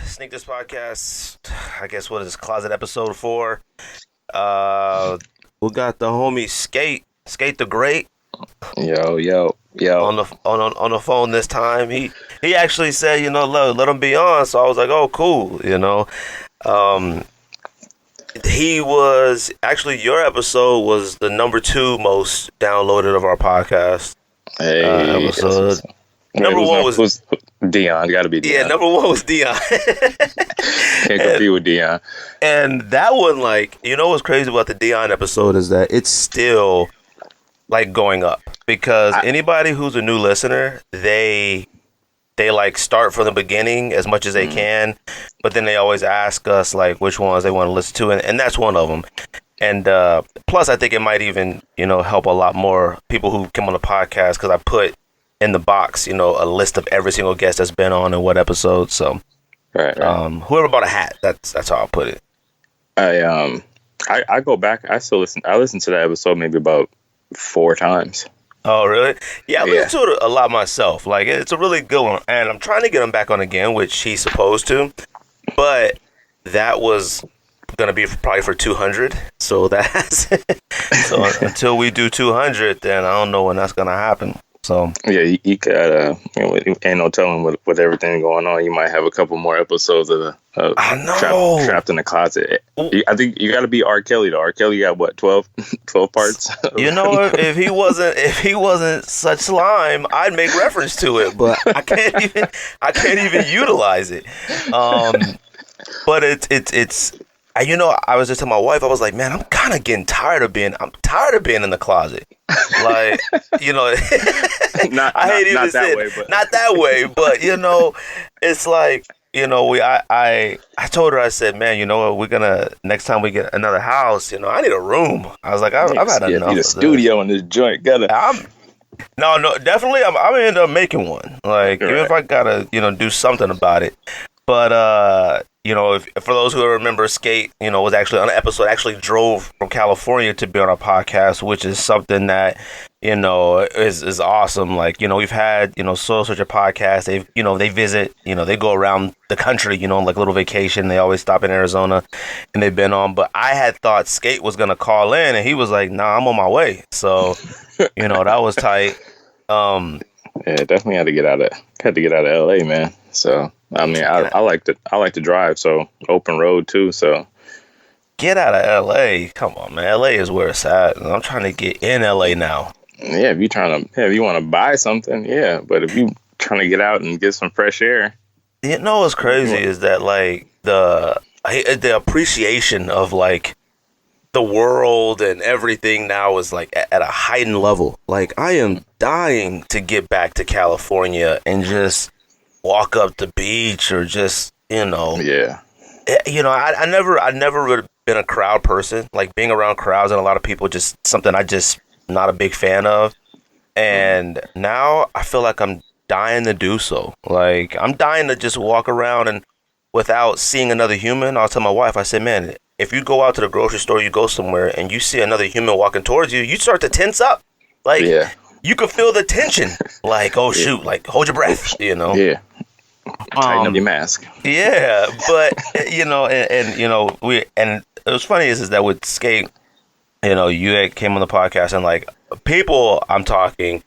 Sneak This Podcast. I guess what is this, Closet episode 4. We got the homie Skate the Great. Yo. On the phone this time. He actually said, let him be on. So I was like, oh, cool. He was actually, your episode was the number 2 most downloaded of our podcast. Hey, episode. Number 1 was Dion. Got to be Dion. Yeah, number 1 was Dion. Can't compete with Dion. And that one, what's crazy about the Dion episode is that it's still going up, because anybody who's a new listener, they start from the beginning as much as they can, but then they always ask us which ones they want to listen to, and that's one of them. And plus, I think it might even help a lot more people who come on the podcast, because I put in the box a list of every single guest that's been on and what episode. So right. Whoever bought a hat, that's how I'll put it. I go back. I still listen. I listened to that episode maybe about 4 times. Oh, really? Yeah, I listen to it a lot myself. It's a really good one, and I'm trying to get him back on again, which he's supposed to, but that was gonna be probably for 200. So that's so until we do 200, then I don't know when that's gonna happen. So yeah, you got ain't no telling with everything going on. You might have a couple more episodes of trapped in the closet. I think you got to be R. Kelly though. R. Kelly got what 12 parts. If he wasn't such slime, I'd make reference to it, but I can't even utilize it. But it's. I was just telling my wife, I was like, man, I'm kind of getting tired of being in the closet. I hate even saying not that way, but it's I told her, I said, man, we're gonna, next time we get another house, I need a room. I was like, I've had enough. Need a studio in this joint. No, definitely, I'm gonna end up making one. Even if I gotta, do something about it. But if for those who remember, Skate, was actually on an episode, actually drove from California to be on our podcast, which is something that, is awesome. We've had, Soul Searcher podcast. They visit, they go around the country, little vacation. They always stop in Arizona, and they've been on. But I had thought Skate was going to call in, and he was like, nah, I'm on my way. So, that was tight. Yeah, definitely had to get out of LA, man. So I mean, I like to drive, so open road too. So get out of LA, come on, man. LA is where it's at. I'm trying to get in LA now. Yeah, if you want to buy something, yeah. But if you trying to get out and get some fresh air, what's crazy is that the appreciation of the world and everything now is at a heightened level. I am dying to get back to California and just walk up the beach, or just yeah. I never really been a crowd person. Being around crowds and a lot of people, just something I just not a big fan of. And now I feel like I'm dying to do so. I'm dying to just walk around and without seeing another human. I'll tell my wife, I said, man, if you go out to the grocery store, you go somewhere and you see another human walking towards you, you start to tense up. Yeah. You could feel the tension. Oh shoot, hold your breath, Yeah. Tighten up your mask. Yeah, but and it was funny is that with Skate, you came on the podcast and people I'm talking,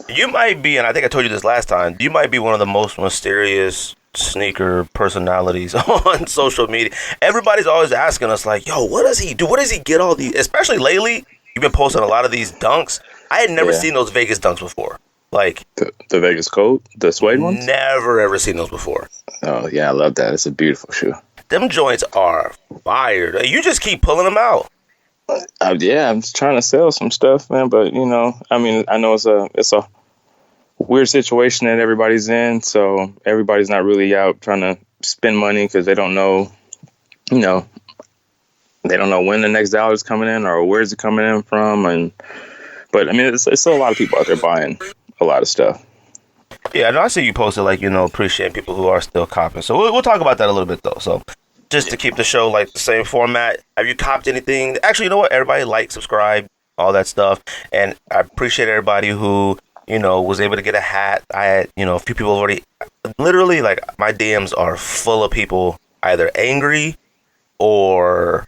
you might be, and I think I told you this last time, you might be one of the most mysterious sneaker personalities on social media. Everybody's always asking us yo, what does he do? Where does he get all these? Especially lately, you've been posting a lot of these dunks. I had never seen those Vegas dunks before. The Vegas Code, the suede ones? Never ever seen those before. Oh yeah, I love that. It's a beautiful shoe. Them joints are fire. You just keep pulling them out. Yeah, I'm just trying to sell some stuff, man. But I mean, I know it's a weird situation that everybody's in, so everybody's not really out trying to spend money because they don't know, they don't know when the next dollar is coming in or where's it coming in from, but I mean, it's still a lot of people out there buying a lot of stuff. Yeah, I see you posted appreciating people who are still copping. So we'll talk about that a little bit though. So just to keep the show the same format, have you copped anything? Actually, you know what? Everybody subscribe, all that stuff, and I appreciate everybody who was able to get a hat. I had, a few people already, literally, like, my DMs are full of people either angry or,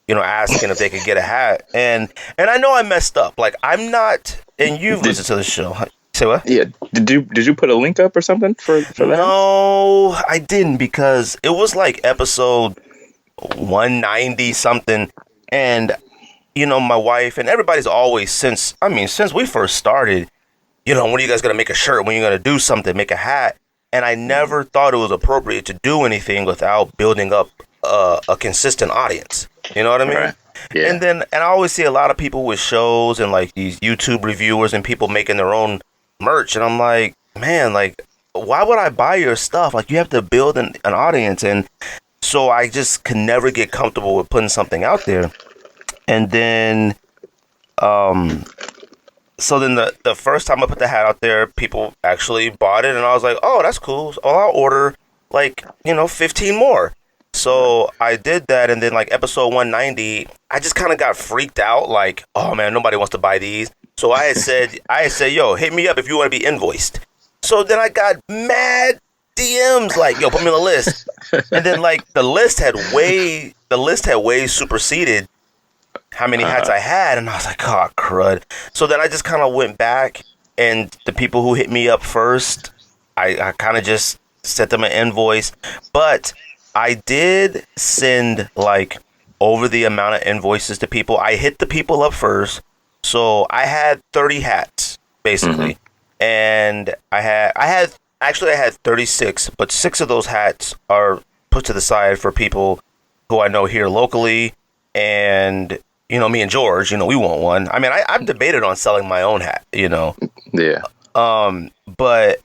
asking if they could get a hat. And I know I messed up. Like, I'm not, and you've listened to the show. Say what? Yeah. Did you put a link up or something for that? No, I didn't, because it was like episode 190 something. And, my wife and everybody's always, since we first started, when are you guys going to make a shirt? When are you going to do something, make a hat? And I never thought it was appropriate to do anything without building up a consistent audience. You know what I mean? Right. Yeah. And I always see a lot of people with shows and like these YouTube reviewers and people making their own merch. And I'm like, man, like, why would I buy your stuff? Like, you have to build an audience. And so I just can never get comfortable with putting something out there. And then, so then the first time I put the hat out there, people actually bought it, and I was like, oh, that's cool. So I'll order, 15 more. So I did that, and then, like, episode 190, I just kind of got freaked out, like, oh, man, nobody wants to buy these. So I had said, yo, hit me up if you want to be invoiced. So then I got mad DMs, like, yo, put me on the list. And then, like, the list had way superseded how many hats I had, and I was like, oh, crud. So then I just kind of went back, and the people who hit me up first, I kind of just sent them an invoice. But I did send, like, over the amount of invoices to people. I hit the people up first. So I had 30 hats, basically. Mm-hmm. And I had 36, but 6 of those hats are put to the side for people who I know here locally. And me and George, we want one. I mean, I've debated on selling my own hat, Yeah. But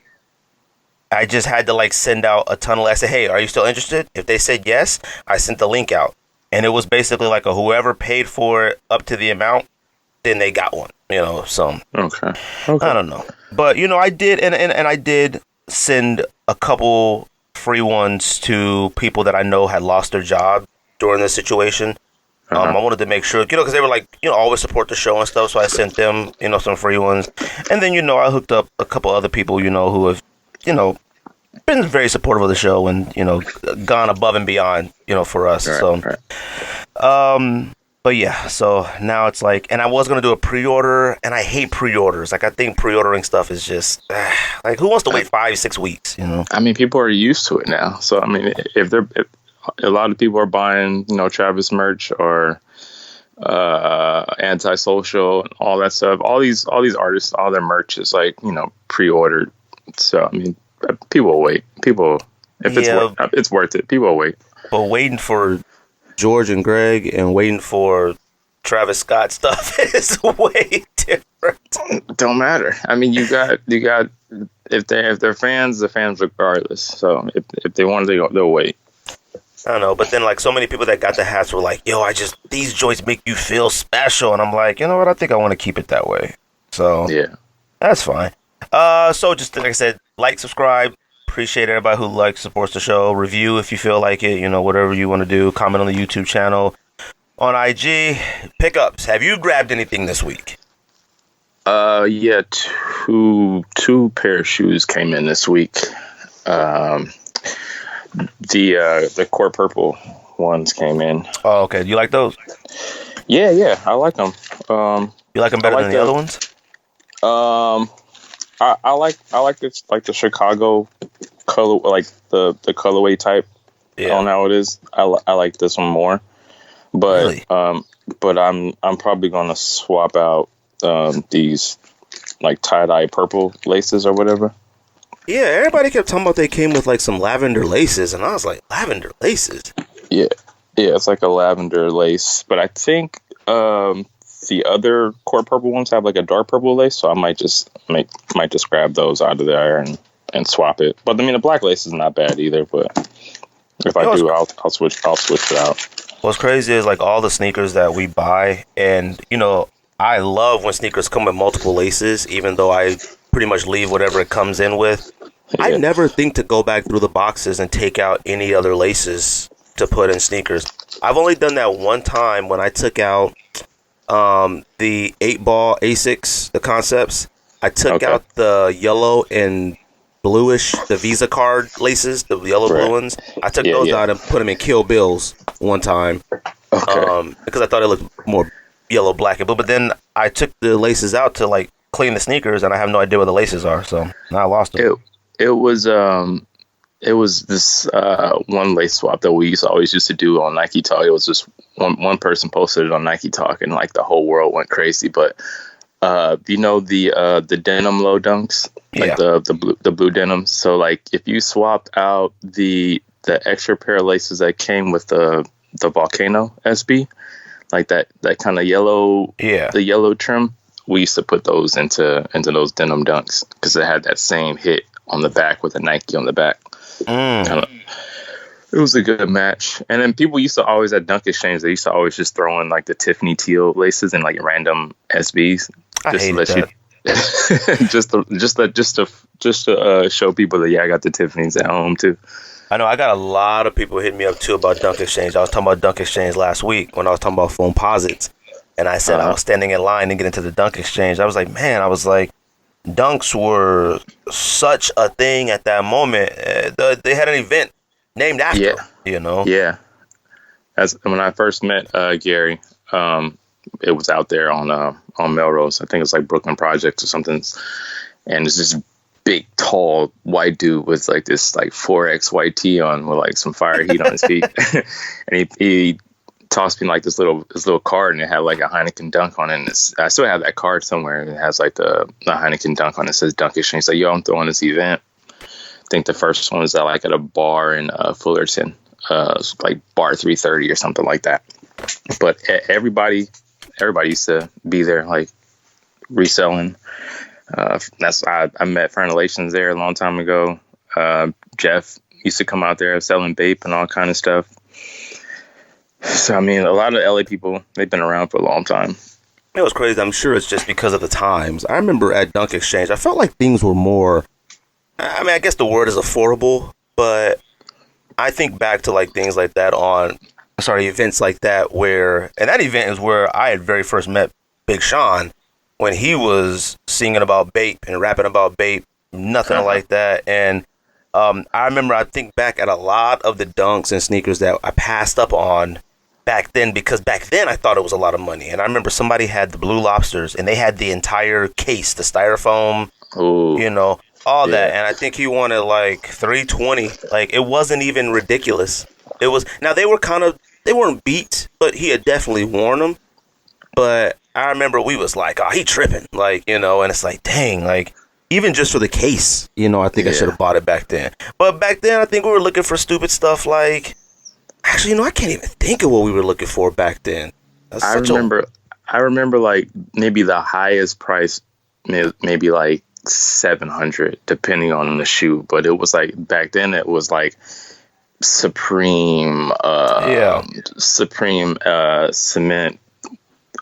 I just had to, like, send out a ton of, I said, hey, are you still interested? If they said yes, I sent the link out. And it was basically like whoever paid for it up to the amount, then they got one, so. Okay. I don't know. But, I did, and I did send a couple free ones to people that I know had lost their job during this situation. I wanted to make sure, because they were like, always support the show and stuff. So I sent them, some free ones. And then, I hooked up a couple other people, who have, been very supportive of the show and, gone above and beyond, for us. Right. But yeah, so now it's like, and I was going to do a pre-order, and I hate pre-orders. Like, I think pre-ordering stuff is just, like, who wants to wait 5-6 weeks, I mean, people are used to it now. So, I mean, if a lot of people are buying, Travis merch or Antisocial and all that stuff. All these artists, all their merch is like, pre-ordered. So, I mean, people will wait. It's worth it. People will wait. But waiting for George and Greg and waiting for Travis Scott stuff is way different. Don't matter. I mean, you got if they're fans, the fans regardless. So if they want to, they'll wait. I don't know, but then, like, so many people that got the hats were like, yo, these joints make you feel special. And I'm like, you know what? I think I want to keep it that way. So, yeah, that's fine. So just like I said, like, subscribe. Appreciate everybody who likes, supports the show. Review if you feel like it, whatever you want to do. Comment on the YouTube channel. On IG, pickups. Have you grabbed anything this week? Yeah, two pair of shoes came in this week. The core purple ones came in. Oh, okay. Do you like those? Yeah, I like them. You like them better than the other ones? I like this, like the Chicago color, like the colorway type. Yeah. I don't know how it is. I like this one more, but really? But I'm probably gonna swap out these like tie-dye purple laces or whatever. Yeah, everybody kept talking about they came with like some lavender laces, and I was like, lavender laces? Yeah, it's like a lavender lace, but I think the other core purple ones have like a dark purple lace, so I might just grab those out of there and swap it. But I mean, the black lace is not bad either. But if I do, I'll switch it out. What's crazy is like all the sneakers that we buy, and I love when sneakers come with multiple laces, even though I pretty much leave whatever it comes in with. Yeah. I never think to go back through the boxes and take out any other laces to put in sneakers. I've only done that one time when I took out the 8-ball Asics, the Concepts, I took out the yellow and bluish, the Visa card laces, the yellow blue ones. I took those out and put them in Kill Bills one time. Because I thought it looked more yellow, black, and blue. But then I took the laces out to like clean the sneakers, and I have no idea where the laces are. So now I lost them. It was this one lace swap that we always used to do on Nike Talk. It was just one person posted it on Nike Talk, and like the whole world went crazy. But you know the denim low dunks, like the blue denim. So like if you swapped out the extra pair of laces that came with the Volcano SB, like that kind of yellow, the yellow trim, we used to put those into those denim dunks because it had that same hit on the back with the Nike on the back. It was a good match. And then people used to always at Dunk Exchange, they used to always just throw in like the Tiffany teal laces and like random SBs. I hated that. just to show people that I got the Tiffany's at home too. I know I got a lot of people hitting me up too about Dunk Exchange. I was talking about Dunk Exchange last week when I was talking about foam posits, and I said I was standing in line to get into the Dunk Exchange. I was like, dunks were such a thing at that moment. They had an event named after, you know? Yeah. As when I first met Gary, it was out there on Melrose. I think it was like Brooklyn Projects or something. And it's this big, tall, white dude with like this like 4X white tee on with like some fire heat on his feet. And he tossed me like this little card, and it had like a Heineken dunk on it. And I still have that card somewhere. It has like the Heineken dunk on it. It says Dunk Exchange. He's like, yo, I'm throwing this event. I think the first one was at a bar in Fullerton, like bar 330 or something like that. But everybody used to be there, like reselling. I met Fern Relations there a long time ago. Jeff used to come out there selling vape and all kind of stuff. So I mean, a lot of LA people, they've been around for a long time. It was crazy. I'm sure it's just because of the times. I remember at Dunk Exchange, I felt like things were more, I mean, I guess the word is affordable, but I think back to like things like that events like that where, and that event is where I had very first met Big Shawn when he was singing about vape and rapping about vape, nothing like that. And I remember, I think back at a lot of the dunks and sneakers that I passed up on back then, because back then I thought it was a lot of money. And I remember somebody had the Blue Lobsters and they had the entire case, the styrofoam, you know, all that. And I think he wanted like $320. Like, it wasn't even ridiculous. It was, now they weren't beat, but he had definitely worn them. But I remember we was like, oh, he tripping. Like, you know, and it's like, dang, like, even just for the case, you know, I think I should have bought it back then. But back then, I think we were looking for stupid stuff like, actually, you know, I can't even think of what we were looking for back then. I remember like maybe the highest price, maybe like 700, depending on the shoe. But it was like, back then it was like Supreme cement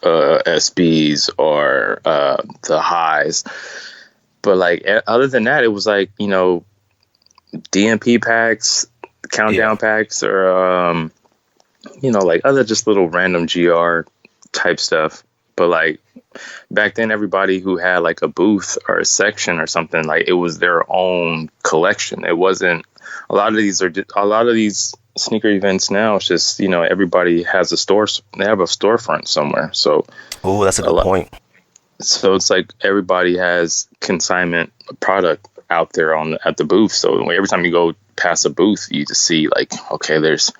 SBs or the highs. But like, other than that, it was like, you know, DMP packs, countdown packs, or you know, like other just little random GR type stuff. But like back then, everybody who had like a booth or a section or something, like it was their own collection. It wasn't, a lot of these sneaker events now, it's just, you know, everybody has they have a storefront somewhere. So that's a good point. So it's like everybody has consignment product out there at the booth. So every time you go past a booth, you just see like, okay, there's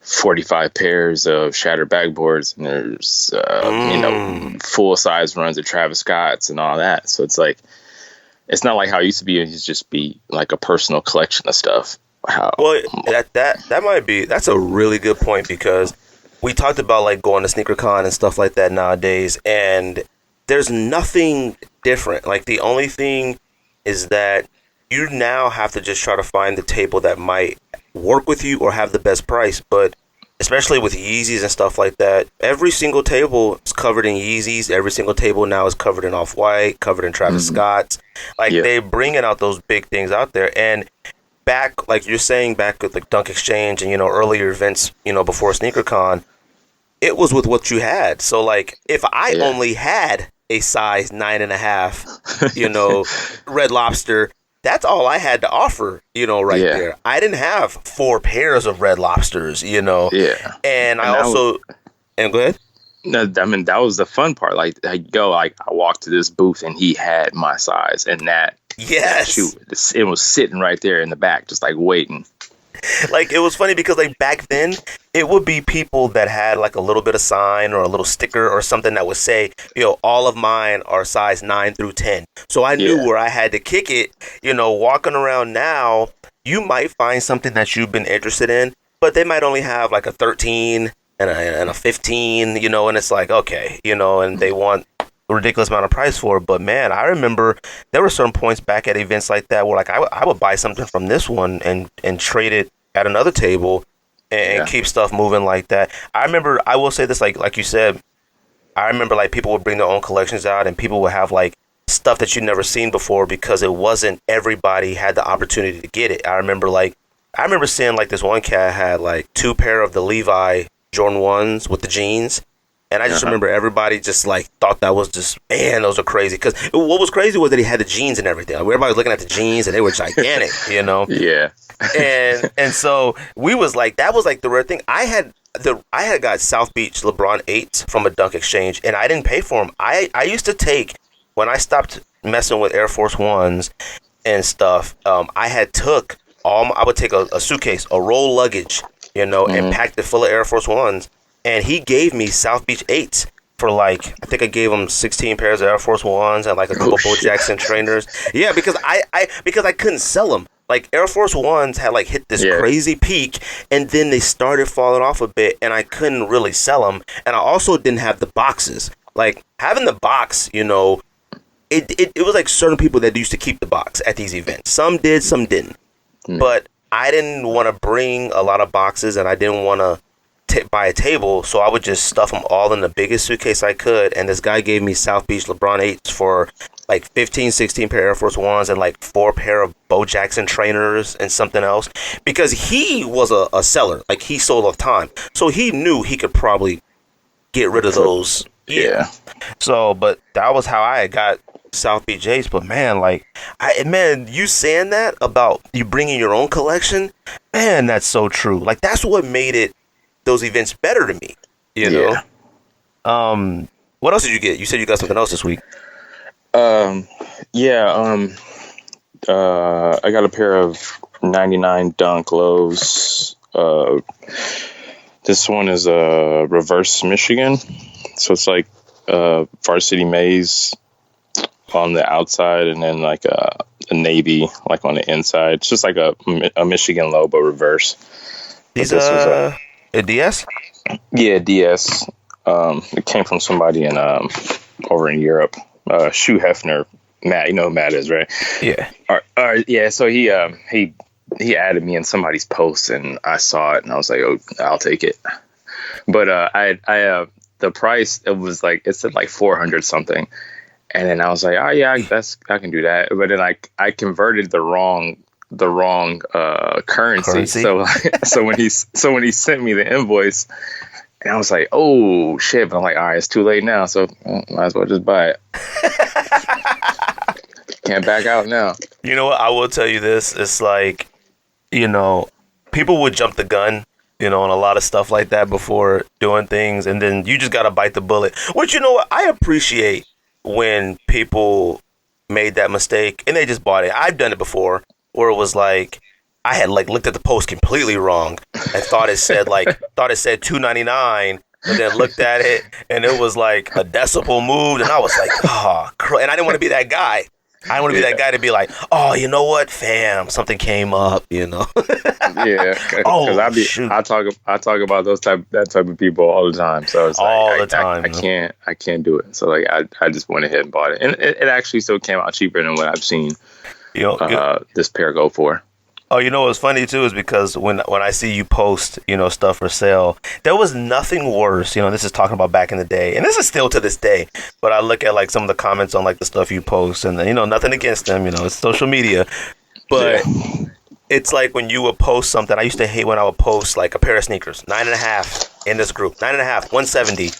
45 pairs of shattered backboards, and there's you know, full size runs of Travis Scott's and all that. So it's like, it's not like how it used to be. It used to just be like a personal collection of stuff. Well, that's a really good point, because we talked about like going to SneakerCon and stuff like that nowadays, and there's nothing different. Like, the only thing is that you now have to just try to find the table that might work with you or have the best price. But especially with Yeezys and stuff like that, every single table is covered in Yeezys. Every single table now is covered in Off-White, covered in Travis Scott's. Like, they're bringing out those big things out there. And back, like you're saying, back with the Dunk Exchange and, you know, earlier events, you know, before SneakerCon, it was with what you had. So like, if I only had a size 9.5, you know, Red Lobster. That's all I had to offer, you know, right there. I didn't have 4 pairs of Red Lobsters, you know. Yeah. And I also, and go ahead. No, I mean, that was the fun part. Like, I walked to this booth and he had my size, and that shoe, it was sitting right there in the back, just like waiting. Like, it was funny because, like, back then, it would be people that had, like, a little bit of sign or a little sticker or something that would say, you know, all of mine are size 9 through 10. So I knew where I had to kick it. You know, walking around now, you might find something that you've been interested in, but they might only have, like, a 13 and a 15, you know, and it's like, okay, you know, and they want a ridiculous amount of price for it. But, man, I remember there were certain points back at events like that where, like, I would buy something from this one and trade it at another table and keep stuff moving like that. I remember, I will say this, like you said, I remember, like, people would bring their own collections out and people would have, like, stuff that you'd never seen before because it wasn't everybody had the opportunity to get it. I remember seeing, like, this one cat had, like, 2 pair of the Levi Jordan 1s with the jeans. And I just remember everybody just, like, thought that was just, man, those are crazy. Because what was crazy was that he had the jeans and everything. Like, everybody was looking at the jeans and they were gigantic, you know? Yeah. and so we was like, that was like the rare thing. I had got South Beach LeBron 8s from a Dunk Exchange, and I didn't pay for them. I used to take, when I stopped messing with Air Force 1s and stuff, I would take a suitcase, a roll luggage, you know, and packed it full of Air Force 1s. And he gave me South Beach 8s for, like, I think I gave him 16 pairs of Air Force 1s and, like, a couple Bo Jackson trainers. Yeah, because I couldn't sell them. Like, Air Force 1s had, like, hit this crazy peak, and then they started falling off a bit, and I couldn't really sell them. And I also didn't have the boxes. Like, having the box, you know, it was like certain people that used to keep the box at these events. Some did, some didn't. But I didn't want to bring a lot of boxes, and I didn't want to buy a table, so I would just stuff them all in the biggest suitcase I could. And this guy gave me South Beach LeBron 8s for like 15, 16 pair Air Force 1s and like 4 pair of Bo Jackson trainers and something else, because he was a seller. Like, he sold all the time, so he knew he could probably get rid of those. Yeah. So, but that was how I got South Beach 8s. But man, like, you saying that about you bringing your own collection, man, that's so true. Like, that's what made those events better to me, you know? What else did you get? You said you got something else this week. I got a pair of 99 Dunk lows. This one is a reverse Michigan, so it's like varsity maize on the outside and then like a navy like on the inside. It's just like a Michigan low but reverse. This was a DS? Yeah, DS. It came from somebody in over in Europe. Shoe Hefner, Matt. You know who Matt is, right? Yeah. Yeah. So he added me in somebody's post, and I saw it, and I was like, "Oh, I'll take it." But the price, it said like 400 something, and then I was like, "Oh yeah, I can do that." But then I converted the wrong currency. So when he sent me the invoice, and I was like, oh shit, but I'm like, all right, it's too late now, so might as well just buy it. Can't back out now. You know what, I will tell you this, it's like, you know, people would jump the gun, you know, on a lot of stuff like that before doing things, and then you just gotta bite the bullet, which, you know what, I appreciate when people made that mistake and they just bought it. I've done it before, where it was like, I had like looked at the post completely wrong and thought it said $2.99, but then looked at it and it was like a decimal moved, and I was like, and I didn't want to be that guy. I didn't want to be that guy to be like, oh, you know what, fam, something came up, you know. Yeah, because I talk about that type of people all the time. So it's all the time. I can't do it. So like I just went ahead and bought it, and it actually still came out cheaper than what I've seen. This pair go for. Oh, you know what's funny too is because when I see you post, you know, stuff for sale, there was nothing worse. You know, this is talking about back in the day, and this is still to this day. But I look at like some of the comments on like the stuff you post, and you know, nothing against them. You know, it's social media, but it's like when you would post something. I used to hate when I would post like a pair of sneakers, 9.5 in this group, 9.5, 170.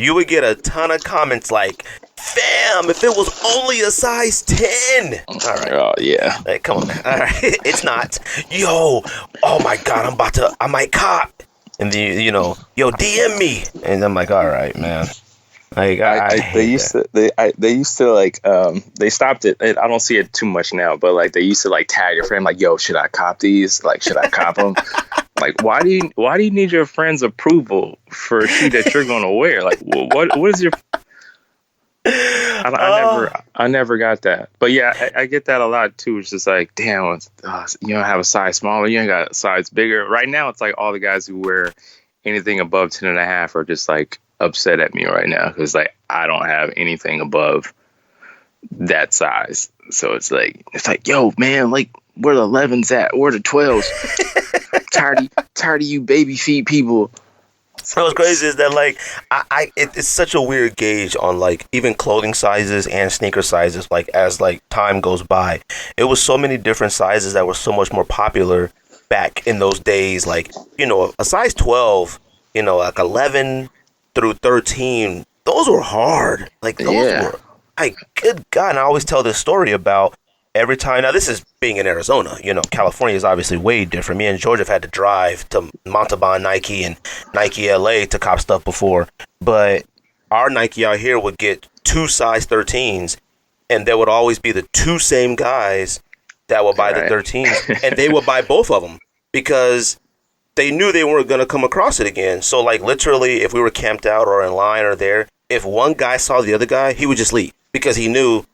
You would get a ton of comments like Fam, if it was only a size 10. All right. Oh, yeah. Hey, come on, man. All right. It's not. Yo, oh my God, I might cop. And then, yo, DM me. And I'm like, all right, man. Like, they used to like they stopped it. I don't see it too much now, but like they used to like tag your friend like, yo, should I cop these? Like, should I cop them? Like, why do you need your friend's approval for a shoe that you're gonna wear? Like, what is your? I never got that. But yeah, I get that a lot too. It's just like, damn, you don't have a size smaller, you ain't got a size bigger. Right now, it's like all the guys who wear anything above 10.5 are just like upset at me right now because like I don't have anything above that size. So it's like yo, man, like where the 11s at? Where the 12s? tired of you baby feet people. What's crazy is that like it's such a weird gauge on like even clothing sizes and sneaker sizes. Like as like time goes by, it was so many different sizes that were so much more popular back in those days. Like a size 12, like 11 through 13, those were hard. Like those were like, good God. And I always tell this story about every time. Now this is being in Arizona. California is obviously way different. Me and George have had to drive to Montalban Nike and Nike LA to cop stuff before. But our Nike out here would get 2 size 13s, and there would always be the 2 same guys that would buy the 13s, and they would buy both of them because they knew they weren't going to come across it again. So like literally, if we were camped out or in line or there, if one guy saw the other guy, he would just leave because he knew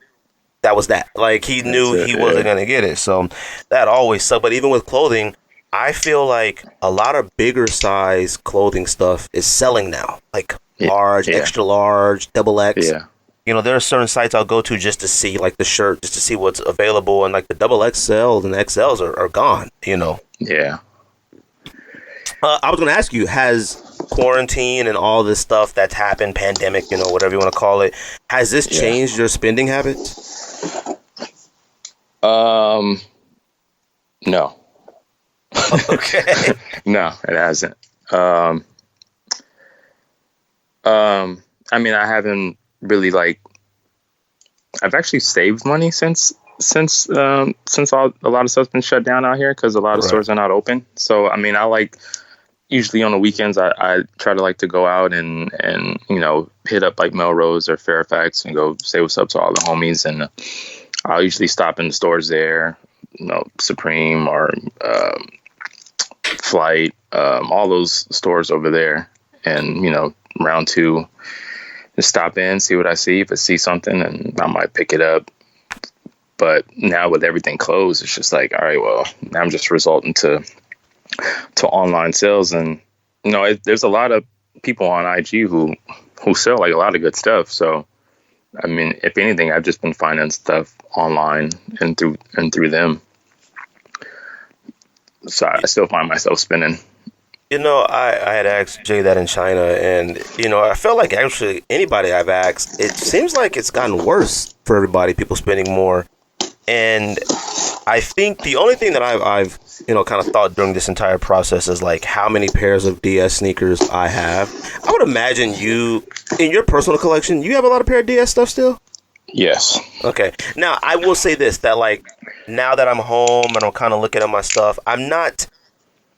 that was that. Like he knew he wasn't going to get it. So that always sucked. But even with clothing, I feel like a lot of bigger size clothing stuff is selling now. Like large, extra large, double X. Yeah. There are certain sites I'll go to just to see like the shirt, just to see what's available. And like the double XLs and XLs are gone, Yeah. I was going to ask you, has quarantine and all this stuff that's happened, pandemic, whatever you want to call it, has this changed your spending habits? No. Okay. No, it hasn't. I mean, I haven't really I've actually saved money since a lot of stuff's been shut down out here because a lot of stores are not open. So I mean, usually on the weekends I try to go out and hit up like Melrose or Fairfax and go say what's up to all the homies, and I'll usually stop in the stores there, Supreme or Flight, all those stores over there, and round 2 just stop in, see what I see. If I see something, and I might pick it up. But now with everything closed, it's just like, all right, well, now I'm just resorting to online sales. And, there's a lot of people on IG who sell like a lot of good stuff. So, I mean, if anything, I've just been finding stuff online and through them. So I still find myself spending. I had asked Jay that in China, and, I felt like actually anybody I've asked, it seems like it's gotten worse for everybody, people spending more. And I think the only thing that I've kind of thought during this entire process is like how many pairs of DS sneakers I have. I would imagine you, in your personal collection, you have a lot of pair of DS stuff still? Yes. Okay. Now, I will say this, that like now that I'm home and I'm kind of looking at my stuff, I'm not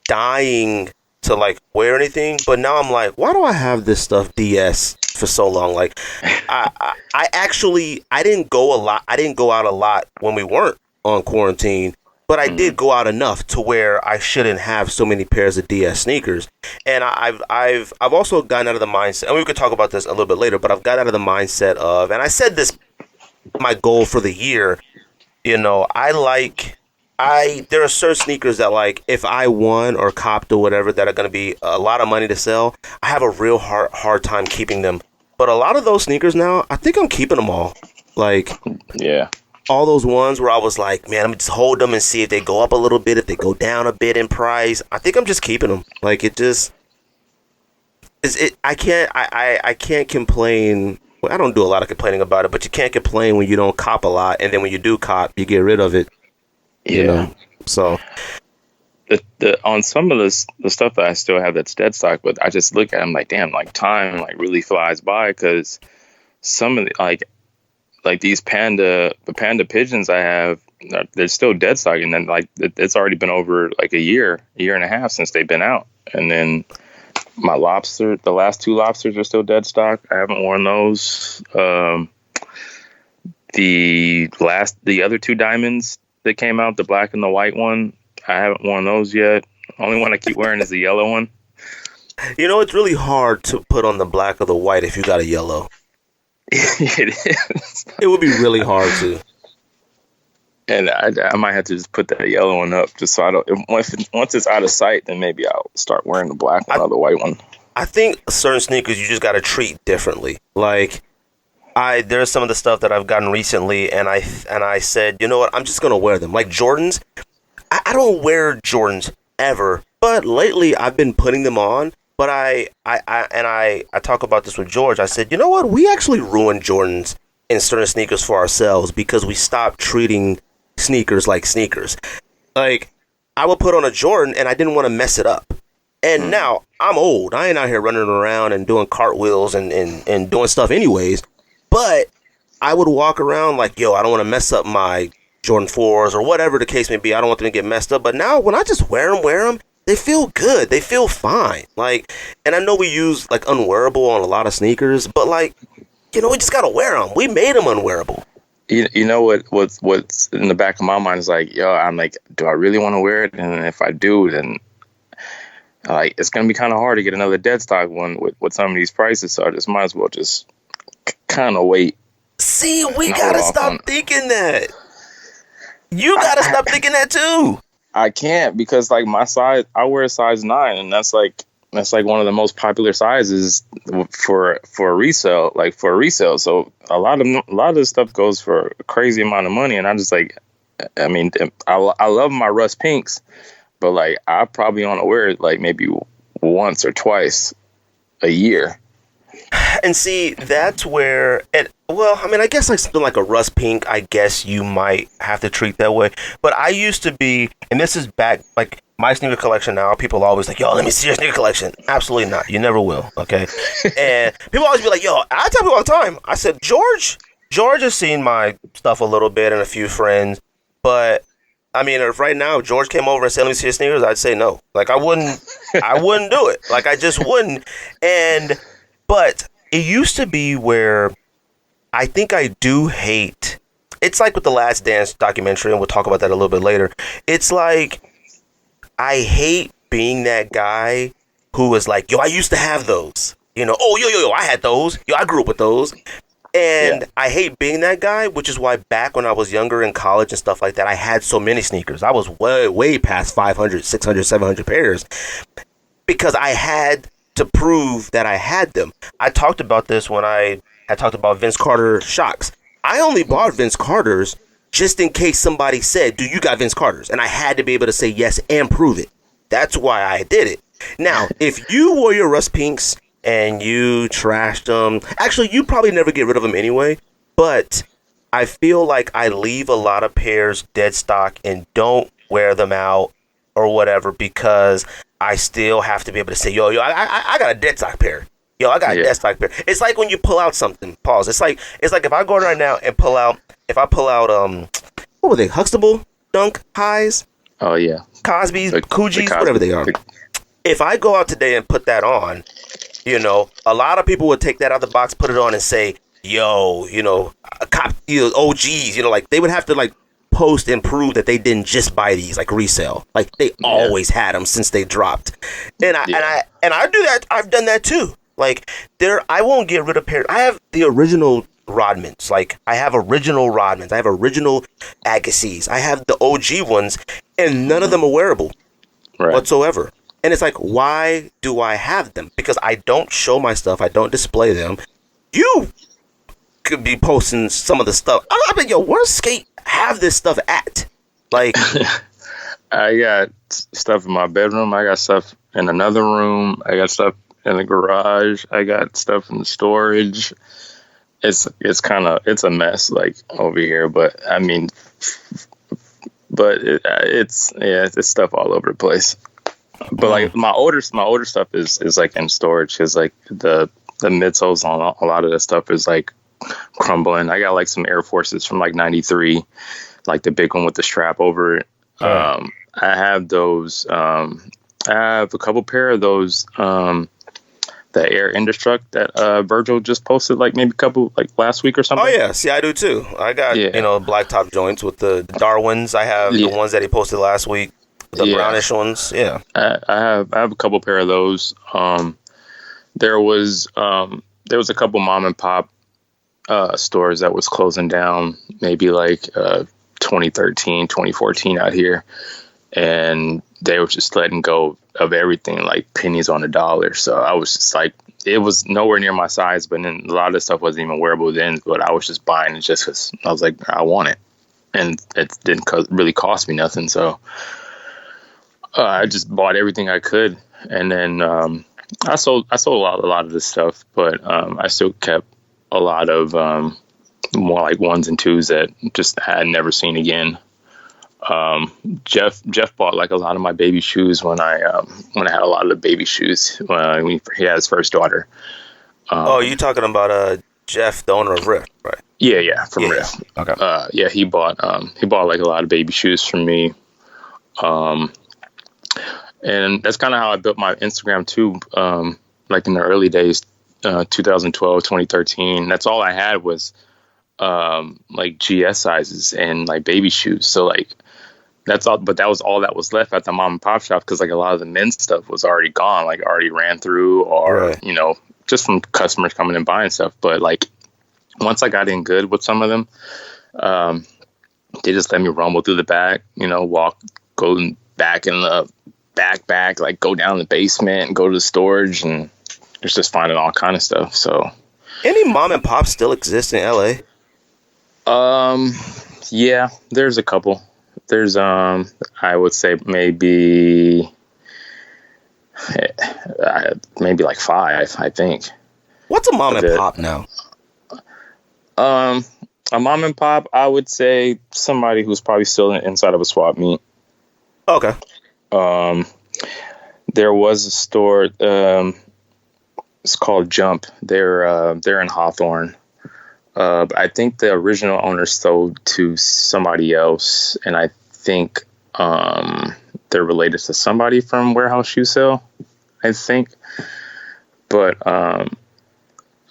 dying to like wear anything, but now I'm like, why do I have this stuff DS for so long? Like I didn't go out a lot when we weren't on quarantine, but I did go out enough to where I shouldn't have so many pairs of DS sneakers. And I've also gotten out of the mindset, and we could talk about this a little bit later, but I've got out of the mindset of, and I said this, my goal for the year, there are certain sneakers that like if I won or copped or whatever that are going to be a lot of money to sell, I have a real hard time keeping them. But a lot of those sneakers now, I think I'm keeping them all. Like, yeah, all those ones where I was like, man, I'm just hold them and see if they go up a little bit, if they go down a bit in price. I think I'm just keeping them. Like I can't complain. Well, I don't do a lot of complaining about it, but you can't complain when you don't cop a lot, and then when you do cop, you get rid of it. Yeah. So the on some of the stuff that I still have that's Deadstock, but I just look at them like, damn, like time like really flies by, because some of the, like like the panda pigeons I have, they're still dead stock, and then like it's already been over like a year and a half since they've been out. And then my lobster, the last two lobsters are still dead stock. I haven't worn those. The other two diamonds that came out, the black and the white one, I haven't worn those yet. Only one I keep wearing is the yellow one. You know, it's really hard to put on the black or the white if you got a yellow. It is. It would be really hard to. And I might have to just put that yellow one up just so I don't. Once it's out of sight, then maybe I'll start wearing the black one or the white one. I think certain sneakers you just got to treat differently. Like, there's some of the stuff that I've gotten recently, and I said, you know what, I'm just gonna wear them. Like Jordans, I don't wear Jordans ever, but lately I've been putting them on. But I talk about this with George. I said, you know what, we actually ruined Jordans in certain sneakers for ourselves because we stopped treating sneakers like sneakers. Like, I would put on a Jordan and I didn't want to mess it up. And now I'm old. I ain't out here running around and doing cartwheels and doing stuff anyways. But I would walk around like, yo, I don't want to mess up my Jordan 4s or whatever the case may be. I don't want them to get messed up. But now when I just wear them, they feel good. They feel fine. Like, and I know we use like unwearable on a lot of sneakers, but like, you know, we just got to wear them. We made them unwearable. You know what's in the back of my mind is like, yo, I'm like, do I really want to wear it? And if I do, then like it's gonna be kind of hard to get another Deadstock one with some of these prices. So I just might as well just kind of wait. See, we gotta stop thinking that. You gotta stop thinking that too. I can't, because like my size, I wear a size 9, and that's like one of the most popular sizes for a resale. Like for a resale, so a lot of this stuff goes for a crazy amount of money, and I'm just like, I mean, I love my rust pinks, but like I probably want to wear it like maybe once or twice a year. And see, that's where well, I mean, I guess like something like a rust pink, I guess you might have to treat that way. But I used to be, and this is back, like my sneaker collection now, people are always like, yo, let me see your sneaker collection. Absolutely not. You never will, okay? And people always be like, yo, I tell people all the time, I said, George has seen my stuff a little bit and a few friends, but I mean, if right now George came over and said, let me see your sneakers, I'd say no. Like, I wouldn't do it. Like, I just wouldn't. But it used to be where I think I do hate, it's like with the Last Dance documentary, and we'll talk about that a little bit later. It's like, I hate being that guy who is like, yo, I used to have those. You know, oh, yo, I had those. Yo, I grew up with those. And I hate being that guy, which is why back when I was younger in college and stuff like that, I had so many sneakers. I was way past 500, 600, 700 pairs because I had to prove that I had them. I talked about this when I had talked about Vince Carter shocks. I only bought Vince Carters just in case somebody said, do you got Vince Carters? And I had to be able to say yes and prove it. That's why I did it. Now, if you wore your rust pinks and you trashed them, actually, you probably never get rid of them anyway, but I feel like I leave a lot of pairs dead stock and don't wear them out or whatever because I still have to be able to say, yo, I got a dead stock pair. Yo, I got a dead stock pair. It's like when you pull out something. Pause. It's like if I go right now and pull out, what were they? Huxtable Dunk highs? Oh yeah. Cosby's, Coogie's, whatever they are. If I go out today and put that on, you know, a lot of people would take that out of the box, put it on, and say, yo, you know, OGs, you know, like they would have to like post and prove that they didn't just buy these like resale, like they always had them since they dropped. And I do that. I've done that too. Like I won't get rid of pairs. I have the original Rodmans. Like I have original Rodmans. I have original Agassiz. I have the OG ones, and none of them are wearable whatsoever. And it's like, why do I have them? Because I don't show my stuff. I don't display them. You could be posting some of the stuff. I'm like, yo, where's Skate have this stuff at? Like, I got stuff in my bedroom. I got stuff in another room. I got stuff in the garage. I got stuff in the storage. It's a mess like over here. But I mean, it's stuff all over the place. But like my older stuff is like in storage, because like the midsoles on a lot of the stuff is like crumbling. I got like some Air Forces from like '93, like the big one with the strap over it. I have those. I have a couple pair of those. The Air Indestruct that Virgil just posted like maybe last week or something. Oh yeah, see, I do too. I got black top joints with the Darwins. I have the ones that he posted last week, the brownish ones. Yeah, I have a couple pair of those. There was a couple mom and pop stores that was closing down, maybe like 2013, 2014 out here, and they were just letting go of everything, like pennies on the dollar. So I was just like, it was nowhere near my size, but then a lot of the stuff wasn't even wearable then, but I was just buying it just because I was like, I want it. And it didn't really cost me nothing. So I just bought everything I could. And then I sold a lot of this stuff, but I still kept a lot of more like ones and twos that just I had never seen again. Jeff bought like a lot of my baby shoes when I had a lot of the baby shoes when he had his first daughter. You talking about Jeff, the owner of Riff, right? Yeah, from Riff. Okay. He bought like a lot of baby shoes from me. And that's kind of how I built my Instagram too. Like in the early days, 2012, 2013. That's all I had was like GS sizes and like baby shoes. So like that's all, but that was all that was left at the mom and pop shop because like a lot of the men's stuff was already gone, like already ran through, or just from customers coming and buying stuff. But like once I got in good with some of them, they just let me rumble through the back, go back in the back, like go down the basement and go to the storage, and it's just finding all kind of stuff. So any mom and pop still exist in LA? Yeah, there's a couple. There's I would say maybe like 5, I think. What's a mom and pop now? A mom and pop, I would say somebody who's probably still inside of a swap meet. Okay. There was a store, it's called Jump. They're in Hawthorne. I think the original owner sold to somebody else, and I think they're related to somebody from Warehouse Shoe Sale, I think. But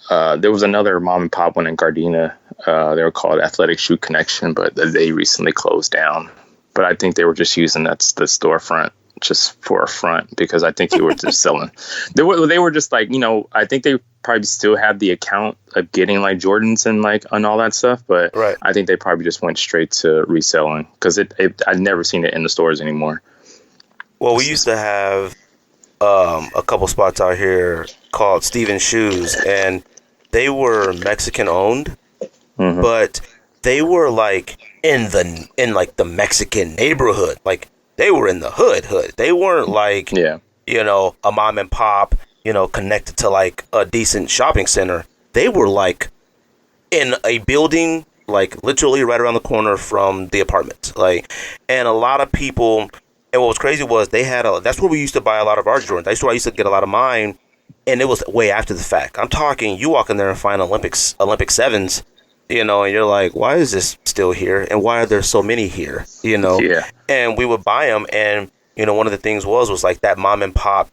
there was another mom and pop one in Gardena. They were called Athletic Shoe Connection, but they recently closed down. But I think they were just using the storefront just for a front, because I think they were just selling. They were just like, I think they probably still had the account of getting like Jordans and all that stuff, but right. I think they probably just went straight to reselling, because I'd never seen it in the stores anymore. Well, we used to have a couple spots out here called Steven's Shoes, and they were Mexican owned, but they were like in the Mexican neighborhood. Like they were in the hood. They weren't like, a mom and pop, connected to like a decent shopping center. They were like in a building, like literally right around the corner from the apartments. Like, and a lot of people, and what was crazy was that's where we used to buy a lot of our Jordans. I used to get a lot of mine, and it was way after the fact. I'm talking, you walk in there and find Olympic 7s, and you're like, why is this still here? And why are there so many here? Yeah. And we would buy them. And, one of the things was like that mom and pop,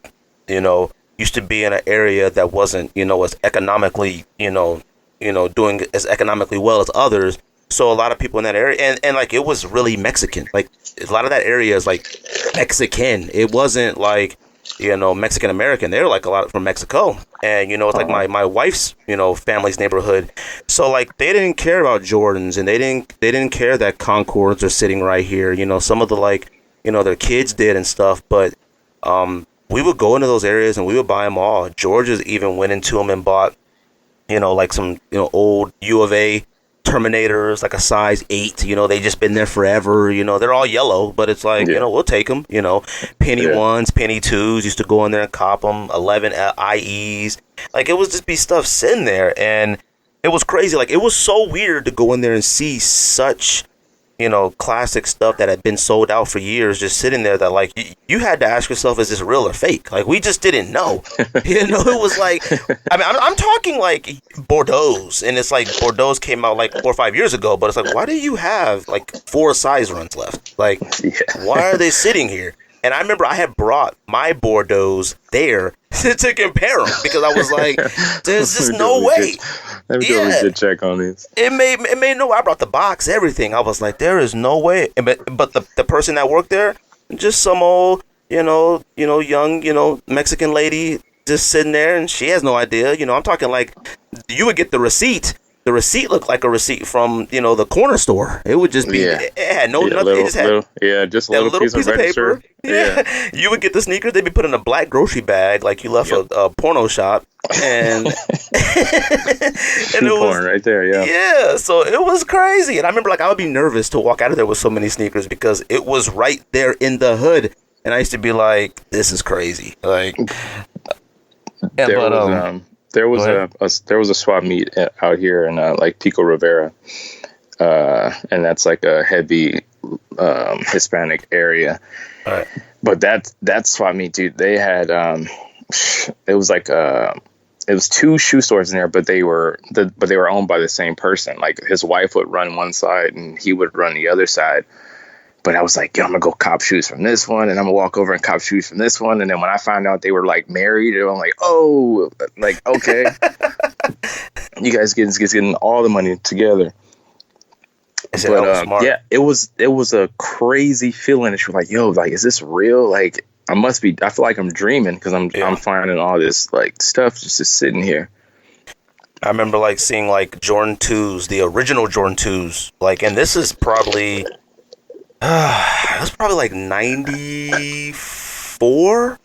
used to be in an area that wasn't, as economically, doing as economically well as others. So a lot of people in that area, and like, it was really Mexican. Like a lot of that area is like Mexican. It wasn't like, Mexican American. They're like a lot from Mexico, and it's like my wife's family's neighborhood. So like they didn't care about Jordans, and they didn't care that Concords are sitting right here. Some of the like their kids did and stuff, but we would go into those areas and we would buy them all. George's even went into them and bought like some old U of A Terminators, like a size 8, they just been there forever, they're all yellow, but it's like, we'll take them, penny 1s, penny 2s, used to go in there and cop them, 11 IEs, like it would just be stuff sitting there, and it was crazy. Like it was so weird to go in there and see such classic stuff that had been sold out for years, just sitting there that like you had to ask yourself, is this real or fake? Like we just didn't know. It was like, I mean, I'm talking like Bordeaux's, and it's like Bordeaux's came out like 4 or 5 years ago, but it's like, why do you have like 4 size runs left? Like, why are they sitting here? And I remember I had brought my Bordeaux's there to compare them because I was like, there's just no way. Let me do a legit check on these. It made no. I brought the box, everything. I was like, there is no way. But the person that worked there, just some old, young, Mexican lady just sitting there, and she has no idea. I'm talking like you would get the receipt. The receipt looked like a receipt from, the corner store. It would just be, it had no nothing. It just had just a little piece of paper. Yeah. You would get the sneakers. They'd be put in a black grocery bag like you left a porno shop. And, and it was porn right there, yeah. Yeah, so it was crazy. And I remember like I would be nervous to walk out of there with so many sneakers because it was right there in the hood. And I used to be like, this is crazy. Like, there was a swap meet out here in like Pico Rivera, and that's like a heavy Hispanic area. All right. But that swap meet, dude, they had it was like it was 2 shoe stores in there, but they were owned by the same person. Like his wife would run one side and he would run the other side. But I was like, yo, I'm gonna go cop shoes from this one, and I'm gonna walk over and cop shoes from this one. And then when I found out they were like married, I'm like, oh, like okay, you guys getting all the money together. But yeah, it was a crazy feeling. That you're like, yo, like, is this real? Like, I feel like I'm dreaming because I'm finding all this like stuff just sitting here. I remember like seeing like Jordan 2s, the original Jordan 2s, like, and this is probably. It was probably like 94,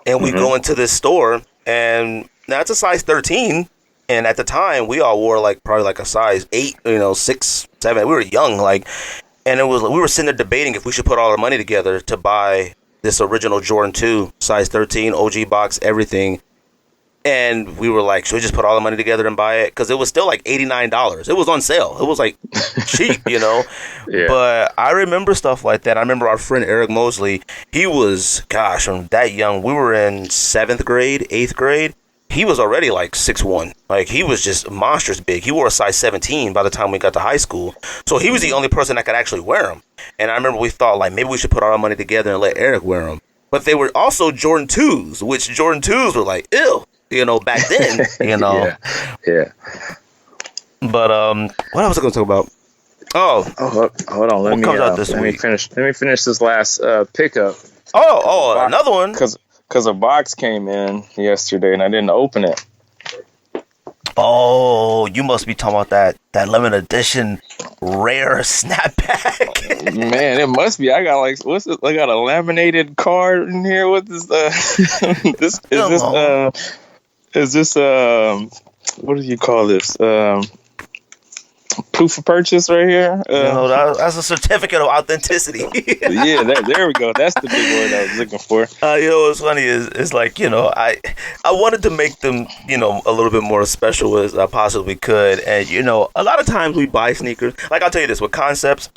and we go into this store, and now it's a size 13, and at the time we all wore like probably like a size 8, 6, 7. We were young, like, and it was we were sitting there debating if we should put all our money together to buy this original Jordan 2 size 13 OG box, everything. And we were like, should we just put all the money together and buy it? Because it was still like $89. It was on sale. It was like cheap, Yeah. But I remember stuff like that. I remember our friend Eric Mosley. He was, from that young. We were in 7th grade, 8th grade. He was already like 6'1". Like, he was just monstrous big. He wore a size 17 by the time we got to high school. So he was the only person that could actually wear them. And I remember we thought, like, maybe we should put all our money together and let Eric wear them. But they were also Jordan 2s, which Jordan 2s were like, ew. Back then, Yeah. But what else was I going to talk about? Oh, hold on. Let me finish this last pickup. Another one. Because a box came in yesterday and I didn't open it. Oh, you must be talking about that limited edition rare snapback. Man, it must be. I got like I got a laminated card in here. What is Is this what do you call this? Proof of purchase right here. That's a certificate of authenticity. Yeah, there we go. That's the big word I was looking for. What's funny is like, I wanted to make them, a little bit more special as I possibly could. And, a lot of times we buy sneakers. Like, I'll tell you this, with Concepts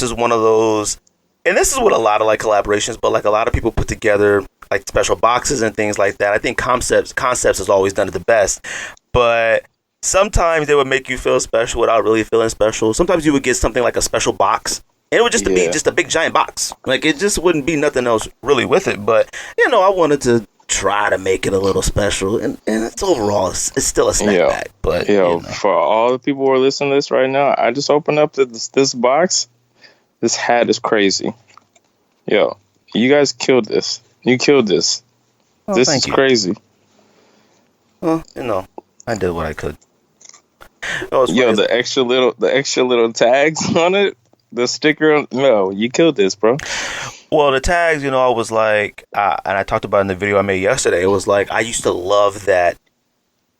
is one of those, and this is what a lot of like collaborations, but like a lot of people put together like special boxes and things like that. I think Concepts has always done it the best. But sometimes they would make you feel special without really feeling special. Sometimes you would get something like a special box, and it would just be just a big giant box. Like, it just wouldn't be nothing else really with it. But, I wanted to try to make it a little special, and it's overall, it's still a snapback. But for all the people who are listening to this right now, I just opened up this box. This hat is crazy. Yo, you guys killed this. You killed this. Oh, this is crazy. Well, I did what I could. The extra little tags on it, the sticker. No, you killed this, bro. Well, the tags, I was like, and I talked about it in the video I made yesterday. It was like, I used to love that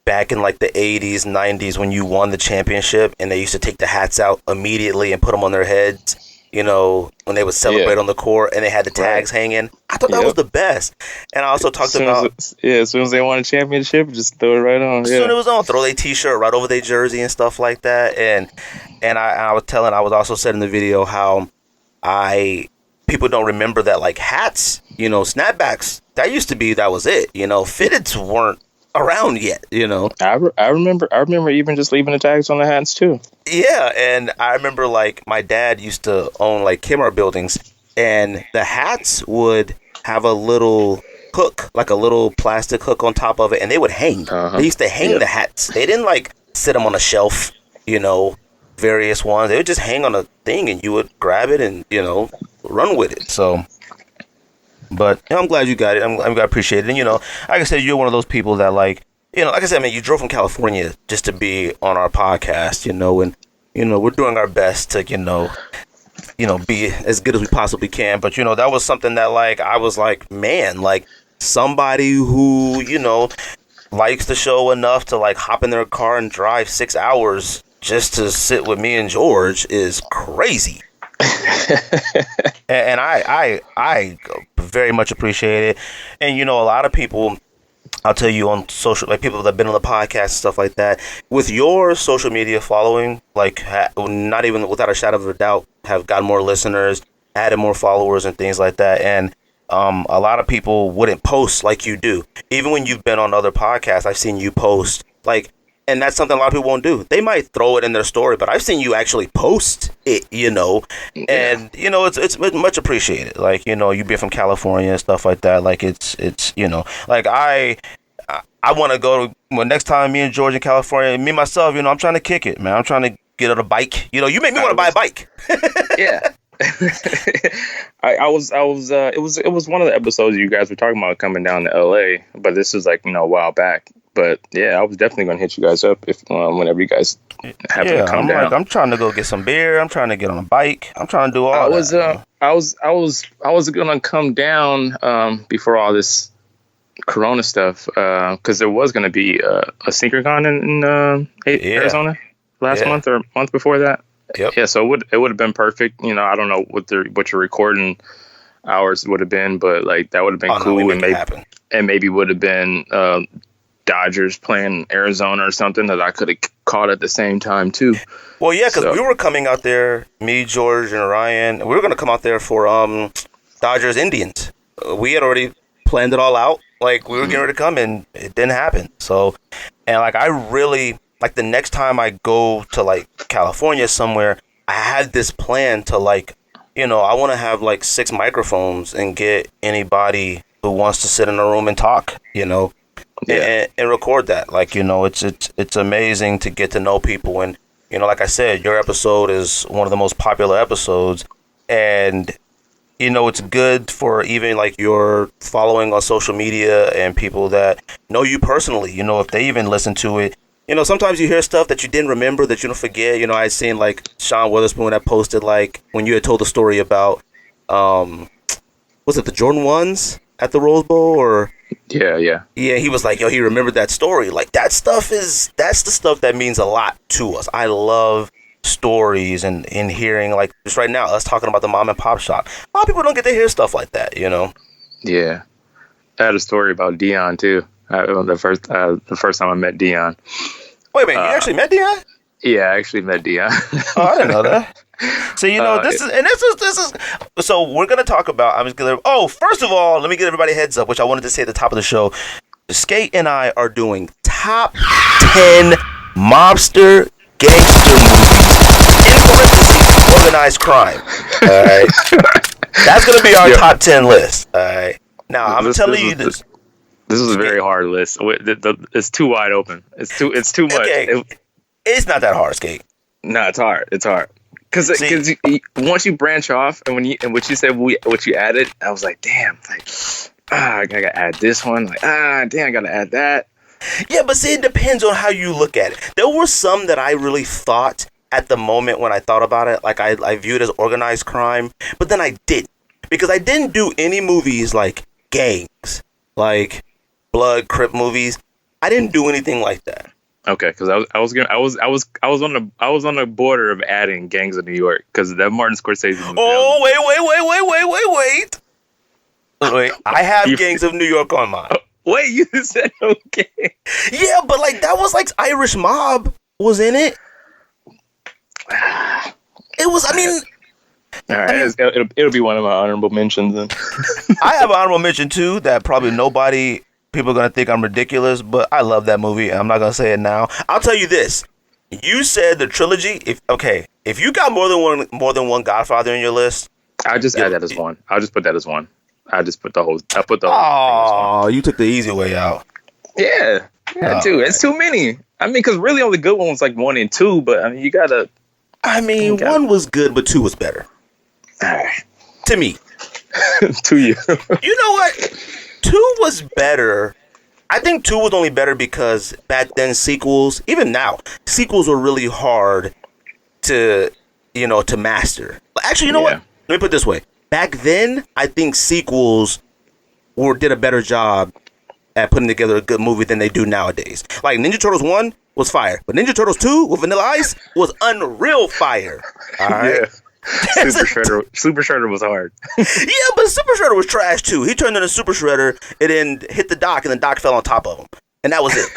back in like the 80s, 90s when you won the championship and they used to take the hats out immediately and put them on their heads. you know, when they would celebrate on the court and they had the tags hanging. I thought that was the best. And I also talked about... as soon as they won a championship, just throw it right on. As soon as it was on, throw their T-shirt right over their jersey and stuff like that. And I was also said in the video how people don't remember that, like, hats, you know, snapbacks, that was it. You know, fitteds weren't around yet, you know. I remember even just leaving the tags on the hats too. Yeah, and I remember, like, my dad used to own, like, Kmart buildings, and the hats would have a little hook, like a little plastic hook on top of it, and they would hang. They used to hang the hats. They didn't, like, sit them on a shelf, you know, various ones. They would just hang on a thing, and you would grab it and, you know, run with it. So, but you know, I'm glad you got it. I'm glad I appreciate it. And, you know, like I said, you're one of those people that, like, you know, like I said, man, you drove from California just to be on our podcast, you know, and, you know, we're doing our best to, you know, be as good as we possibly can. But, you know, that was something that, like, I was like, man, like, somebody who, you know, likes the show enough to, like, hop in their car and drive 6 hours just to sit with me and George is crazy. and I very much appreciate it. And, you know, a lot of people, I'll tell you, on social, like, people that have been on the podcast and stuff like that, with your social media following, like, not even without a shadow of a doubt, have gotten more listeners, added more followers and things like that. And a lot of people wouldn't post like you do. Even when you've been on other podcasts, I've seen you post, like, and that's something a lot of people won't do. They might throw it in their story, but I've seen you actually post it, you know, and, you know, it's much appreciated. Like, you know, you being from California and stuff like that. Like, it's, you know, like, I want to go, well, next time me and George in California, me, myself, you know, I'm trying to kick it, man. I'm trying to get on a bike. You know, you make me want to buy a bike. Yeah. It was one of the episodes you guys were talking about coming down to LA, but this was, like, you know, a while back. But yeah, I was definitely gonna hit you guys up if whenever you guys happen to come down. Like, I'm trying to go get some beer. I'm trying to get on a bike. I'm trying to do all that. I was gonna come down before all this Corona stuff, because there was gonna be a SneakerCon in Arizona last month or month before that. Yep. Yeah, so it would have been perfect. You know, I don't know what your recording hours would have been, but, like, that would have been cool, and maybe would have been Dodgers playing Arizona or something that I could have caught at the same time too. Well, yeah, because we were coming out there, me, George, and Ryan. We were going to come out there for Dodgers Indians. We had already planned it all out. Like, we were getting ready to come, and it didn't happen. So, and, like, I really, like, the next time I go to, like, California somewhere, I had this plan to, like, you know, I want to have, like, 6 microphones and get anybody who wants to sit in a room and talk, you know. And record that. Like, you know, it's amazing to get to know people. And, you know, like I said, your episode is one of the most popular episodes, and, you know, it's good for even, like, your following on social media and people that know you personally, you know, if they even listen to it. You know, sometimes you hear stuff that you didn't remember, that you don't forget. You know, I seen, like, Shawn Witherspoon that posted, like, when you had told the story about was it the Jordan 1s at the Rose Bowl, or Yeah, he was like, yo, he remembered that story. Like, that's the stuff that means a lot to us. I love stories and hearing, like, just right now, us talking about the mom and pop shop. A lot of people don't get to hear stuff like that, you know? Yeah. I had a story about Dion too. The first time I met Dion. Wait a minute, you actually met Dion? Yeah, I actually met Dion. Oh, I didn't know that. So, you know, this is so we're gonna talk about. First of all, let me give everybody a heads up, which I wanted to say at the top of the show. Skate and I are doing top 10 mobster gangster movies, in parentheses, organized crime. All right, that's gonna be our top 10 list. All right, now I'm telling you this. This is a very hard list. It's too wide open. It's too much. Okay. It's not that hard, Skate. No, it's hard. It's hard. Because once you branch off, and what you said, what you added, I was like, damn, like, I gotta add this one. Like, damn, I gotta add that. Yeah, but see, it depends on how you look at it. There were some that I really thought at the moment when I thought about it, like, I viewed as organized crime, but then I didn't, because I didn't do any movies like gangs, like Blood, Crip movies. I didn't do anything like that. Okay, because I was on the border of adding Gangs of New York because that Martin Scorsese movie. Wait. I have Gangs of New York on mine. Wait, you said okay. Yeah, but like that was like Irish Mob was in it. It was. I mean, all right, it'll be one of my honorable mentions. Then I have an honorable mention too that probably people are gonna think I'm ridiculous, but I love that movie, and I'm not gonna say it now. I'll tell you this: you said the trilogy. If you got more than one Godfather in your list, I just add that as one. I'll just put that as one. I put the whole. Oh, you took the easy way out. Yeah, dude, it's too many. I mean, because really, only good one was like 1 and 2, but I mean, you gotta. I mean, 1 was good, but 2 was better. All right. To me. To you. You know what? 2 was better. I think 2 was only better because back then sequels, even now, sequels were really hard to master. Actually, you know what? Let me put it this way. Back then, I think sequels did a better job at putting together a good movie than they do nowadays. Like Ninja Turtles 1 was fire, but Ninja Turtles 2 with Vanilla Ice was unreal fire. All right. Yeah. Super Shredder was hard. Yeah, but Super Shredder was trash too. He turned into Super Shredder and then hit the dock, and the dock fell on top of him. And that was it.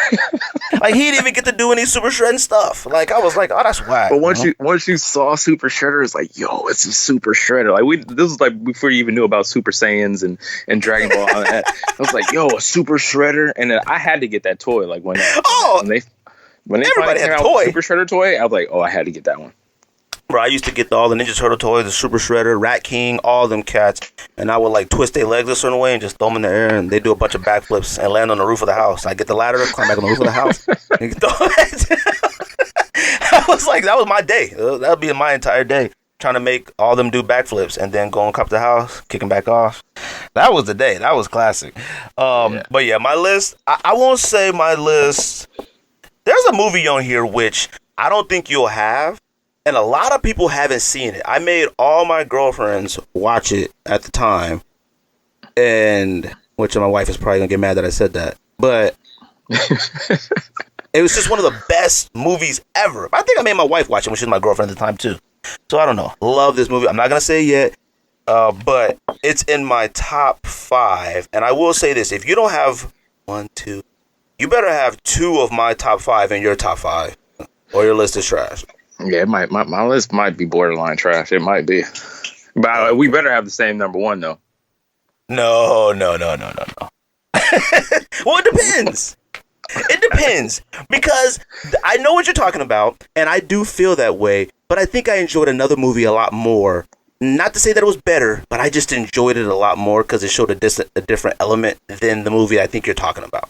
Like, he didn't even get to do any super shredding stuff. Like, I was like, oh, that's whack. But once you saw Super Shredder, it's like, yo, it's a Super Shredder. Like, this was like before you even knew about Super Saiyans and Dragon Ball. And that. I was like, yo, a Super Shredder. And then I had to get that toy. Like, when they everybody had a toy. Super Shredder toy, I was like, oh, I had to get that one. Bro, I used to get all the Ninja Turtle toys, the Super Shredder, Rat King, all them cats, and I would like twist their legs a certain way and just throw them in the air, and they do a bunch of backflips and land on the roof of the house. I get the ladder, climb back on the roof of the house. And I was like, that was my day. That would be my entire day, trying to make all them do backflips and then go and cup the house, kick them back off. That was the day. That was classic. But yeah, my list, I won't say my list. There's a movie on here which I don't think you'll have. And a lot of people haven't seen it. I made all my girlfriends watch it at the time. And, which my wife is probably going to get mad that I said that. But it was just one of the best movies ever. I think I made my wife watch it when she was my girlfriend at the time, too. So, I don't know. Love this movie. I'm not going to say it yet. But it's in my top 5. And I will say this. If you don't have 1, 2, you better have 2 of my top 5 in your top 5. Or your list is trash. Yeah, my list might be borderline trash. It might be. But we better have the same number 1, though. No. Well, it depends. It depends. Because I know what you're talking about, and I do feel that way, but I think I enjoyed another movie a lot more. Not to say that it was better, but I just enjoyed it a lot more because it showed a different element than the movie I think you're talking about.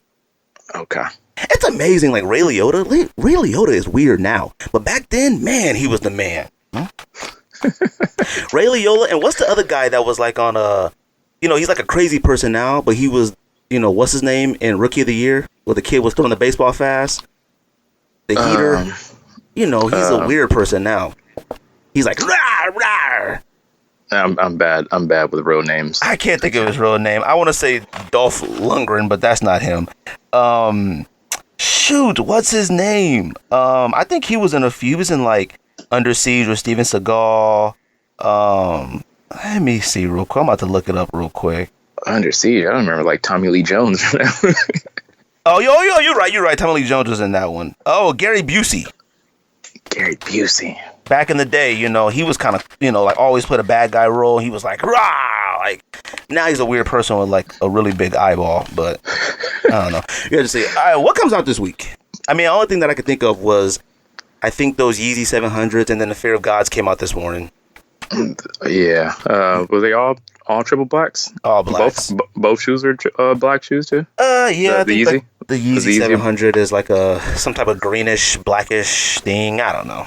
Okay. It's amazing, like Ray Liotta. Ray Liotta is weird now, but back then, man, he was the man. Huh? Ray Liotta, and what's the other guy that was like on he's like a crazy person now, but he was, what's his name in Rookie of the Year, where the kid was throwing the baseball fast, the heater. He's a weird person now. He's like rawr, rawr. I'm bad. I'm bad with real names. I can't think of his real name. I want to say Dolph Lundgren, but that's not him. Shoot, what's his name? I think he was in a few. He was in like Under Siege with Steven Seagal. Let me see real quick. I'm about to look it up real quick. Under Siege. I don't remember like Tommy Lee Jones. Oh, you're right. Tommy Lee Jones was in that one. Oh, Gary Busey. Gary Busey. Back in the day, he was kind of, like always played a bad guy role. He was like, rah! Like, now he's a weird person with like a really big eyeball, but I don't know. You have to say, all right, what comes out this week? I mean, the only thing that I could think of was, I think those Yeezy 700s and then the Fear of Gods came out this morning. Yeah. Were they all triple blacks? All blacks. Both shoes are black shoes too? Yeah. The Yeezy? The Yeezy 700 is like some type of greenish, blackish thing. I don't know.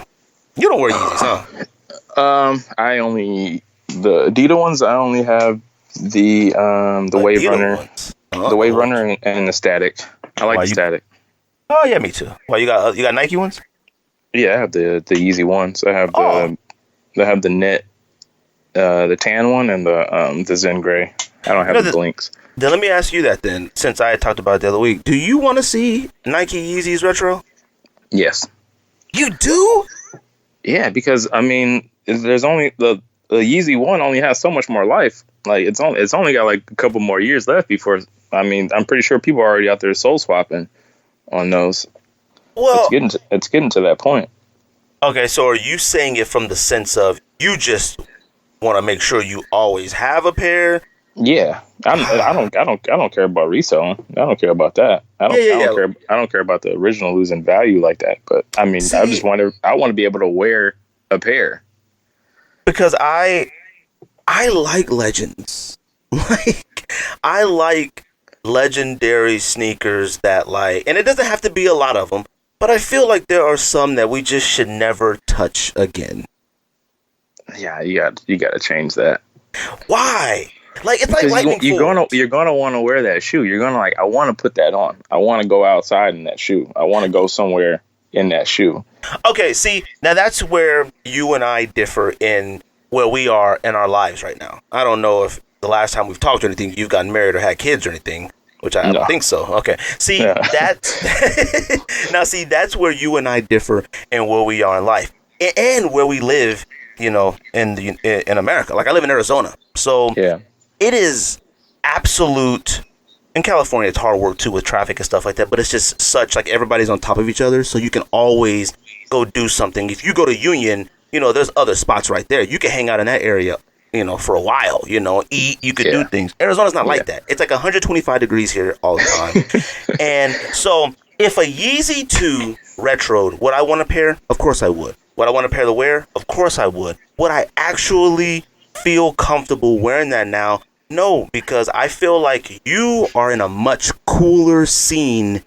You don't wear Yeezys, huh? The Adidas ones. I only have the Wave Runner, the Wave Runner, and the Static. I like the Static. Oh yeah, me too. Well, you got Nike ones? Yeah, I have the Yeezy ones. I have the Knit, the tan one, and the Zen Gray. I don't have the Blinks. Then let me ask you that then, since I had talked about it the other week. Do you want to see Nike Yeezys retro? Yes. You do? Yeah, because I mean, there's only the Yeezy one only has so much more life. Like it's only got like a couple more years left before. I mean, I'm pretty sure people are already out there soul swapping on those. Well, it's getting to that point. Okay, so are you saying it from the sense of you just want to make sure you always have a pair? Yeah, I don't care about reselling. I don't care about that. I don't care about the original losing value like that. But I mean, I want to be able to wear a pair because I like legends. Like I like legendary sneakers that like, and it doesn't have to be a lot of them, but I feel like there are some that we just should never touch again. Yeah, you got to change that. Why? Like it's like lightning. You're gonna want to wear that shoe. You're gonna like. I want to put that on. I want to go outside in that shoe. I want to go somewhere in that shoe. Okay, see now that's where you and I differ in where we are in our lives right now. I don't know if the last time we've talked or anything, you've gotten married or had kids or anything, which I don't think so. Okay, see that's now see that's where you and I differ in where we are in life and where we live. You know, in America, like I live in Arizona, so yeah. It is absolute. In California, it's hard work too with traffic and stuff like that. But it's just such like everybody's on top of each other, so you can always go do something. If you go to Union, you know there's other spots right there. You can hang out in that area, you know, for a while. You know, eat. You could do things. Arizona's not like that. It's like 125 degrees here all the time. And so, if a Yeezy 2 Retro, would I want a pair? Of course I would. Would I want a pair to wear? Of course I would. Would I actually feel comfortable wearing that now? No, because I feel like you are in a much cooler scene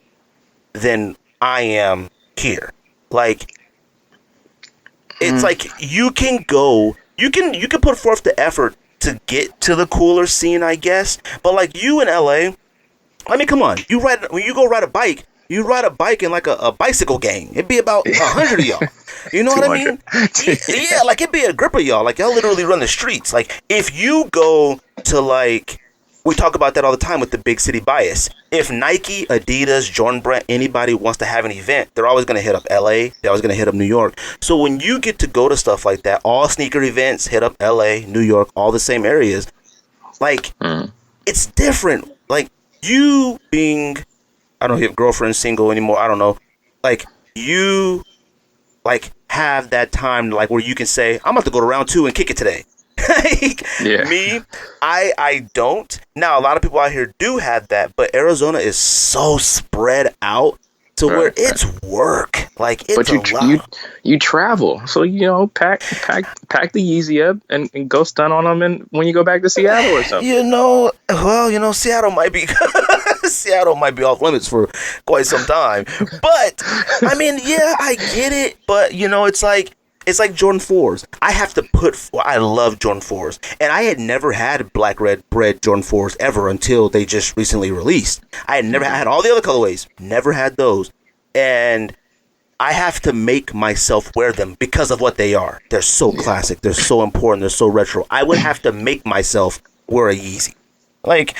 than I am here. Like, it's like you can go, you can put forth the effort to get to the cooler scene, I guess. But like you in LA, I mean, come on, when you go ride a bike, you ride a bike in like a bicycle gang. It'd be about 100 of y'all. You know what I mean? Yeah, like it'd be a grip of y'all. Like y'all literally run the streets. Like if you go to like, we talk about that all the time with the big city bias. If Nike, Adidas, Jordan Brand, anybody wants to have an event, they're always going to hit up LA. They're always going to hit up New York. So when you get to go to stuff like that, all sneaker events hit up LA, New York, all the same areas. Like it's different. Like you being, I don't know if you have girlfriend, single anymore. I don't know. Like you like have that time like where you can say, I'm about to go to round 2 and kick it today. Me, I don't. Now a lot of people out here do have that, but Arizona is so spread out to where it's work. Like it's a lot. You travel, so you know, pack the Yeezy up and go stun on them, and when you go back to Seattle or something. You know, well, you know, Seattle might be off limits for quite some time. But I mean, yeah, I get it. But you know, it's like Jordan 4s. I love Jordan 4s. And I had never had black red Jordan 4s ever until they just recently released. I had never had all the other colorways. Never had those. And I have to make myself wear them because of what they are. They're so classic. They're so important. They're so retro. I would have to make myself wear a Yeezy. Like,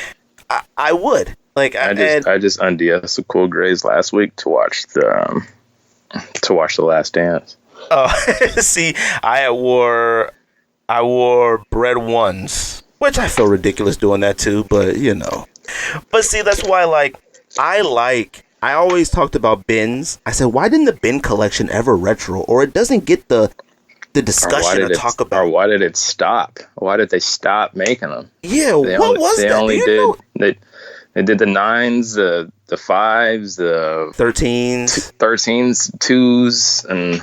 I would. Like, I just undressed some cool grays last week to watch the Last Dance. See, I wore Bread Ones, which I feel ridiculous doing that too, but you know. But see, that's why I always talked about bins. I said, why didn't the bin collection ever retro? Or it doesn't get the discussion to talk about. Or why did it stop? Why did they stop making them? Yeah, what was that? They did the 9s, the 5s, the 13s, 2s, and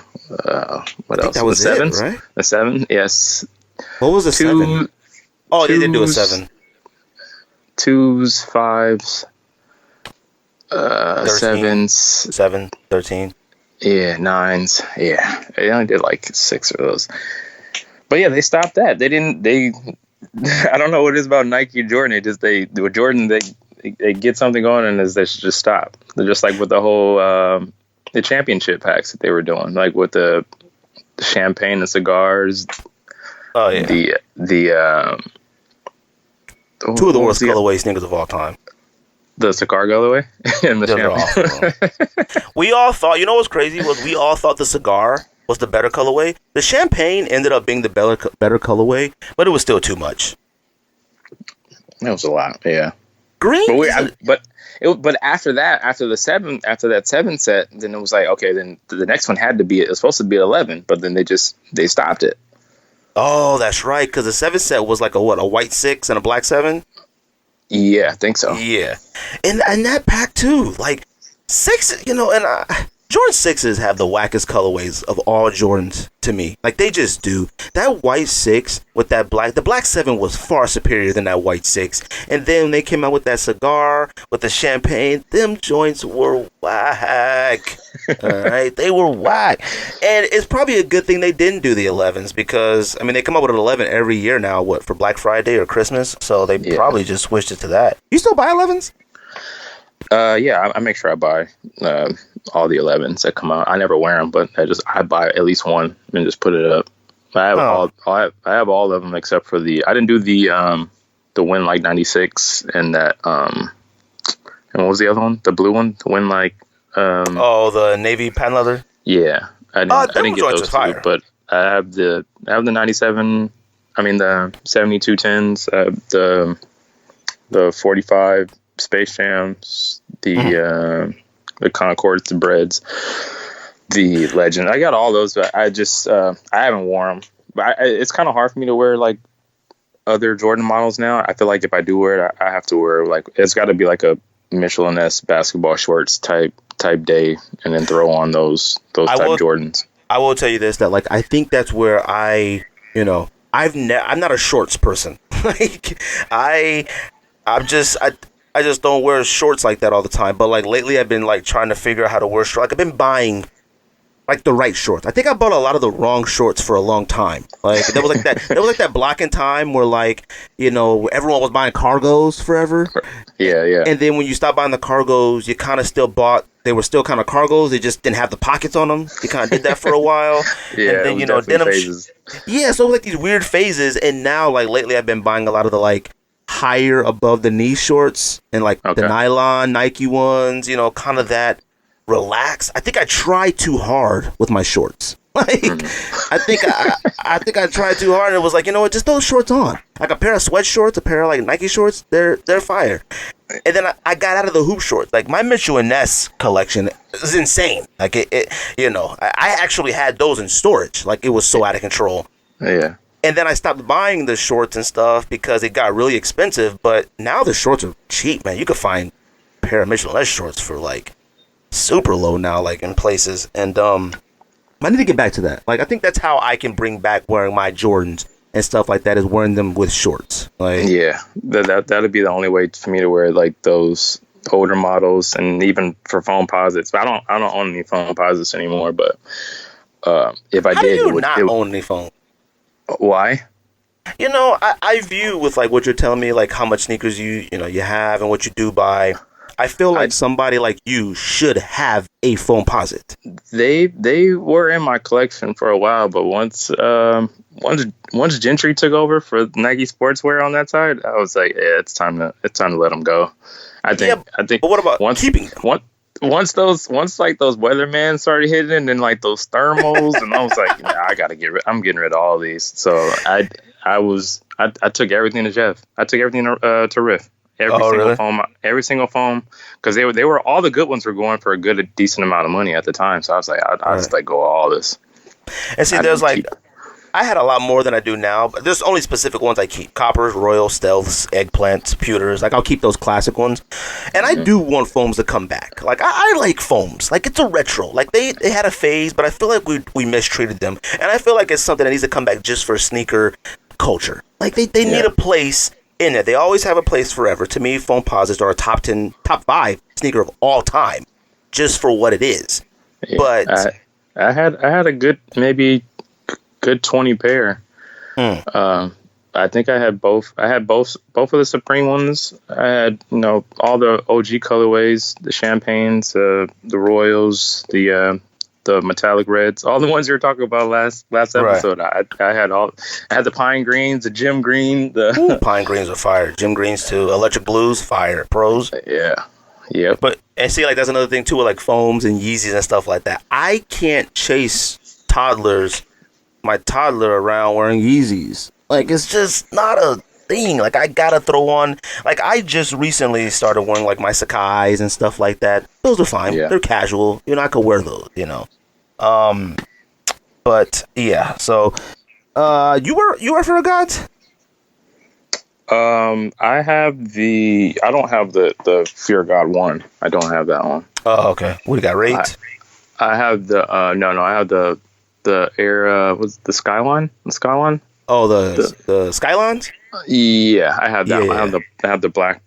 what else? That was the 7s, right? The 7, yes. What was the 7? Oh, they did do a 7. 2s, 5s, 7s, 7, 13. Yeah, 9s. Yeah, they only did like 6 of those. But yeah, they stopped that. They didn't. I don't know what it is about Nike and Jordan. With Jordan, they get something going and they just stop. They're just like with the whole the championship packs that they were doing, like with the champagne and cigars. Oh yeah. The two of the worst colorway sneakers of all time. The cigar colorway and the Those are awful. We all thought, you know what's crazy was we all thought the cigar was the better colorway. The champagne ended up being the better colorway, but it was still too much. That was a lot, yeah. Green, but after that seven set, then it was like, okay, then the next one had to be, it was supposed to be 11, but then they stopped it. Oh, that's right, because the 7 set was like a white 6 and a black 7. Yeah, I think so. Yeah, and that pack too, like 6, and Jordan 6s have the wackest colorways of all Jordans to me. Like, they just do. That white 6 with that black, the black 7 was far superior than that white 6. And then they came out with that cigar, with the champagne, them joints were whack. Alright, they were whack. And it's probably a good thing they didn't do the 11s because, they come up with an 11 every year now, for Black Friday or Christmas. So they probably just switched it to that. You still buy 11s? Yeah, I make sure I buy all the 11s that come out. I never wear them, but I buy at least one and just put it up. I have all of them except for I didn't do the Win Like 96 and that and what was the other one? The blue one, the Win Like the navy patent leather. Yeah, I didn't get those two, but I have the 97. The 7210s, the 45 Space Jams, the Concords, the Breads, the Legend. I got all those, but I just I haven't worn them. But it's kind of hard for me to wear like other Jordan models now. I feel like if I do wear it, I have to wear like it's got to be like a Michelin-esque basketball shorts type day, and then throw on those type Jordans. I will tell you this, that like I think that's where I'm not a shorts person. Like I just don't wear shorts like that all the time. But like lately, I've been like trying to figure out how to wear shorts. Like I've been buying like the right shorts. I think I bought a lot of the wrong shorts for a long time. Like there was like that. There was like that block in time where like everyone was buying cargos forever. Yeah. And then when you stopped buying the cargos, you kind of still bought. They were still kind of cargos. They just didn't have the pockets on them. You kind of did that for a while. Yeah. And then denim phases. Yeah. So it was like these weird phases. And now like lately, I've been buying a lot of the like higher above the knee shorts and like the nylon Nike ones, kind of that relax. I think I tried too hard with my shorts. Like I think I tried too hard and it was like, just those shorts on. Like a pair of sweat shorts, a pair of like Nike shorts, they're fire. And then I got out of the hoop shorts. Like my Mitchell and Ness collection is insane. Like I actually had those in storage. Like it was so out of control. Yeah. And then I stopped buying the shorts and stuff because it got really expensive. But now the shorts are cheap, man. You could find a pair of Mitchell & Ness shorts for like super low now, like in places. And I need to get back to that. Like I think that's how I can bring back wearing my Jordans and stuff like that, is wearing them with shorts. Like that'd be the only way for me to wear like those older models, and even for foam posits. I don't own any foam posits anymore. But if I did, it would not own any foam. Why? I view with like what you're telling me, like how much sneakers you have and what you do buy. I feel like somebody like you should have a foam posit. They were in my collection for a while, but once Gentry took over for Nike Sportswear on that side, I was like, yeah, it's time to let them go. I think. But what about keeping them? Once those Weatherman started hitting, and then like those thermals, and I was like, I gotta I'm getting rid of all these. So I took everything to Jeff. I took everything to Riff. Every single foam, because they were all the good ones were going for a decent amount of money at the time. So I was like, I'll just like go all this. And see, I had a lot more than I do now, but there's only specific ones I keep: Coppers, Royal, Stealths, Eggplants, Pewters. Like I'll keep those classic ones, and I do want foams to come back. Like I like foams. Like it's a retro. Like they had a phase, but I feel like we mistreated them, and I feel like it's something that needs to come back just for sneaker culture. Like they need a place in it. They always have a place forever. To me, foam posits are a top 5 sneaker of all time, just for what it is. Yeah, but I had a good maybe good 20 pair. I think I had both. I had both of the Supreme ones. I had all the OG colorways, the champagnes, the Royals, the the metallic reds, all the ones you were talking about last episode. Right. I had the pine greens, the gym green, Ooh, pine greens are fire. Gym greens too. Electric blues, fire. Pros. Yeah. But and see, like that's another thing too, with like foams and Yeezys and stuff like that. I can't chase my toddler around wearing Yeezys. Like it's just not a thing. Like I gotta throw on. Like I just recently started wearing like my Sakai's and stuff like that. Those are fine. Yeah. They're casual. I could wear those. But yeah. So, you wear Fear of Gods? I don't have the Fear of God one. I don't have that one. Oh, okay. What do you got? Rate? I have the no. I have the Air. Was the Skyline? The Skyline? Oh, the Skylines? Yeah, I have that. Yeah. I have the black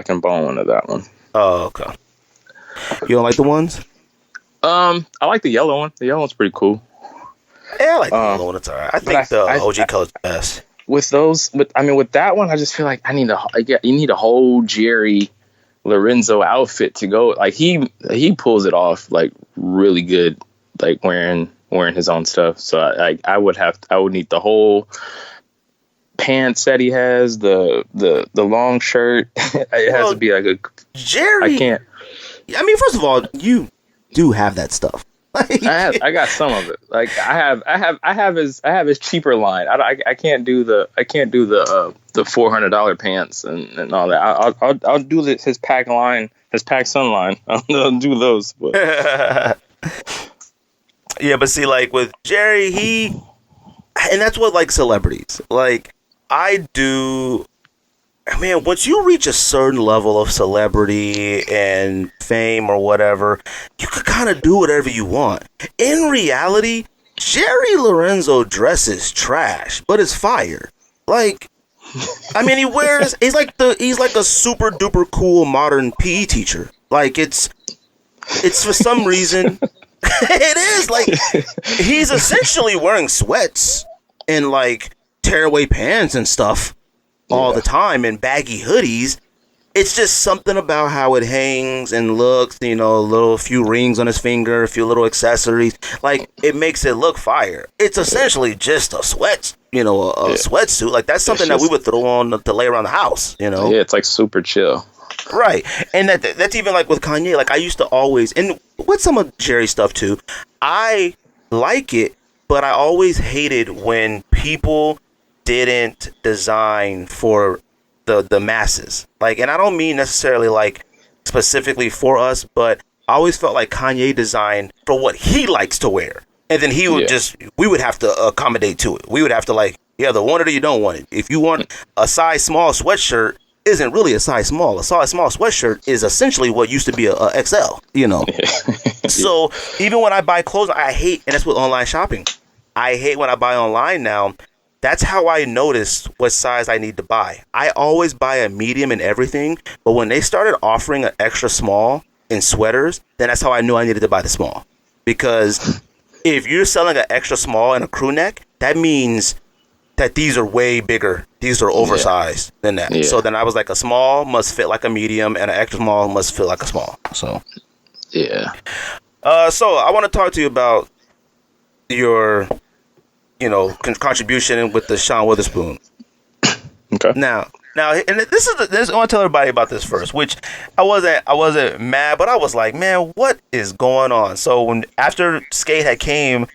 and bone one of that one. Oh, okay. You don't like the ones? I like the yellow one. The yellow one's pretty cool. Yeah, I like the yellow one. It's alright. I think the OG color's best. With that one, I just feel like you need a whole Jerry Lorenzo outfit to go. Like he pulls it off like really good, like wearing his own stuff. So I would need the whole pants that he has, the long shirt. It has to be like a Jerry. I can't. I mean, first of all, you do have that stuff. I got some of it. Like I have his cheaper line. I can't do the $400 pants and all that. I'll do his pack line, his pack sun line. I'll do those. But. Yeah, but see, like with Jerry, and that's what like celebrities like. Once you reach a certain level of celebrity and fame or whatever, you can kind of do whatever you want. In reality, Jerry Lorenzo dresses trash, but it's fire. Like, I mean, he's like a super duper cool modern PE teacher. Like, it's for some reason, it is like, he's essentially wearing sweats and like tearaway pants and stuff. All the time in baggy hoodies. It's just something about how it hangs and looks, a few rings on his finger, a few little accessories. Like, it makes it look fire. It's essentially just a sweatsuit. Like, that's something that we would throw on to lay around the house, Yeah, it's like super chill. Right. And that's even like with Kanye. Like, I used to always, and with some of Jerry's stuff too, I like it, but I always hated when people didn't design for the masses. Like, and I don't mean necessarily like specifically for us, but I always felt like Kanye designed for what he likes to wear. And then he would we would have to accommodate to it. We would have to like, the want it or you don't want it. If you want a size small sweatshirt, isn't really a size small. A size small sweatshirt is essentially what used to be a XL, So even when I buy clothes, I hate, and that's with online shopping. I hate when I buy online now. That's how I noticed what size I need to buy. I always buy a medium in everything, but when they started offering an extra small in sweaters, then that's how I knew I needed to buy the small. Because if you're selling an extra small and a crew neck, that means that these are way bigger. These are oversized than that. Yeah. So then I was like, a small must fit like a medium, and an extra small must fit like a small. So yeah. So I want to talk to you about your contribution with the Shawn Witherspoon. Okay. Now, and this I want to tell everybody about this first, which I wasn't mad, but I was like, man, what is going on? So after Skate had came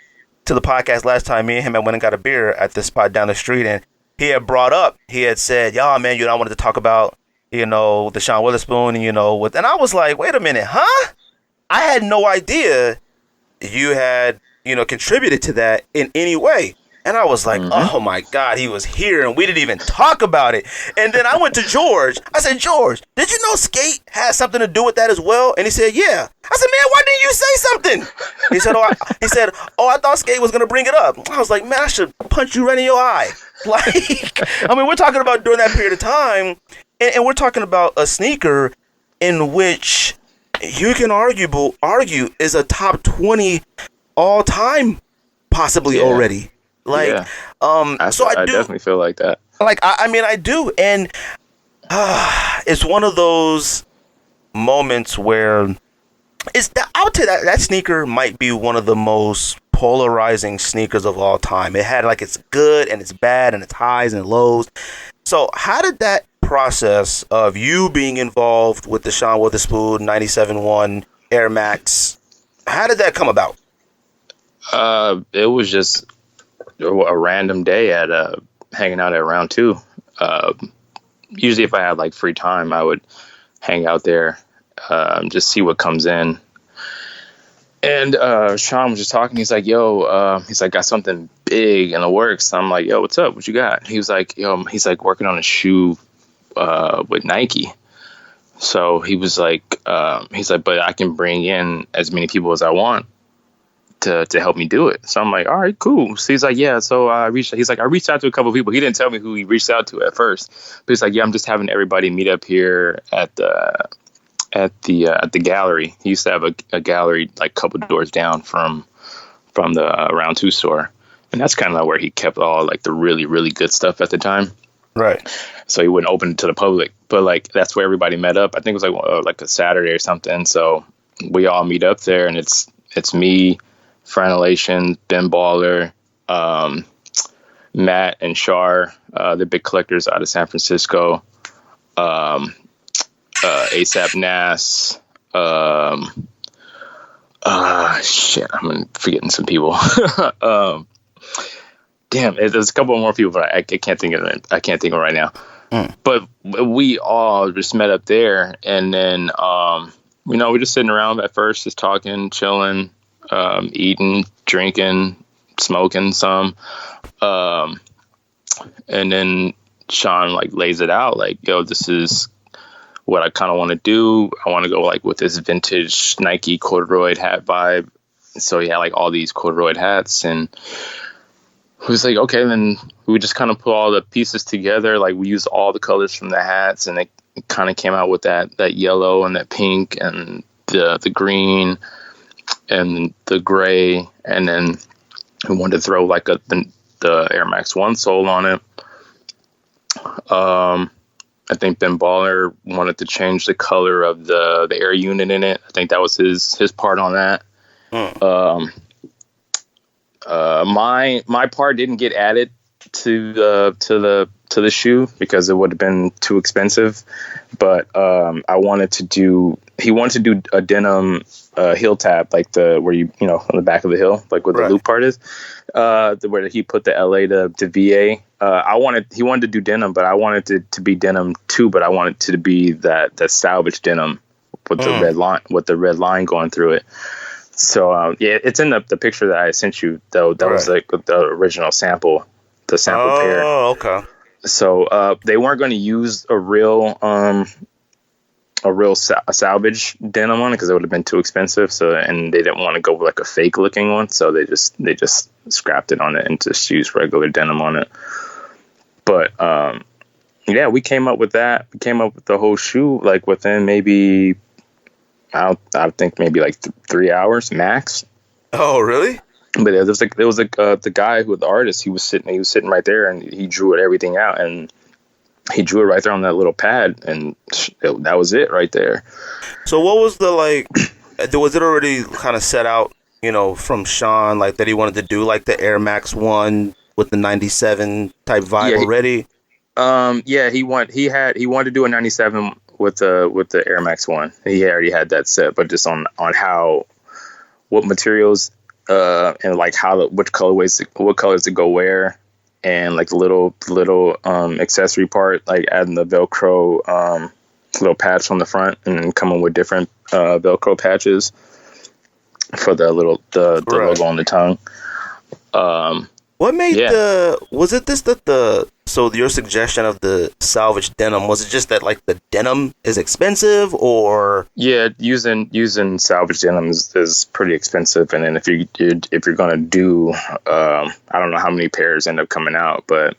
to the podcast last time, me and him, I went and got a beer at this spot down the street, and he had said, y'all, man, I wanted to talk about, the Shawn Witherspoon, and and I was like, wait a minute, huh? I had no idea you had contributed to that in any way. And I was like, oh my God, he was here and we didn't even talk about it. And then I went to George. I said, George, did you know Skate has something to do with that as well? And he said, yeah. I said, man, why didn't you say something? He said, I thought Skate was going to bring it up. I was like, man, I should punch you right in your eye. Like, I mean, we're talking about during that period of time, and we're talking about a sneaker in which you can argue is a top 20 all time, possibly already. Like, I definitely feel like that. Like, I mean, I do, and it's one of those moments where Is that, I would say that sneaker might be one of the most polarizing sneakers of all time. It had like its good and its bad and its highs and lows. So how did that process of you being involved with the Shawn Witherspoon 97-1 Air Max, how did that come about? It was just a random day at hanging out at Round Two. Usually, if I had like free time, I would hang out there, just see what comes in. And Shawn was just talking. He's like, "Yo," he's like, "Got something big in the works." I'm like, "Yo, what's up? What you got?" He was like, "Yo," he's like working on a shoe with Nike. So he was like, he's like, "But I can bring in as many people as I want to help me do it." So I'm like, "All right, cool." So he's like, "Yeah." So I reached out to a couple of people. He didn't tell me who he reached out to at first, but he's like, "Yeah, I'm just having everybody meet up here at the gallery." He used to have a gallery like a couple doors down from the Round Two store, and that's kind of where he kept all like the really, really good stuff at the time. Right. So he wouldn't open it to the public, but like that's where everybody met up. I think it was like a Saturday or something. So we all meet up there, and it's me, Franelation, Ben Baller, Matt, and Shar, the big collectors out of San Francisco, ASAP Nas, shit, I'm forgetting some people. Damn, there's a couple more people, but I can't think of it. I can't think of it right now. But we all just met up there, and then we're just sitting around at first, just talking, chilling, eating, drinking, smoking some, and then Shawn like lays it out like, "Yo, this is what I kind of want to do. I want to go like with this vintage Nike corduroy hat vibe." So he had like all these corduroy hats, and he was like, "Okay," then we just kind of put all the pieces together. Like we used all the colors from the hats, and it kind of came out with that yellow and that pink and the green and the gray. And then we wanted to throw like the Air Max 1 sole on it. I think Ben Baller wanted to change the color of the air unit in it. I think that was his part on that. My part didn't get added to the shoe because it would have been too expensive. But he wanted to do a denim heel tab, like where you on the back of the heel, like where the loop part is, where he put the LA to VA. He wanted to do denim, but I wanted it to be denim too, but I wanted it to be that salvage denim with the red line going through it. So it's in the picture that I sent you, though. That was like the original sample, the sample pair. Oh, okay. So they weren't going to use a real salvage denim on it because it would have been too expensive. So, and they didn't want to go with like a fake looking one, so they just scrapped it on it and just used regular denim on it. But we came up with that. We came up with the whole shoe like within maybe I think maybe like 3 hours max. Oh, really? But there was the guy who was the artist. He was sitting right there, and he drew everything out, and he drew it right there on that little pad, and that was it right there. So what was was it already kind of set out, from Shawn, like that he wanted to do like the Air Max 1 with the 97 type vibe already? He wanted to do a 97 with the Air Max 1. He already had that set, but just on what materials and like what colors to go where, and like the little accessory part, like adding the Velcro little patch on the front and coming with different Velcro patches for the logo on the tongue. What made was it this so your suggestion of the salvage denim, was it just that like the denim is expensive, or? Yeah, using salvage denim is pretty expensive, and then if you're gonna do I don't know how many pairs end up coming out, but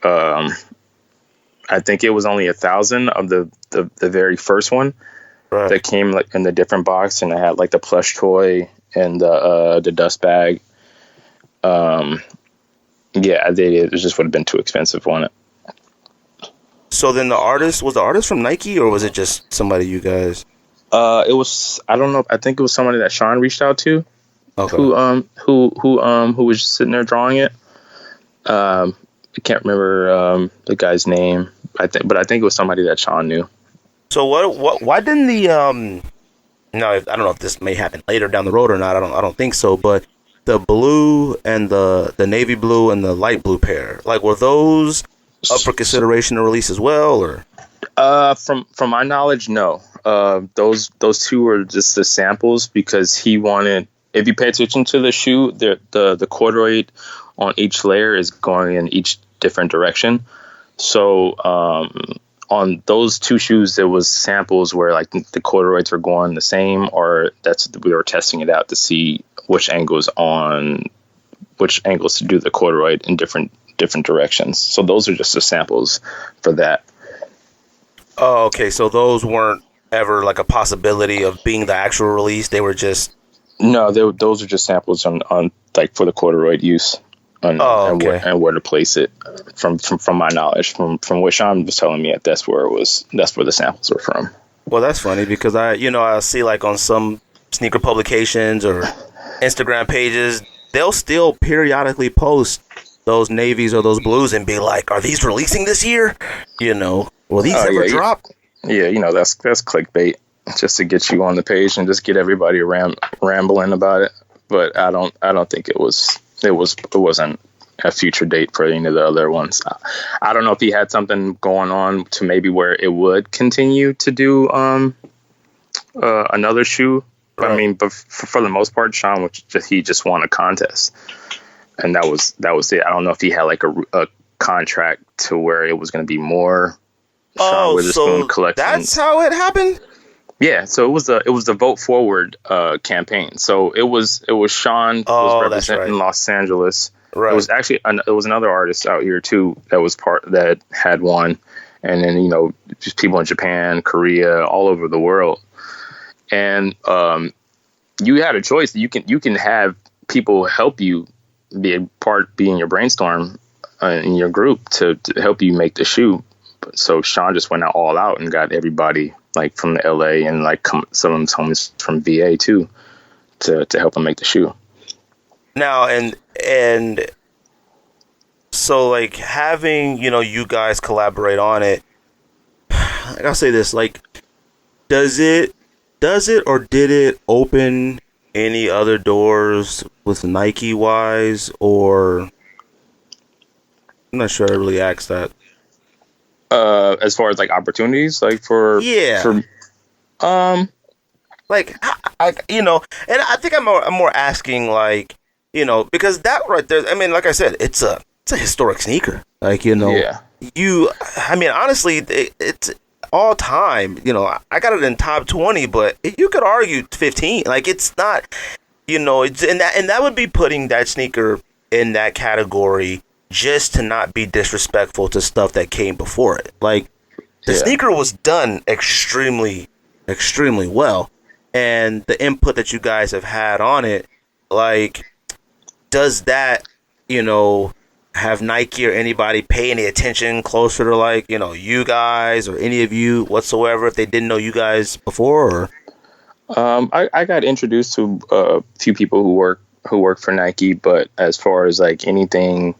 I think it was only 1,000 of the very first one that came like in the different box, and it had like the plush toy and the dust bag. It just would have been too expensive on it. So then was the artist from Nike, or was it just somebody you guys? It was, I don't know. I think it was somebody that Shawn reached out to, Okay. who was just sitting there drawing it. I can't remember the guy's name. I think it was somebody that Shawn knew. So why didn't the no, I don't know if this may happen later down the road or not. I don't think so. But the blue and the navy blue and the light blue pair, like, were those up for consideration to release as well, or? From my knowledge, no. Those two were just the samples because he wanted. If you pay attention to the shoe, the corduroy on each layer is going in each different direction. So on those two shoes, there was samples where like the corduroys were going the same, or we were testing it out to see which angles to do the corduroy in different directions. So those are just the samples for that. Oh, okay. So those weren't ever like a possibility of being the actual release. They were just. No, those are just samples on like for the corduroy use. And where to place it from my knowledge, from what Shawn was telling me, that's where the samples were from. Well, that's funny because I see like on some sneaker publications or Instagram pages, they'll still periodically post those navies or those blues and be like, "Are these releasing this year? Will these ever drop?" Yeah, that's clickbait just to get you on the page and just get everybody rambling about it. But I don't think it wasn't a future date for any of the other ones. I don't know if he had something going on to maybe where it would continue to do another shoe. Right. I mean, but for the most part, Shawn he just won a contest, and that was it. I don't know if he had like a contract to where it was going to be more. Shawn Witherspoon collections. That's how it happened. Yeah, so it was the Vote Forward campaign. So it was Shawn was representing Los Angeles. Right. It was actually it was another artist out here too that had one, and then just people in Japan, Korea, all over the world. And you had a choice. You can have people help you be in your brainstorm in your group to help you make the shoe. So Shawn just went all out and got everybody like from the LA and like some of them homies from VA too to help him make the shoe. Now and so like having you guys collaborate on it, like I'll say this, like does it or did it open any other doors with Nike wise, or I'm not sure I really asked that. As far as like opportunities, like like and I think I'm more asking like because that right there, I mean, like I said, it's a historic sneaker, like yeah. I mean, honestly, it's all time. I got it in top 20, but you could argue 15. Like it's not, it's and that would be putting that sneaker in that category. Just to not be disrespectful to stuff that came before it. Like, the sneaker was done extremely, extremely well. And the input that you guys have had on it, like, does that, have Nike or anybody pay any attention closer to, like, you guys or any of you whatsoever if they didn't know you guys before? Or? I got introduced to a few people who work for Nike, but as far as, like, anything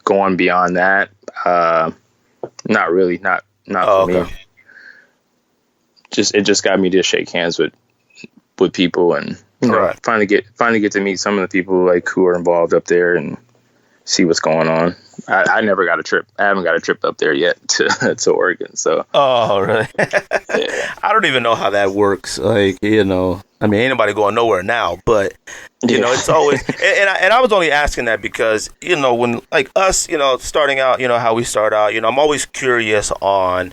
going beyond that, not really, not for me. It just got me to shake hands with people and finally get to meet some of the people like who are involved up there and see what's going on. I never got a trip. I haven't got a trip up there yet to Oregon. So. Oh, really? Yeah. I don't even know how that works. Like, I mean, ain't nobody going nowhere now, but it's always, and I was only asking that because, when like us, starting out, how we start out, I'm always curious on,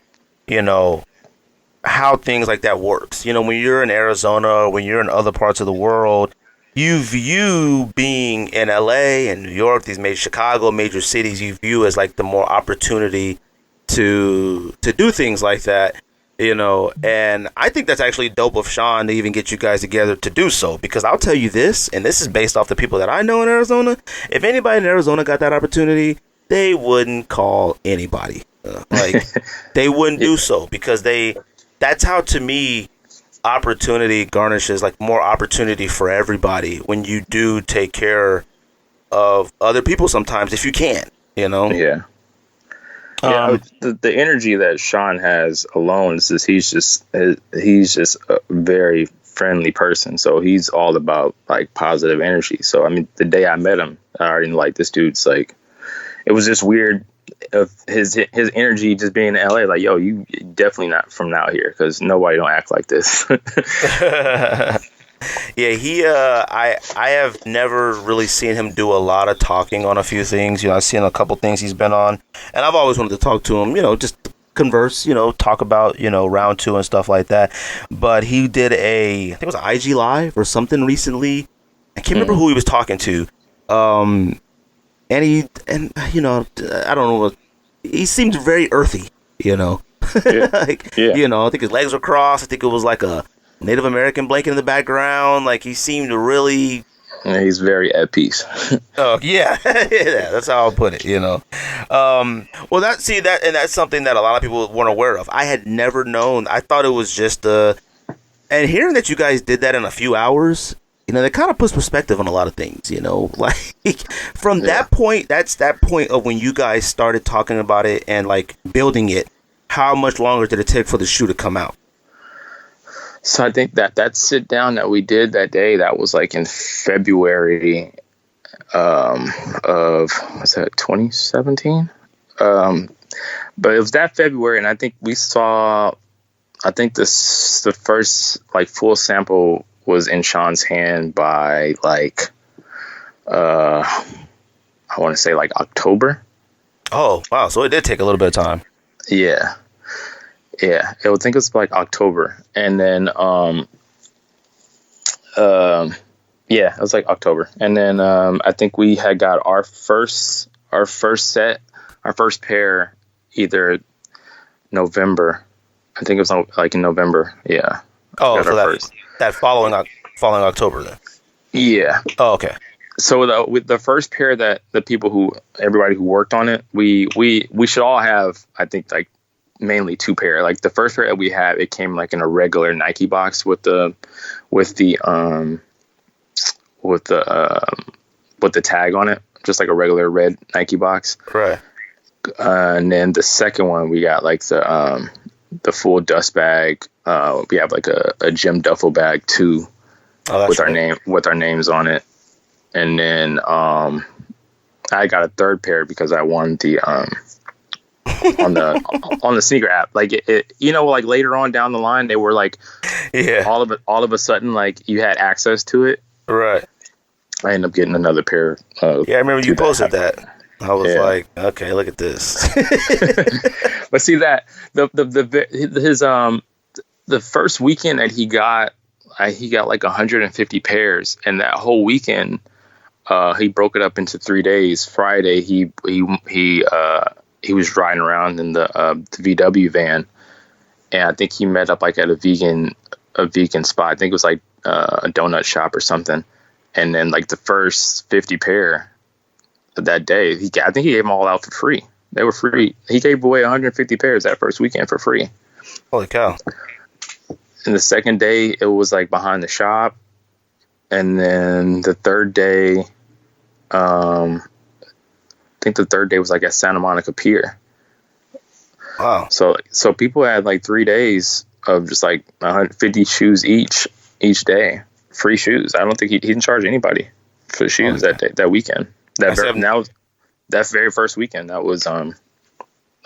how things like that works. When you're in Arizona, when you're in other parts of the world, you view being in LA and New York, these major Chicago, major cities, you view as like the more opportunity to do things like that, and I think that's actually dope of Shawn to even get you guys together to do so, because I'll tell you this, and this is based off the people that I know in Arizona, if anybody in Arizona got that opportunity, they wouldn't call anybody. Like, they wouldn't do so because that's how, to me, opportunity garnishes like more opportunity for everybody when you do take care of other people sometimes if you can, you know. Yeah. The energy that Shawn has alone is just he's just a very friendly person. So he's all about like positive energy. So I mean, the day I met him, I already knew, like, this dude's like, it was just weird of his energy just being in LA. Like, yo, you definitely not from out here, because nobody don't act like this. Yeah, I have never really seen him do a lot of talking on a few things. You know, I've seen a couple things he's been on, and I've always wanted to talk to him, you know, just converse, you know, talk about, you know, round two and stuff like that. But he did I think it was an IG Live or something recently. I can't remember who he was talking to. And you know, I don't know, he seemed very earthy, you know. You know, I think his legs were crossed. I think it was like a Native American blanket in the background. Like, he seemed really... Yeah, he's very at peace. Oh, yeah. Yeah, that's how I'll put it, you know. Well, that's something that a lot of people weren't aware of. I had never known. I thought it was just... and hearing that you guys did that in a few hours, you know, that kind of puts perspective on a lot of things, you know. Like, from that point, that's that point of when you guys started talking about it and, like, building it, how much longer did it take for the shoe to come out? So I think that sit down that we did that day, that was like in February of, what's that, 2017? But it was that February, and I think we saw, I think the first like full sample was in Shawn's hand by like, I want to say like October. Oh, wow. So it did take a little bit of time. Yeah. Yeah, I think it was like October, and then it was like October, and then I think we had got our first pair either November. I think it was like in November. Yeah. Oh, so that following October then. Yeah. Oh, okay. So with the first pair that everybody who worked on it, we should all have, I think, like, mainly two pair. Like, the first pair that we had, it came like in a regular Nike box with the tag on it, just like a regular red Nike box. Right. And then the second one, we got like the full dust bag. We have like a gym duffel bag too, with our names on it. And then I got a third pair because I won the on the sneaker app. Like, it you know, like later on down the line, they were like, all of a sudden, like, you had access to it. Right. I ended up getting another pair. I remember you posted that. I was like, okay, look at this. But see that the first weekend that he got like 150 pairs, and that whole weekend he broke it up into 3 days. Friday he was riding around in the VW van, and I think he met up like at a vegan spot. I think it was like a donut shop or something. And then like the first 50 pair that day, I think he gave them all out for free. They were free. He gave away 150 pairs that first weekend for free. Holy cow. And the second day, it was like behind the shop. And then the third day, I think the third day was like at Santa Monica Pier. Wow. So people had like 3 days of just like 150 shoes each day. Free shoes. I don't think he didn't charge anybody for shoes that weekend. That very first weekend, that was only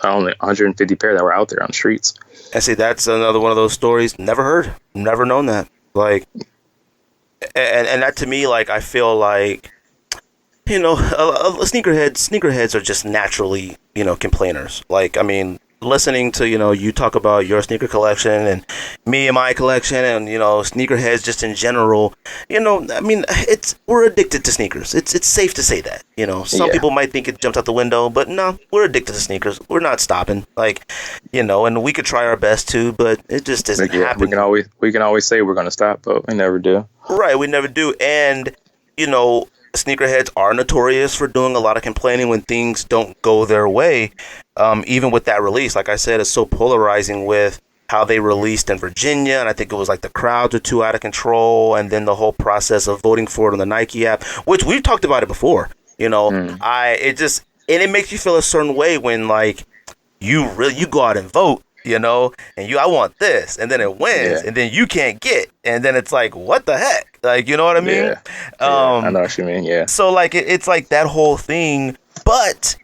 150 pair that were out there on the streets. I see, that's another one of those stories. Never heard, never known that. Like, and that to me, like, I feel like, you know, sneakerheads are just naturally, you know, complainers. Like, I mean, listening to, you know, you talk about your sneaker collection and me and my collection, and, you know, sneakerheads just in general, you know, I mean, we're addicted to sneakers. It's safe to say that, you know. Some people might think it jumped out the window, but no, we're addicted to sneakers. We're not stopping, like, you know, and we could try our best to, but it just doesn't happen. We can always say we're going to stop, but we never do. Right, we never do. And, you know, sneakerheads are notorious for doing a lot of complaining when things don't go their way. Even with that release, like I said, it's so polarizing with, how they released in Virginia, and I think it was like the crowds are too out of control, and then the whole process of voting for it on the Nike app, which we've talked about it before. You know, it makes you feel a certain way when like you go out and vote, you know, and I want this, and then it wins, and then you can't get, and then it's like, what the heck, like, you know what I mean? I know what you mean. Yeah. So like it's like that whole thing, but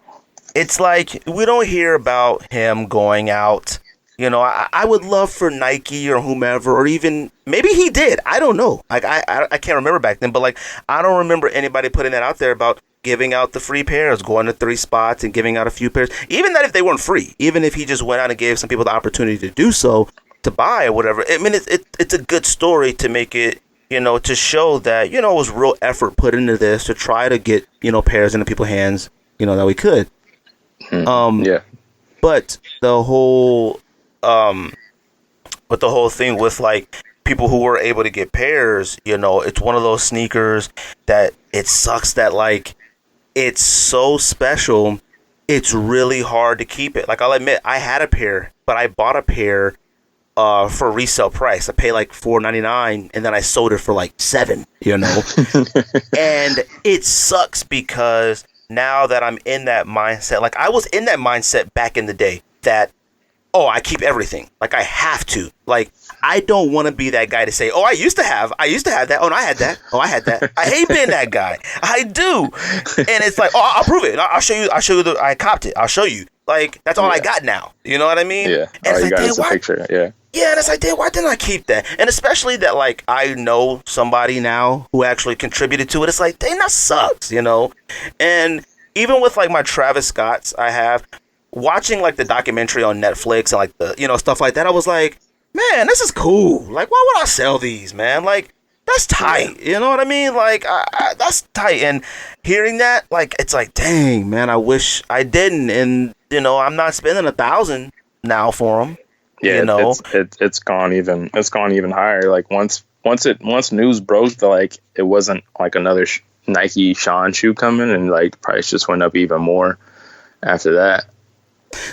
it's like we don't hear about him going out. You know, I would love for Nike or whomever, or even maybe he did. I don't know. Like I can't remember back then, but like I don't remember anybody putting that out there about giving out the free pairs, going to 3 spots and giving out a few pairs. Even that if they weren't free, even if he just went out and gave some people the opportunity to do so, to buy or whatever. I mean, it's a good story to make it, you know, to show that, you know, it was real effort put into this to try to get, you know, pairs into people's hands, you know, that we could. But the whole thing with like people who were able to get pairs, you know, it's one of those sneakers that it sucks that like it's so special, it's really hard to keep it. Like, I'll admit, I had a pair, but I bought a pair for resale price. I paid like $4.99, and then I sold it for like $7, you know. And it sucks because now that I'm in that mindset, like I was in that mindset back in the day that, oh, I keep everything. Like I have to. Like I don't want to be that guy to say, oh, I used to have that. Oh, and I had that. Oh, I had that. I hate being that guy. I do. And it's like, oh, I'll prove it. I'll show you. I copped it. I'll show you. Like that's all I got now. You know what I mean? Yeah. And all you like, got is a picture. Yeah. Yeah, and it's like, why didn't I keep that? And especially that, like, I know somebody now who actually contributed to it. It's like, dang, that sucks, you know? And even with, like, my Travis Scotts I have, watching, like, the documentary on Netflix and, like, the, you know, stuff like that, I was like, man, this is cool. Like, why would I sell these, man? Like, that's tight. You know what I mean? Like, that's tight. And hearing that, like, it's like, dang, man, I wish I didn't. And, you know, I'm not spending $1,000 now for them. Yeah, you know? it's gone even higher. Like once news broke that like it wasn't like another Nike Shawn shoe coming, and like price just went up even more after that.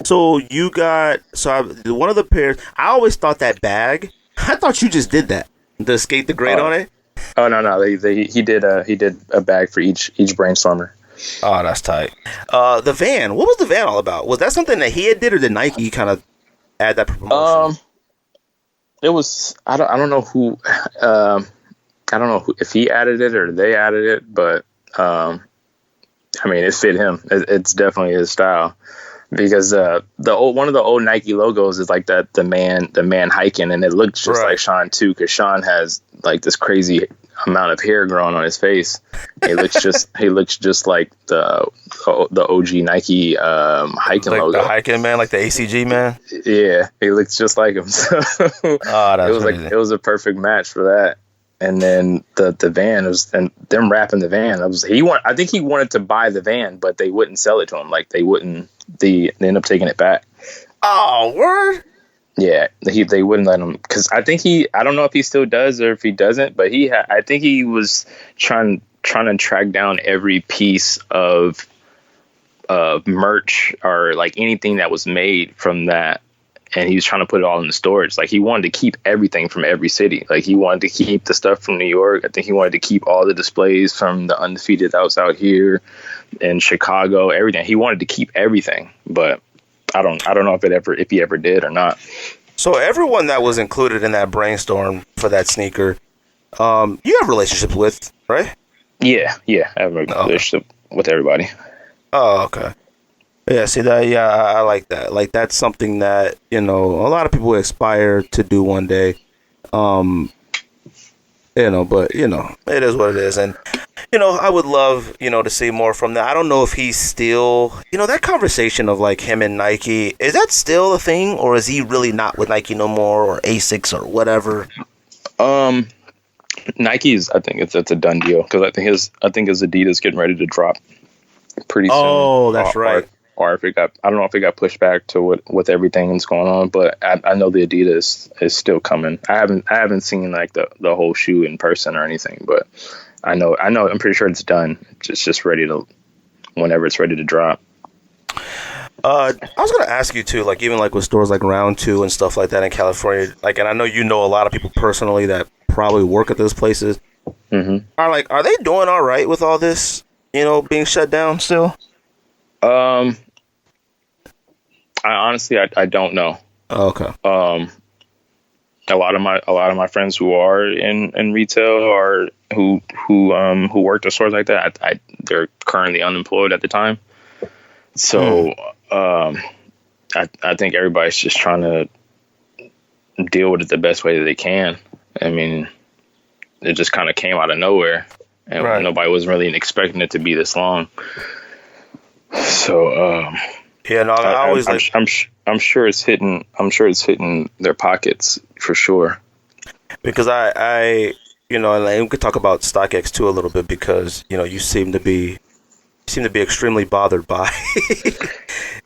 So you got one of the pairs. I always thought that bag. I thought you just did that. The SK8THEGR8 on it. Oh no, he did a bag for each brainstormer. Oh, that's tight. The van. What was the van all about? Was that something that he had did, or did Nike kind of add that promotion? It was I don't know who if he added it or they added it, but I mean it fit him. It's definitely his style, because one of the old Nike logos is like that the man hiking, and it looks just like Shawn too, because Shawn has like this crazy amount of hair growing on his face. He looks just like the OG Nike hiking like logo. The hiking man, like the ACG man. Yeah, he looks just like him. So it was a perfect match for that. And then the van and them wrapping the van. I think he wanted to buy the van, but they wouldn't sell it to him. Like they end up taking it back. Oh, word. Yeah, they wouldn't let him, because I don't know if he still does or if he doesn't, but I think he was trying to track down every piece of merch or like anything that was made from that, and he was trying to put it all in the storage. Like he wanted to keep everything from every city. Like he wanted to keep the stuff from New York. I think he wanted to keep all the displays from the Undefeated that was out here in Chicago, everything. He wanted to keep everything, but I don't know if he ever did or not. So everyone that was included in that brainstorm for that sneaker, you have relationships with, right? Yeah, I have a relationship with everybody. Oh, okay. Yeah, see that? Yeah, I like that. Like that's something that, you know, a lot of people aspire to do one day. You know, but you know, it is what it is, and you know, I would love, you know, to see more from that. I don't know if he's still, you know, that conversation of like him and Nike, is that still a thing, or is he really not with Nike no more, or Asics or whatever? Nike's, I think it's a done deal, because I think his Adidas getting ready to drop pretty soon. Oh, that's right. Or if I don't know if it got pushed back to with everything that's going on, but I know the Adidas is still coming. I haven't seen like the whole shoe in person or anything, but I know I'm pretty sure it's done. It's just ready to, whenever it's ready to drop. I was gonna ask you too, like even like with stores like Round Two and stuff like that in California, like, and I know you know a lot of people personally that probably work at those places. Are they doing all right with all this, being shut down still? I honestly, I don't know. Oh, okay. A lot of my friends who are in retail or who worked at stores like that, they're currently unemployed at the time. So I think everybody's just trying to deal with it the best way that they can. I mean, it just kind of came out of nowhere, and nobody was really expecting it to be this long. So yeah, no, I always I'm sure it's hitting. I'm sure it's hitting their pockets for sure. Because I and we could talk about StockX too a little bit, because you seem to be extremely bothered by.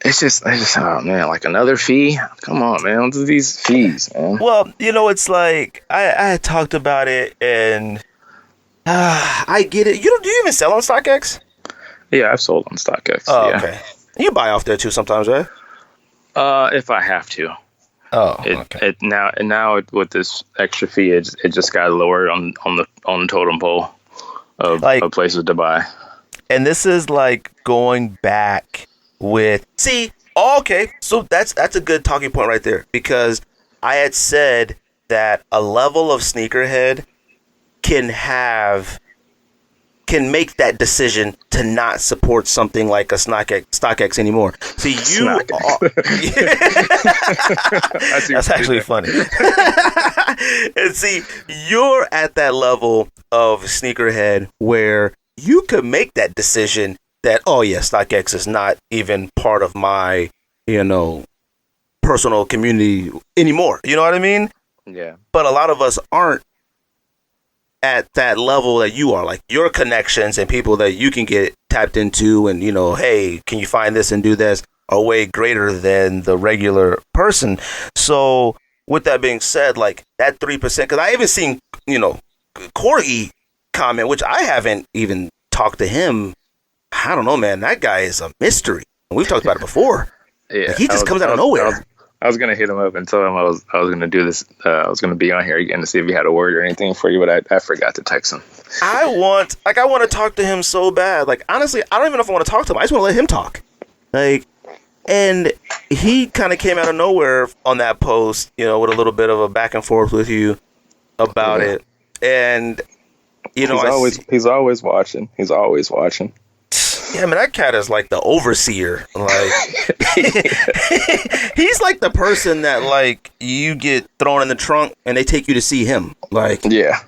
It's just oh man, like another fee. Come on, man, don't do these fees, man. Well, it's like I had talked about it, and I get it. Do you even sell on StockX? Yeah, I've sold on StockX. Oh, yeah. Okay. You buy off there too sometimes, right? If I have to. Oh, okay. Now with this extra fee, it just got lowered on the totem pole of places to buy. And this is like going back with okay. So that's a good talking point right there, because I had said that a level of sneakerhead can make that decision to not support something like a StockX anymore. See, that's actually funny. And see, you're at that level of sneakerhead where you could make that decision that, oh yeah, StockX is not even part of my, personal community anymore. You know what I mean? Yeah. But a lot of us aren't at that level that you are. Like, your connections and people that you can get tapped into and, hey, can you find this and do this, are way greater than the regular person. So with that being said, like that 3%, because I even seen, Corey comment, which I haven't even talked to him. I don't know, man. That guy is a mystery. We've talked about it before. Yeah, like, he just comes out of nowhere. I was gonna hit him up and tell him I was gonna do this. I was gonna be on here again to see if he had a word or anything for you, but I forgot to text him. I want to talk to him so bad. Like, honestly, I don't even know if I want to talk to him. I just want to let him talk. Like, and he kind of came out of nowhere on that post, with a little bit of a back and forth with you about it. And he's always watching. He's always watching. Yeah, I mean, that cat is like the overseer. Like, he's like the person that, like, you get thrown in the trunk and they take you to see him. Like, yeah,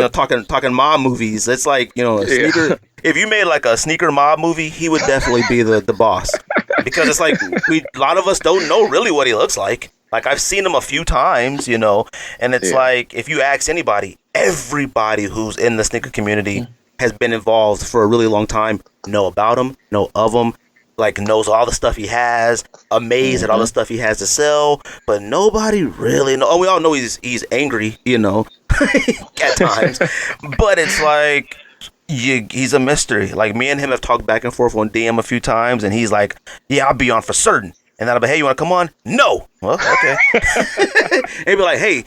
talking mob movies. It's like, sneaker. If you made like a sneaker mob movie, he would definitely be the boss, because it's like a lot of us don't know really what he looks like. Like, I've seen him a few times, and it's like, if you ask everybody who's in the sneaker community has been involved for a really long time, know about him, know of him, like knows all the stuff he has, amazed at all the stuff he has to sell, but nobody really know. Oh, we all know he's angry, at times, but it's like, he's a mystery. Like, me and him have talked back and forth on DM a few times, and he's like, yeah, I'll be on for certain. And then I'll be, hey, you want to come on? No. Well, okay. He'd be like, hey,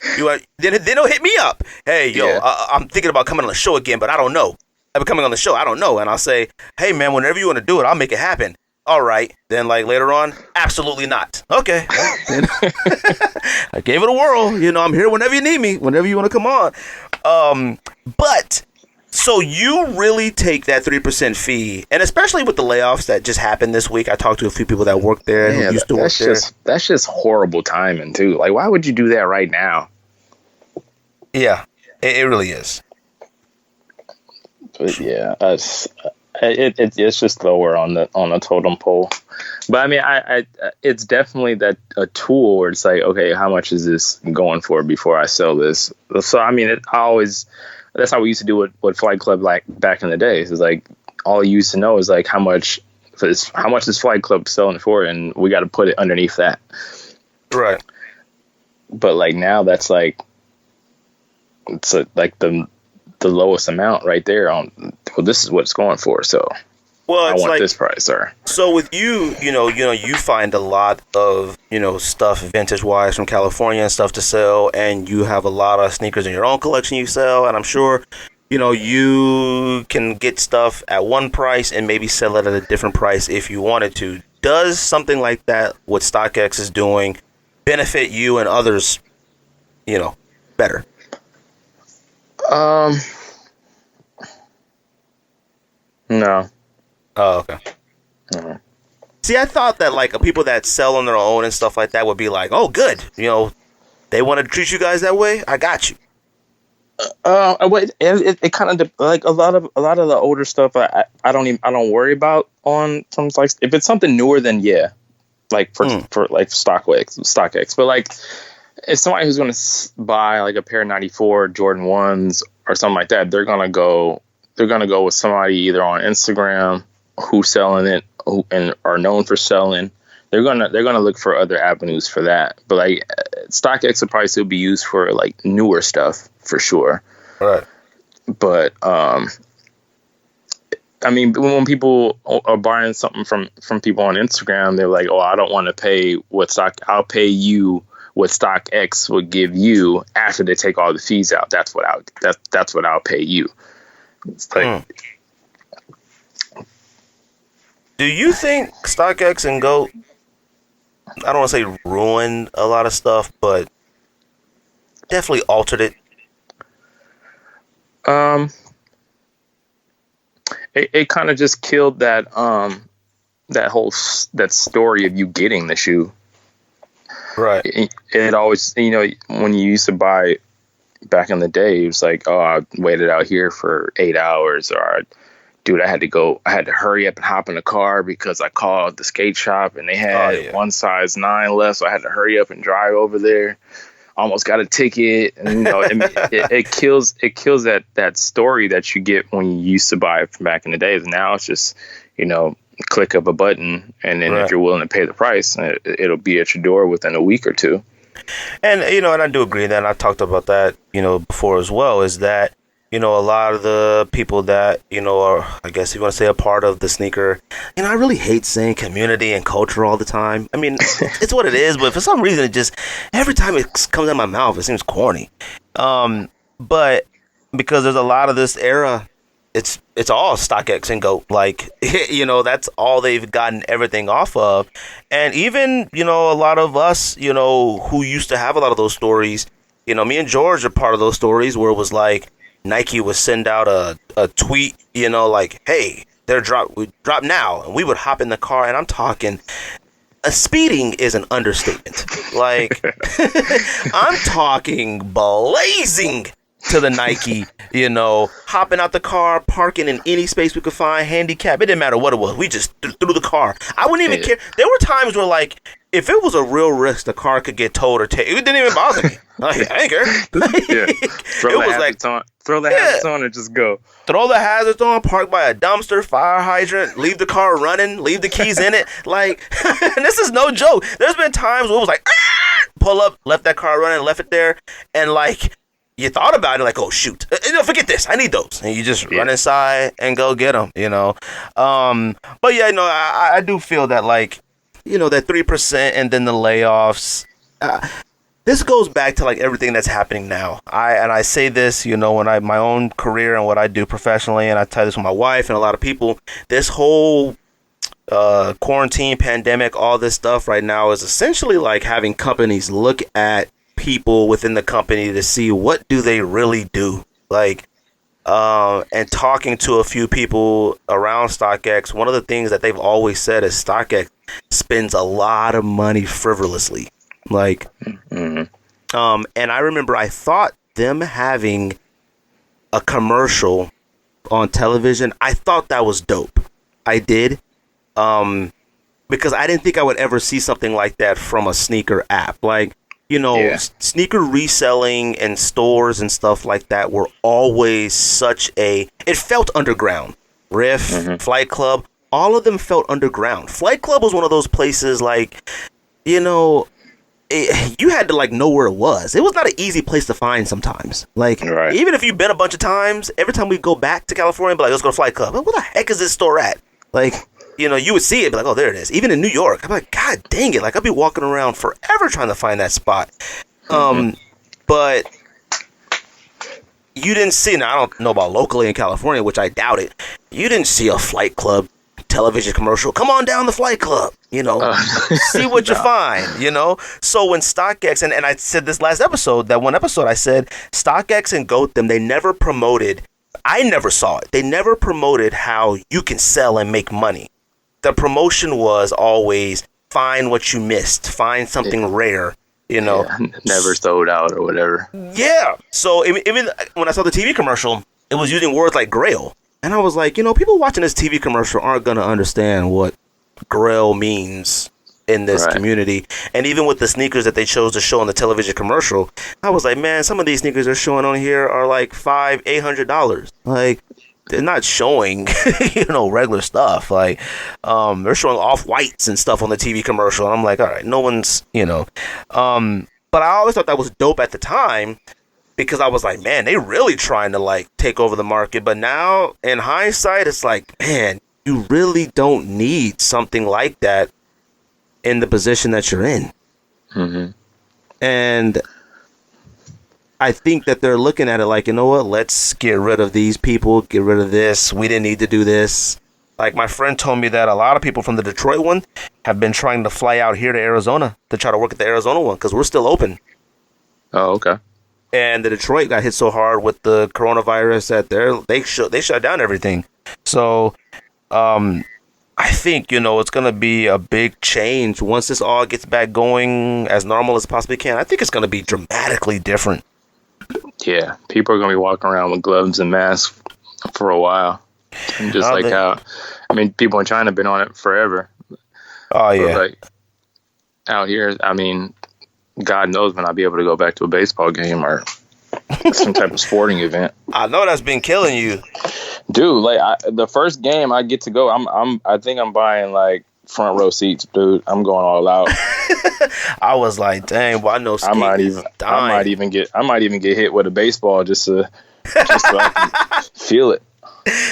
then he'll hit me up. Hey, yo, I'm thinking about coming on the show again, but I don't know. I've been coming on the show, I don't know. And I'll say, hey, man, whenever you want to do it, I'll make it happen. All right. Then, like, later on, absolutely not. Okay. I gave it a whirl. I'm here whenever you need me, whenever you want to come on. But so you really take that 3% fee, and especially with the layoffs that just happened this week. I talked to a few people that work there who used to work there. That's just horrible timing, too. Like, why would you do that right now? Yeah, it really is. But yeah, it's just lower on the totem pole. But I mean, it's definitely that a tool where it's like, okay, how much is this going for before I sell this? So I mean, that's how we used to do it with Flight Club, like back in the days. It's like all you used to know is like how much is Flight Club selling for, and we got to put it underneath that. Right. But like now, that's like like the lowest amount right there on. Well, this is what it's going for. So Well, I it's want like, this price, or so with you, you find a lot of, stuff vintage wise from California and stuff to sell, and you have a lot of sneakers in your own collection you sell, and I'm sure, you can get stuff at one price and maybe sell it at a different price if you wanted to. Does something like that, what StockX is doing, benefit you and others, better? No. Oh, okay. No. See, I thought that like people that sell on their own and stuff like that would be like, oh, good, they want to treat you guys that way. I got you. It kind of like a lot of the older stuff. I don't worry about on some, like, if it's something newer, then yeah, like for like StockX. But like if somebody who's going to buy like a pair of 94 Jordan 1s or something like that, they're gonna go with somebody either on Instagram who's selling it, and are known for selling. They're gonna look for other avenues for that. But like StockX will probably still be used for like newer stuff for sure. Right. But I mean, when people are buying something from people on Instagram, they're like, "Oh, I don't want to pay I'll pay you what StockX would give you after they take all the fees out. That's what I'll pay you." It's like, do you think StockX and GOAT, I don't want to say ruined a lot of stuff, but definitely altered it? It kind of just killed that that story of you getting the shoe. Right. It always, when you used to buy back in the day, it was like, oh, I waited out here for 8 hours, or dude, I had to hurry up and hop in the car because I called the skate shop and they had one size 9 left, so I had to hurry up and drive over there. Almost got a ticket, and it kills that story that you get when you used to buy it from back in the days. Now it's just click of a button, and then if you're willing to pay the price, it'll be at your door within a week or two. And and I do agree that, and I've talked about that before as well, is that a lot of the people that are, I guess you want to say, a part of the sneaker, I really hate saying community and culture all the time. I mean, it's what it is, but for some reason it just, every time it comes out of my mouth, it seems corny. But because there's a lot of this era, it's all StockX and GOAT. Like, that's all they've gotten everything off of. And even, a lot of us, who used to have a lot of those stories, me and George are part of those stories where it was like, Nike would send out a tweet, like, hey, we drop now. And we would hop in the car, and I'm talking, speeding is an understatement. Like, I'm talking blazing to the Nike, hopping out the car, parking in any space we could find, handicap. It didn't matter what it was. We just threw the car. I wouldn't even care. There were times where, like, if it was a real risk, the car could get towed or taken. It didn't even bother me. Like, I ain't care. Throw the hazards on and just go. Throw the hazards on, park by a dumpster, fire hydrant, leave the car running, leave the keys in it. Like, this is no joke. There's been times where it was like, pull up, left that car running, left it there, and like, you thought about it, like, oh shoot, forget this, I need those, and you just run inside and go get them, But yeah, I do feel that, like, that 3% and then the layoffs. This goes back to like everything that's happening now. I say this, when my own career and what I do professionally, and I tell this with my wife and a lot of people. This whole quarantine, pandemic, all this stuff right now is essentially like having companies look at people within the company to see what do they really do. Like, and talking to a few people around StockX, one of the things that they've always said is StockX spends a lot of money frivolously. Like, and I remember I thought them having a commercial on television, I thought that was dope. I did. Because I didn't think I would ever see something like that from a sneaker app. Like, sneaker reselling and stores and stuff like that were always it felt underground. Riff, Flight Club, all of them felt underground. Flight Club was one of those places like, you had to like know where it was. It was not an easy place to find sometimes. Like, even if you've been a bunch of times, every time we go back to California, be like, let's go to Flight Club. Where the heck is this store at? Like, you know, you would see it, be like, oh, there it is. Even in New York, I'm like, God dang it! Like, I'd be walking around forever trying to find that spot. But you didn't see. Now I don't know about locally in California, which I doubt it. You didn't see a Flight Club television commercial. Come on down the Flight Club. You know, see what you find. You know. So when StockX and I said this last episode, that one episode, I said StockX and Gotham, they never promoted. I never saw it. They never promoted how you can sell and make money. The promotion was always find what you missed, find something rare, you know. Yeah, never sold out or whatever. Yeah. So even when I saw the TV commercial, it was using words like grail. And I was like, you know, people watching this TV commercial aren't going to understand what grail means in this community. And even with the sneakers that they chose to show in the television commercial, I was like, man, some of these sneakers they're showing on here are like $500-$800. Like, they're not showing, you know, regular stuff. Like, they're showing off-whites and stuff on the TV commercial. And I'm like, all right, no one's, you know. But I always thought that was dope at the time because I was like, man, they really trying to, like, take over the market. But now, in hindsight, it's like, man, you really don't need something like that in the position that you're in. And I think that they're looking at it like, you know what, let's get rid of these people, get rid of this. We didn't need to do this. Like, my friend told me that a lot of people from the Detroit one have been trying to fly out here to Arizona to try to work at the Arizona one because we're still open. Oh, okay. And the Detroit got hit so hard with the coronavirus that they shut down everything. So I think, you know, it's going to be a big change once this all gets back going as normal as possibly can. I think it's going to be dramatically different. Yeah, people are going to be walking around with gloves and masks for a while. And just how, I mean, people in China have been on it forever. Oh, yeah. But like, out here, I mean, God knows when I'll be able to go back to a baseball game or some type of sporting event. I know that's been killing you. Dude, like the first game I get to go, I think I'm buying like front row seats, dude. I'm going all out. I was like, dang, well, I know I might even get hit with a baseball just so I can feel it.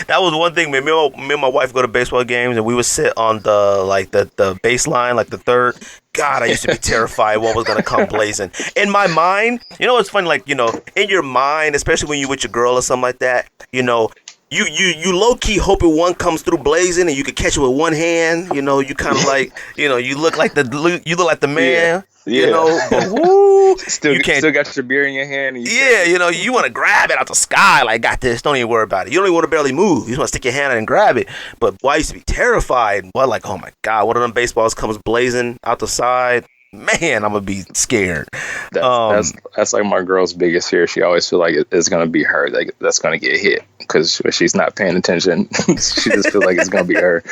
That was one thing. Me and my wife go to baseball games, and we would sit on the baseline, like the third. God, I used to be terrified what was gonna come blazing. In my mind, you know, it's funny. Like, you know, in your mind, especially when you with your girl or something like that, you know, you low key hoping one comes through blazing, and you could catch it with one hand. You know, you kind of like, you know, you look like the man. Yeah. You know, but woo, still got your beer in your hand. And you know, you want to grab it out the sky. Like, got this. Don't even worry about it. You don't even want to barely move. You just want to stick your hand in and grab it. But boy, I used to be terrified. But like, oh my God, one of them baseballs comes blazing out the side. Man, I'm gonna be scared. That's like my girl's biggest fear. She always feel like it's gonna be her that's gonna get hit because she's not paying attention. She just feels like it's gonna be her.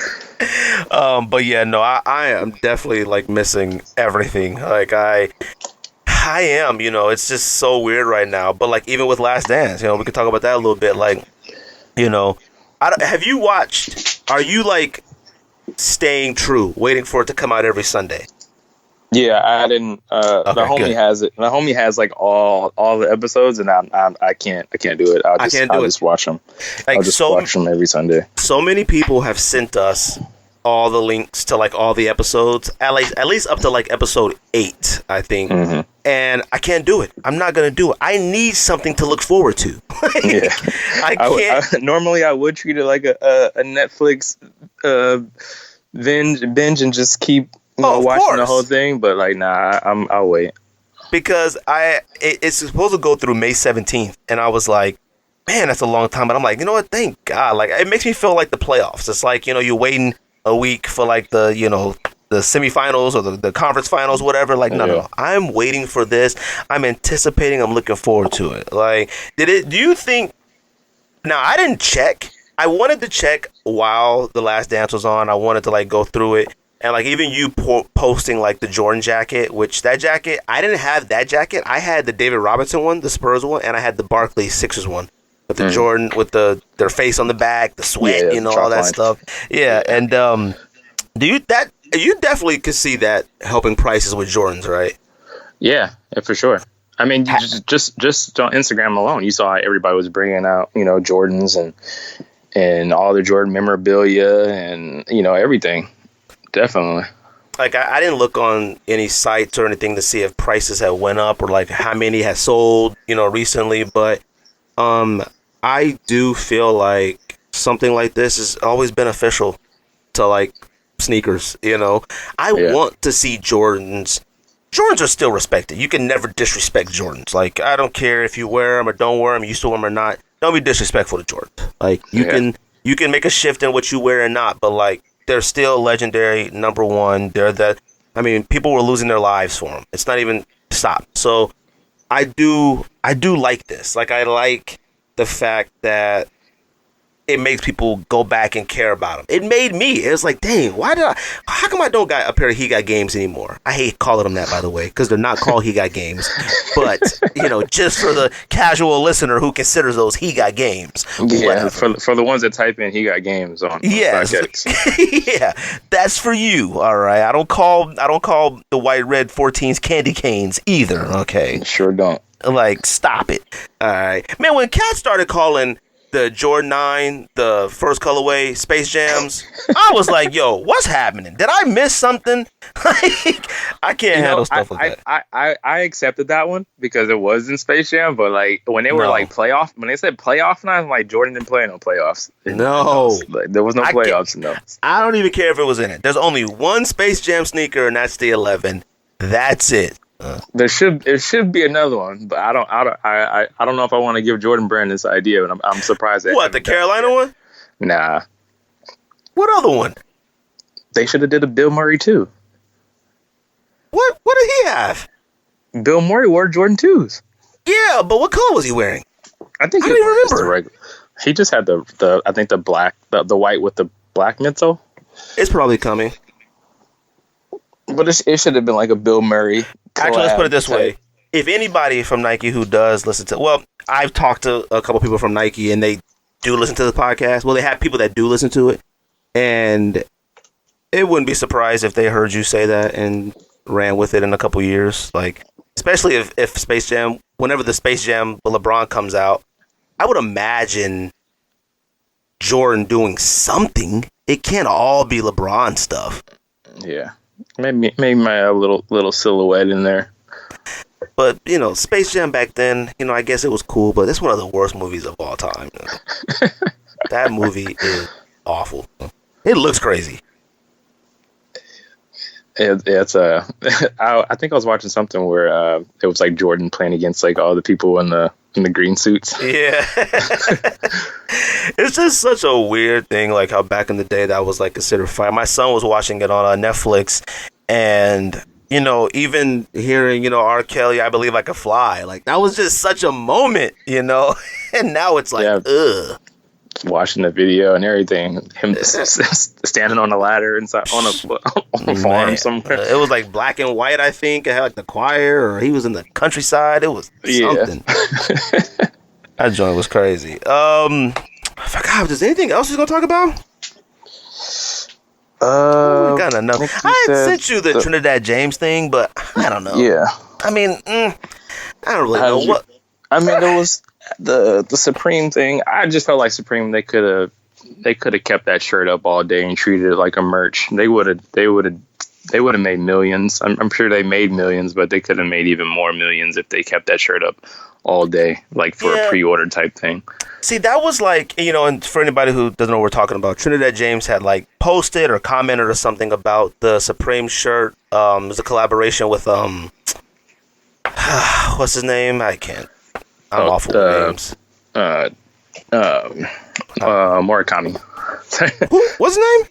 But yeah, no, I am definitely like missing everything. Like I am, you know, it's just so weird right now. But like even with Last Dance, you know, we could talk about that a little bit. Like, you know, have you watched? Are you like staying true, waiting for it to come out every Sunday? Yeah, I didn't. The homie has it. The homie has like all the episodes, and I can't do it. I'll just watch them. Like, I'll just watch them every Sunday. So many people have sent us all the links to like all the episodes, at least up to like episode 8, I think. Mm-hmm. And I can't do it. I'm not gonna do it. I need something to look forward to. Yeah, I can't. Normally, I would treat it like a Netflix binge and just keep. Watching the whole thing, but like, nah, I'll wait. Because it's supposed to go through May 17th, and I was like, man, that's a long time. But I'm like, you know what? Thank God. Like, it makes me feel like the playoffs. It's like, you know, you're waiting a week for like the, you know, the semifinals or the conference finals, whatever. Like, no, I'm waiting for this. I'm anticipating. I'm looking forward to it. Like, do you think? Now, I didn't check. I wanted to check while The Last Dance was on. I wanted to like go through it. And, like, even you posting, like, the Jordan jacket, which that jacket, I didn't have that jacket. I had the David Robinson one, the Spurs one, and I had the Barclays Sixers one with the Jordan, with their face on the back, the sweat, you know, all that stuff. Yeah, and you definitely could see that helping prices with Jordans, right? Yeah, for sure. I mean, just on Instagram alone, you saw everybody was bringing out, you know, Jordans and and all the Jordan memorabilia and, you know, everything. Definitely. Like, I didn't look on any sites or anything to see if prices have went up or like how many has sold, you know, recently. But I do feel like something like this is always beneficial to like sneakers, you know. I want to see Jordans. Jordans are still respected. You can never disrespect Jordans. Like, I don't care if you wear them or don't wear them, you still wear them or not. Don't be disrespectful to Jordans. Like, you can make a shift in what you wear or not, but like, they're still legendary, number one. I mean, people were losing their lives for them. It's not even stop. So I do like this. Like, I like the fact that it makes people go back and care about them. It made me. It was like, dang, how come I don't got a pair of He Got Games anymore? I hate calling them that, by the way, because they're not called He Got Games. But, you know, just for the casual listener who considers those He Got Games. Yeah, for the ones that type in He Got Games on StockX. Yeah, that's for you, all right? I don't call the white red 14s candy canes either, okay? Sure don't. Like, stop it. All right. Man, when Cat started calling the Jordan 9, the first colorway, Space Jams, I was like, yo, what's happening? Did I miss something? Like, I can't handle stuff like that. I accepted that one because it was in Space Jam, but like when they were like playoff, when they said playoff night, I'm like, Jordan didn't play no playoffs. No. Like, there was no playoffs. No. I don't even care if it was in it. There's only one Space Jam sneaker, and that's the 11. That's it. There should be another one, but I don't know if I want to give Jordan Brand this idea, but I'm surprised. What, the Carolina one? Nah. What other one? They should have did a Bill Murray too. What did he have? Bill Murray wore Jordan 2s. Yeah, but what color was he wearing? I don't even remember. He just had the I think the black, the white with the black midsole. It's probably coming. But it should have been like a Bill Murray. Actually, let's put it this way. If anybody from Nike who does listen to... Well, I've talked to a couple people from Nike, and they do listen to the podcast. Well, they have people that do listen to it. And it wouldn't be surprised if they heard you say that and ran with it in a couple years. Like, especially if Space Jam... Whenever the Space Jam with LeBron comes out, I would imagine Jordan doing something. It can't all be LeBron stuff. Yeah. Maybe my little silhouette in there. But, you know, Space Jam back then, you know, I guess it was cool, but it's one of the worst movies of all time. That movie is awful. It looks crazy. It's I think I was watching something where it was like Jordan playing against like all the people in the green suits. Yeah. It's just such a weird thing, like how back in the day that was like considered fine. My son was watching it on Netflix, and you know, even hearing, you know, R. Kelly, I Believe I Could Fly, like that was just such a moment, you know. And now it's like, ugh. Watching the video and everything, him standing on a ladder inside on a farm somewhere. It was like black and white, I think. It had like the choir, or he was in the countryside. It was something. That joint was crazy. I forgot. Is there anything else we're gonna talk about? We got enough. I had sent you the Trinidad James thing, but I don't know. Yeah. I mean, I don't really know what. I mean, there was the Supreme thing. I just felt like Supreme. They could have kept that shirt up all day and treated it like a merch. They would have made millions. I'm sure they made millions, but they could have made even more millions if they kept that shirt up all day, like for a pre-order type thing. See, that was like, you know, and for anybody who doesn't know what we're talking about, Trinidad James had like posted or commented or something about the Supreme shirt. It was a collaboration with what's his name? I'm awful with names. Murakami. What's his name?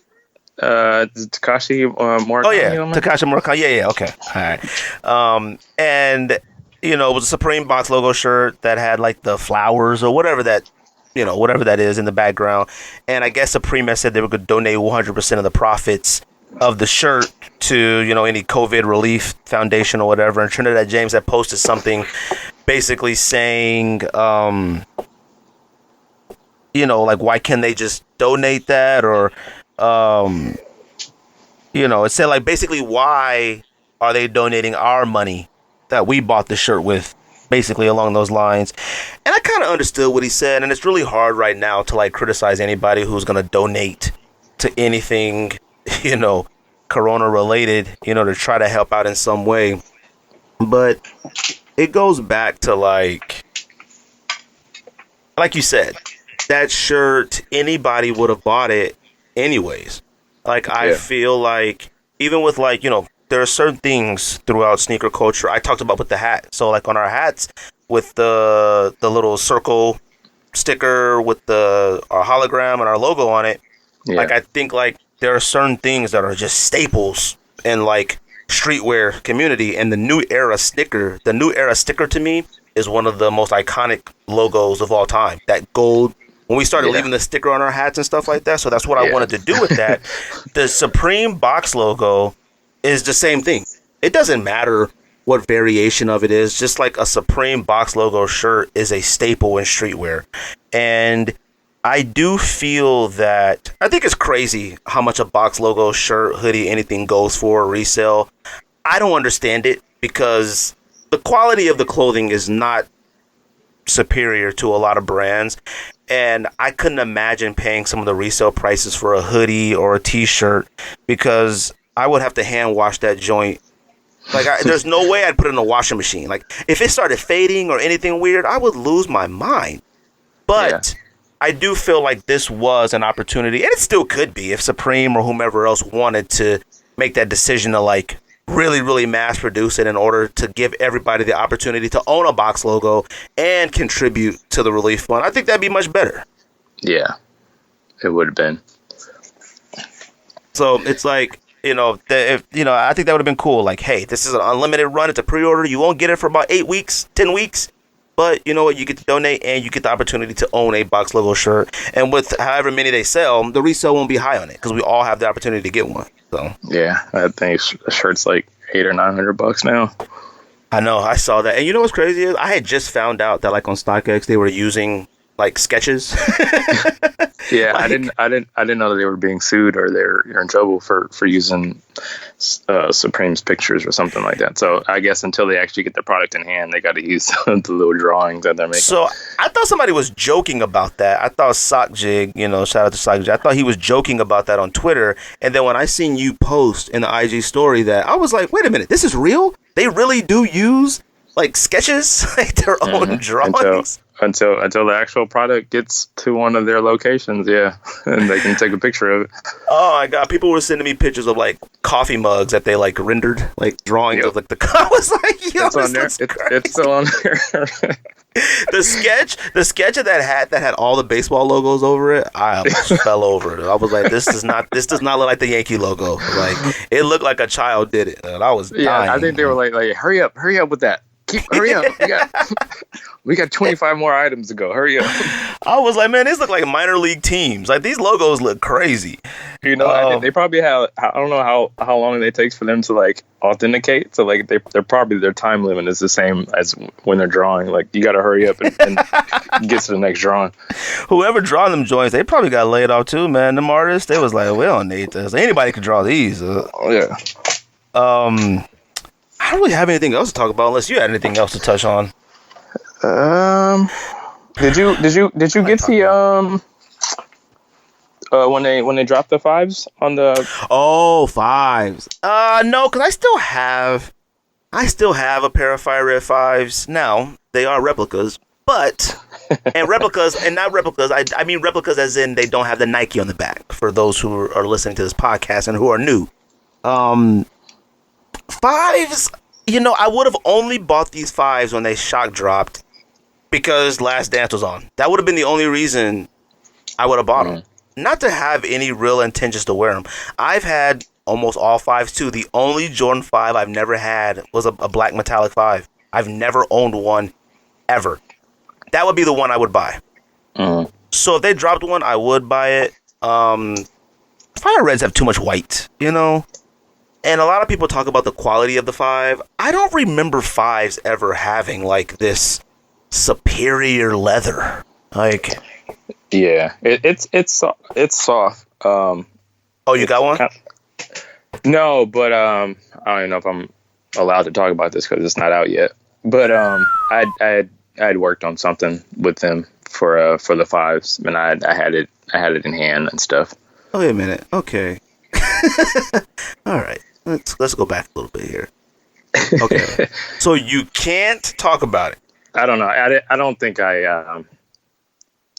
Takashi Murakami. Oh yeah, Takashi Murakami. Yeah. Okay. All right. And you know, it was a Supreme box logo shirt that had like the flowers or whatever that, you know, whatever that is in the background. And I guess Supreme has said they were going to donate 100% of the profits of the shirt to, you know, any COVID relief foundation or whatever. And Trinidad James had posted something basically saying, you know, like, why can't they just donate that? Or, you know, it said like basically, why are they donating our money that we bought the shirt with basically along those lines. And I kind of understood what he said, and it's really hard right now to like criticize anybody who's going to donate to anything, you know, Corona related, you know, to try to help out in some way. But it goes back to like you said, that shirt, anybody would have bought it anyways. Like, I feel like even with like, you know, there are certain things throughout sneaker culture. I talked about with the hat. So like on our hats with the little circle sticker with our hologram and our logo on it. Yeah. Like, I think like there are certain things that are just staples in like streetwear community, and the New Era sticker to me is one of the most iconic logos of all time. That gold, when we started leaving the sticker on our hats and stuff like that. So that's what I wanted to do with that. The Supreme box logo is the same thing. It doesn't matter what variation of it is. Just like a Supreme box logo shirt is a staple in streetwear. And I do feel that, I think it's crazy how much a box logo shirt, hoodie, anything goes for resale. I don't understand it because the quality of the clothing is not superior to a lot of brands. And I couldn't imagine paying some of the resale prices for a hoodie or a t-shirt because I would have to hand wash that joint. Like, there's no way I'd put it in a washing machine. Like, if it started fading or anything weird, I would lose my mind. But I do feel like this was an opportunity, and it still could be if Supreme or whomever else wanted to make that decision to like really, really mass produce it in order to give everybody the opportunity to own a box logo and contribute to the relief fund. I think that'd be much better. Yeah, it would have been. So it's like, you know, I think that would have been cool. Like, hey, this is an unlimited run. It's a pre-order. You won't get it for about 8 weeks, 10 weeks. But you know what? You get to donate and you get the opportunity to own a box logo shirt. And with however many they sell, the resale won't be high on it because we all have the opportunity to get one. So yeah, I think a shirt's like $800 or $900 now. I know, I saw that. And you know what's crazy is I had just found out that like on StockX they were using like sketches. Yeah, like, I didn't know that they were being sued or they're in trouble for using Supreme's pictures or something like that. So I guess until they actually get the product in hand, they got to use the little drawings that they're making. So I thought somebody was joking about that. I thought Sockjig, you know, shout out to Sockjig. I thought he was joking about that on Twitter. And then when I seen you post in the IG story that, I was like, wait a minute, this is real? They really do use like sketches, like their own drawings? Until the actual product gets to one of their locations, and they can take a picture of it. Oh my god! People were sending me pictures of like coffee mugs that they like rendered, like drawings of like the. I was like, yo, it's still on there. The sketch of that hat that had all the baseball logos over it, I almost fell over it. I was like, this does not look like the Yankee logo. Like, it looked like a child did it. And I was dying. I think they were like, hurry up with that. Hurry up. We got 25 more items to go. Hurry up. I was like, man, these look like minor league teams. Like, these logos look crazy. You know, they probably have, I don't know how long it takes for them to like authenticate. So like they're probably, their time limit is the same as when they're drawing. Like, you got to hurry up and get to the next drawing. Whoever draw them joints, they probably got laid off too, man. Them artists, they was like, we don't need this. Anybody can draw these. Yeah. I don't really have anything else to talk about unless you had anything else to touch on. Did you get the when they dropped the fives on the fives? No, because I still have a pair of Fire Red fives. Now they are replicas, but and not replicas. I mean replicas as in they don't have the Nike on the back. For those who are listening to this podcast and who are new, fives. You know, I would have only bought these fives when they shock dropped because Last Dance was on. That would have been the only reason I would have bought them. Not to have any real intentions to wear them. I've had almost all fives too. The only Jordan 5 I've never had was a black metallic 5. I've never owned one ever. That would be the one I would buy. So if they dropped one, I would buy it. Fire Reds have too much white, you know? And a lot of people talk about the quality of the 5. I don't remember 5s ever having like this superior leather. Like, yeah, it's soft. Oh, you got one? No, but I don't even know if I'm allowed to talk about this because it's not out yet. But I'd worked on something with them for the fives, and I had it in hand and stuff. Oh, wait a minute. Okay. All right. Let's go back a little bit here. Okay. So you can't talk about it. I don't know. I don't think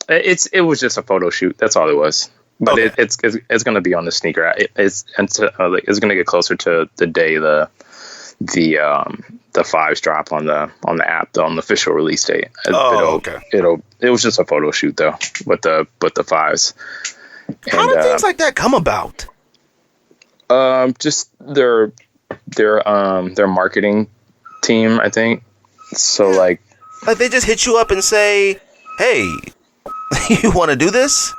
it was just a photo shoot. That's all it was. But Okay. it's going to be on the sneaker. It's going to get closer to the day the fives drop on the app, on the official release date. Okay. It was just a photo shoot though with the fives. How do things like that come about? Just their marketing team, I think. So like they just hit you up and say, "Hey, you want to do this?"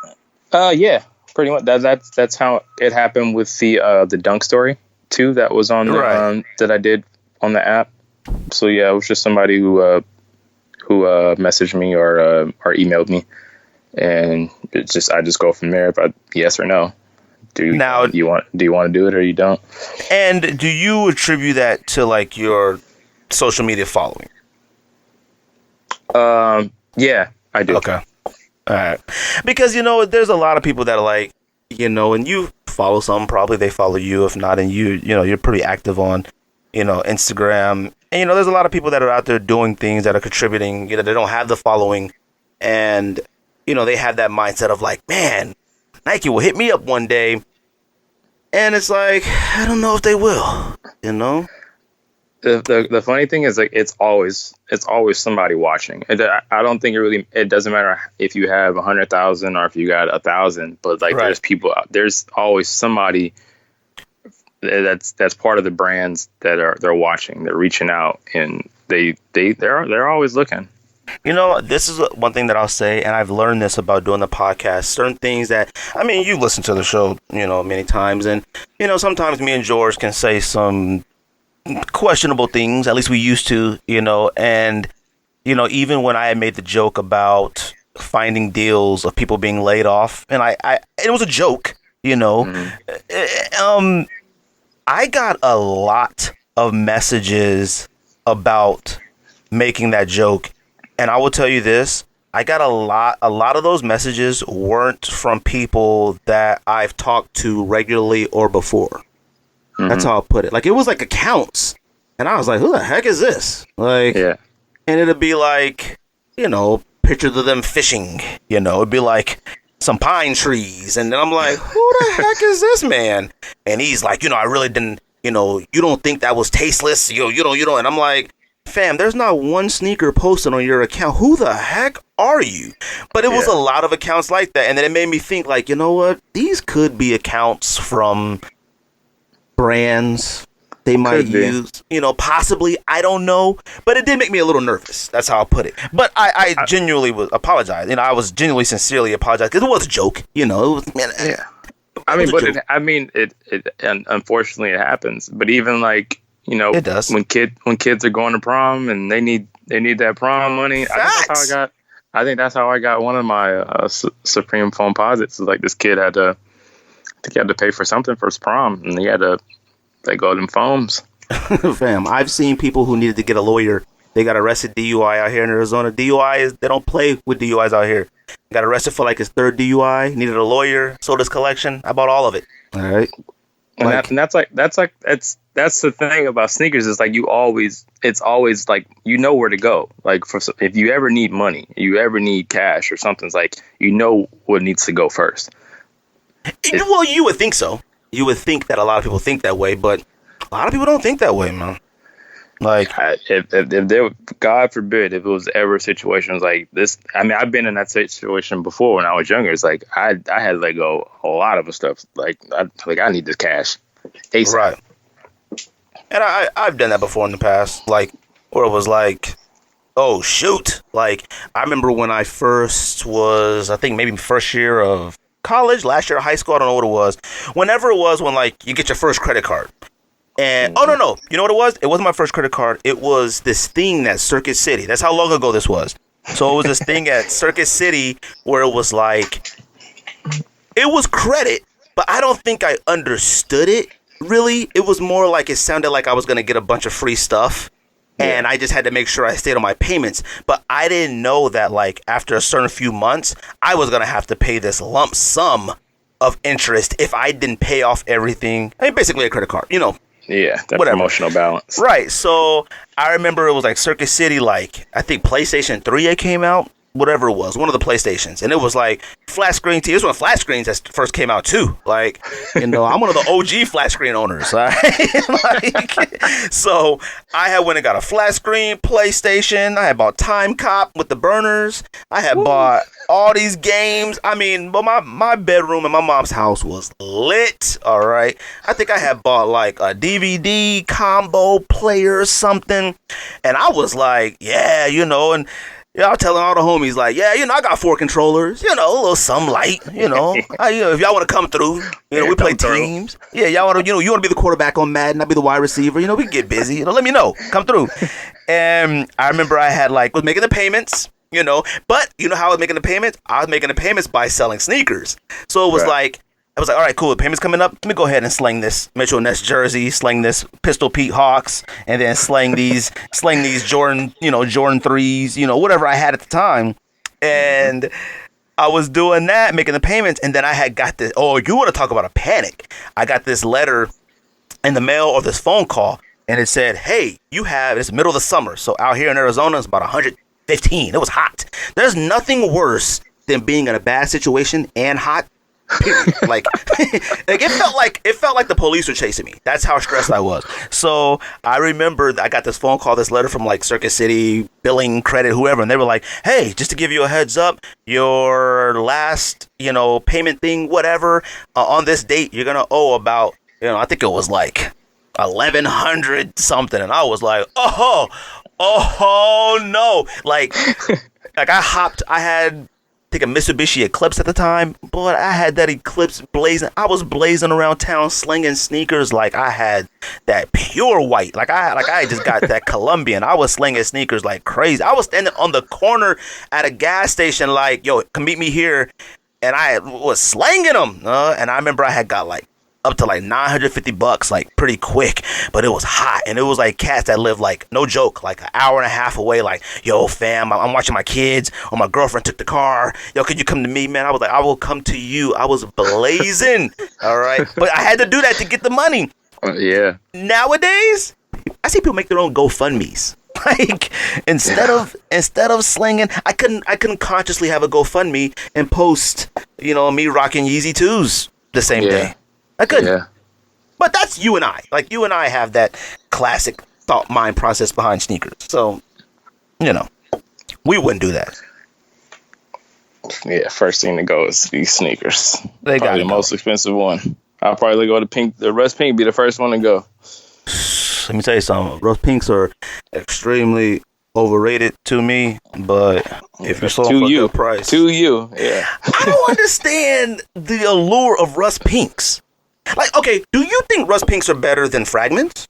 Yeah, pretty much. That's how it happened with the dunk story too. That was on the, that I did on the app. So yeah, it was just somebody who messaged me or emailed me, and I just go from there. If yes or no. Do you want to do it or you don't? And do you attribute that to like your social media following? Yeah, I do. Okay. All right. Because, there's a lot of people that are like, and you follow some, probably they follow you. If not, and you're pretty active on, Instagram. And, there's a lot of people that are out there doing things that are contributing, they don't have the following. And, they have that mindset of like, man, Nike will hit me up one day. And it's like, I don't know if they will, The funny thing is, like, it's always somebody watching. I don't think it doesn't matter if you have 100,000 or if you got 1,000, but like right. there's always somebody that's part of the brands that they're watching, they're reaching out, and they're always looking. This is one thing that I'll say, and I've learned this about doing the podcast. Certain things that, you listen to the show, many times, and, sometimes me and George can say some questionable things, at least we used to, and, even when I had made the joke about finding deals of people being laid off, and it was a joke, Mm-hmm. I got a lot of messages about making that joke. And I will tell you this, I got a lot of those messages weren't from people that I've talked to regularly or before. Mm-hmm. That's how I'll put it. Like, it was like accounts. And I was like, who the heck is this? Like, yeah. And it'd be like, pictures of them fishing, it'd be like some pine trees. And then I'm like, who the heck is this man? And he's like, I really didn't, you don't think that was tasteless? You don't. And I'm like, fam, there's not one sneaker posted on your account. Who the heck are you? But it was a lot of accounts like that. And then it made me think, like, you know what? These could be accounts from brands they might use, possibly. I don't know. But it did make me a little nervous. That's how I'll put it. But I genuinely was apologized. I was genuinely, sincerely apologized because it was a joke. It was, man. Yeah. And unfortunately it happens. But even like, it does. When kids are going to prom and they need that prom money. I think that's how I got one of my Supreme foam posits. Like, this kid had to pay for something for his prom, and he had to go them foams. Fam, I've seen people who needed to get a lawyer. They got arrested DUI out here in Arizona. They don't play with DUIs out here. Got arrested for like his third DUI. Needed a lawyer. Sold his collection. I bought all of it. All right. And that's the thing about sneakers is like it's always like where to go. Like, if you ever need money, you ever need cash or something, it's like what needs to go first. Well, you would think so. You would think that a lot of people think that way, but a lot of people don't think that way, man. Like, if there, God forbid, if it was ever situations like this. I've been in that situation before when I was younger. It's like I had to let go a lot of stuff. Like I need this cash ASAP. Right. And I've done that before in the past, like, where it was like, oh shoot. Like, I remember when I first was, I think maybe first year of college, last year of high school, I don't know what it was. Whenever it was when like you get your first credit card. And oh no, you know what it was? It wasn't my first credit card. It was this thing at Circuit City. That's how long ago this was. So it was this thing at Circuit City where it was like, it was credit, but I don't think I understood it really. It was more like it sounded like I was gonna get a bunch of free stuff. And I just had to make sure I stayed on my payments. But I didn't know that, like, after a certain few months, I was going to have to pay this lump sum of interest if I didn't pay off everything. I mean, basically a credit card, you know. Yeah, that whatever. Promotional balance. Right. So I remember it was like Circuit City, like, I think PlayStation 3 it came out. Whatever it was, one of the PlayStations, and it was like flat screen TV. It was when flat screens that first came out too. Like, you know, I'm one of the OG flat screen owners. Right? Like, so I had went and got a flat screen PlayStation. I had bought Time Cop with the burners. I had bought all these games. I mean, but my bedroom in my mom's house was lit. All right, I think I had bought like a DVD combo player or something, and I was like, yeah, you know, and. Yeah, I'm telling all the homies, like, yeah, you know, I got 4 controllers, you know, a little some light, you know. You know, if y'all want to come through, you know, we play teams. Yeah, y'all want to, you know, you want to be the quarterback on Madden, I'll be the wide receiver, you know, we can get busy, you know, let me know, come through. And I remember I had, like, was making the payments, you know, but you know how I was making the payments? I was making the payments by selling sneakers. So it was like, I was like, all right, cool. The payment's coming up. Let me go ahead and sling this Mitchell Ness jersey, sling this Pistol Pete Hawks, and then sling these Jordan, you know, Jordan 3s, you know, whatever I had at the time. And I was doing that, making the payments, and then I had got this. Oh, you want to talk about a panic? I got this letter in the mail or this phone call, and it said, hey, you have, it's middle of the summer, so out here in Arizona, it's about 115. It was hot. There's nothing worse than being in a bad situation and hot. Period. Like it felt like the police were chasing me. That's how stressed I was. So I remember I got this phone call, this letter from like Circuit City, billing, credit, whoever, and they were like, hey, just to give you a heads up, your last, you know, payment thing, whatever, on this date, you're gonna owe about, you know, I think it was like 1,100 something, and I was like, oh no, like I had. I think a Mitsubishi Eclipse at the time, but I had that Eclipse blazing. I was blazing around town slinging sneakers like I had that pure white. Like I just got that Colombian. I was slinging sneakers like crazy. I was standing on the corner at a gas station like, yo, come meet me here. And I was slanging them. And I remember I had got like up to like $950 like pretty quick, but it was hot, and it was like cats that lived like, no joke, like an hour and a half away, like, yo fam, I'm watching my kids, or my girlfriend took the car, yo, could you come to me, man? I was like, I will come to you. I was blazing. All right, but I had to do that to get the money. Yeah, nowadays I see people make their own GoFundMes. Like instead of slinging, I couldn't consciously have a GoFundMe and post, you know, me rocking Yeezy 2s the same day. I couldn't. Yeah. But that's you and I. Like, you and I have that classic thought mind process behind sneakers. So, you know, we wouldn't do that. Yeah, first thing to go is these sneakers. They got the most expensive one. I'll probably go to pink. The Russ Pink be the first one to go. Let me tell you something. Russ Pinks are extremely overrated to me, but if you're sold for a good price. To you, yeah. I don't understand the allure of Russ Pinks. Like, okay, do you think Russ Pinks are better than Fragments?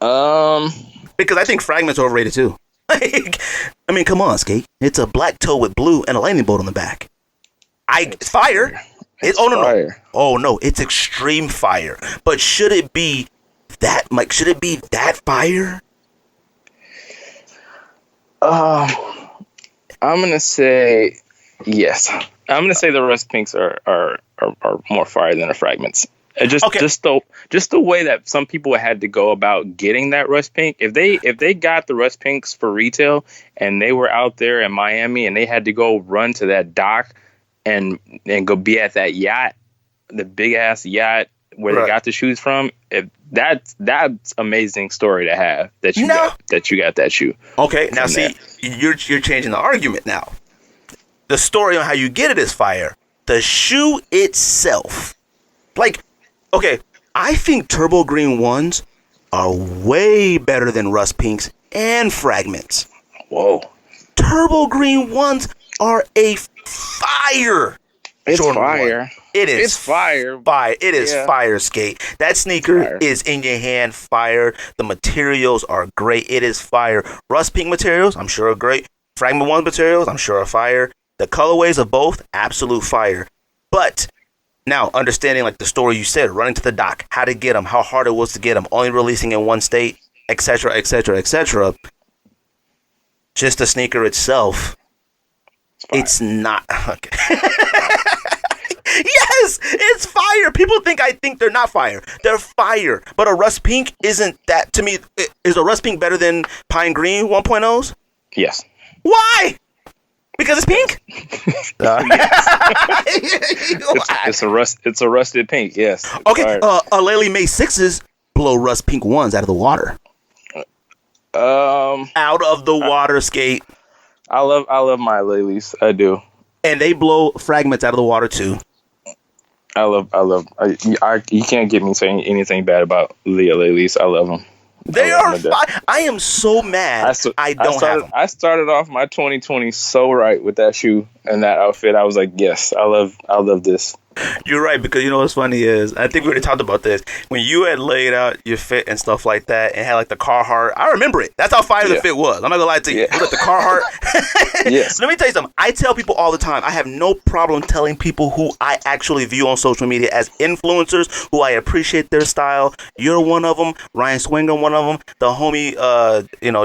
Because I think Fragments are overrated too. Like, I mean, come on, Skate. It's a black toe with blue and a lightning bolt on the back. It's fire. Oh no, it's extreme fire. But should it be that? Like, should it be that fire? I'm gonna say yes. I'm gonna say the Russ Pinks are more fire than the Fragments. Just the way that some people had to go about getting that Russ Pink. If they got the Russ Pinks for retail and they were out there in Miami and they had to go run to that dock and go be at that yacht, the big ass yacht where they got the shoes from, that's amazing story to have that you got that shoe. Okay, now see, you're changing the argument now. The story on how you get it is fire. The shoe itself, like, okay, I think Turbo Green ones are way better than Russ Pinks and Fragments. Whoa. Turbo Green ones are a fire. It's Jordan fire. 1. It is. It's fire. It is fire, Skate. That sneaker is in your hand, fire. The materials are great. It is fire. Russ Pink materials, I'm sure are great. Fragment 1 materials, I'm sure are fire. The colorways of both, absolute fire. But now, understanding like the story you said, running to the dock, how to get them, how hard it was to get them, only releasing in one state. etc., etc., etc. Just the sneaker itself, it's not okay. Yes, it's fire. People think I think they're not fire. They're fire. But a rust pink isn't that to me. Is a rust pink better than pine green 1.0s? Yes. Why? Because it's pink? It's a rusted pink, yes. Okay, a Lely May 6s blow rust pink 1s out of the water. Out of the water, Skate. I love my Lely's. I do. And they blow fragments out of the water too. You can't get me saying anything bad about Leah Lely's. I love them. They are fine. I am so mad I don't have them. I started off my 2020 so right with that shoe and that outfit. I was like, yes, I love this. You're right, because you know what's funny is, I think we already talked about this, when you had laid out your fit and stuff like that and had like the Carhartt, I remember it. That's how fire the fit was. I'm not gonna lie to you. It was like the Carhartt. Yes. Let me tell you something. I tell people all the time, I have no problem telling people who I actually view on social media as influencers, who I appreciate their style. You're one of them. Ryan Swinger, one of them. The homie,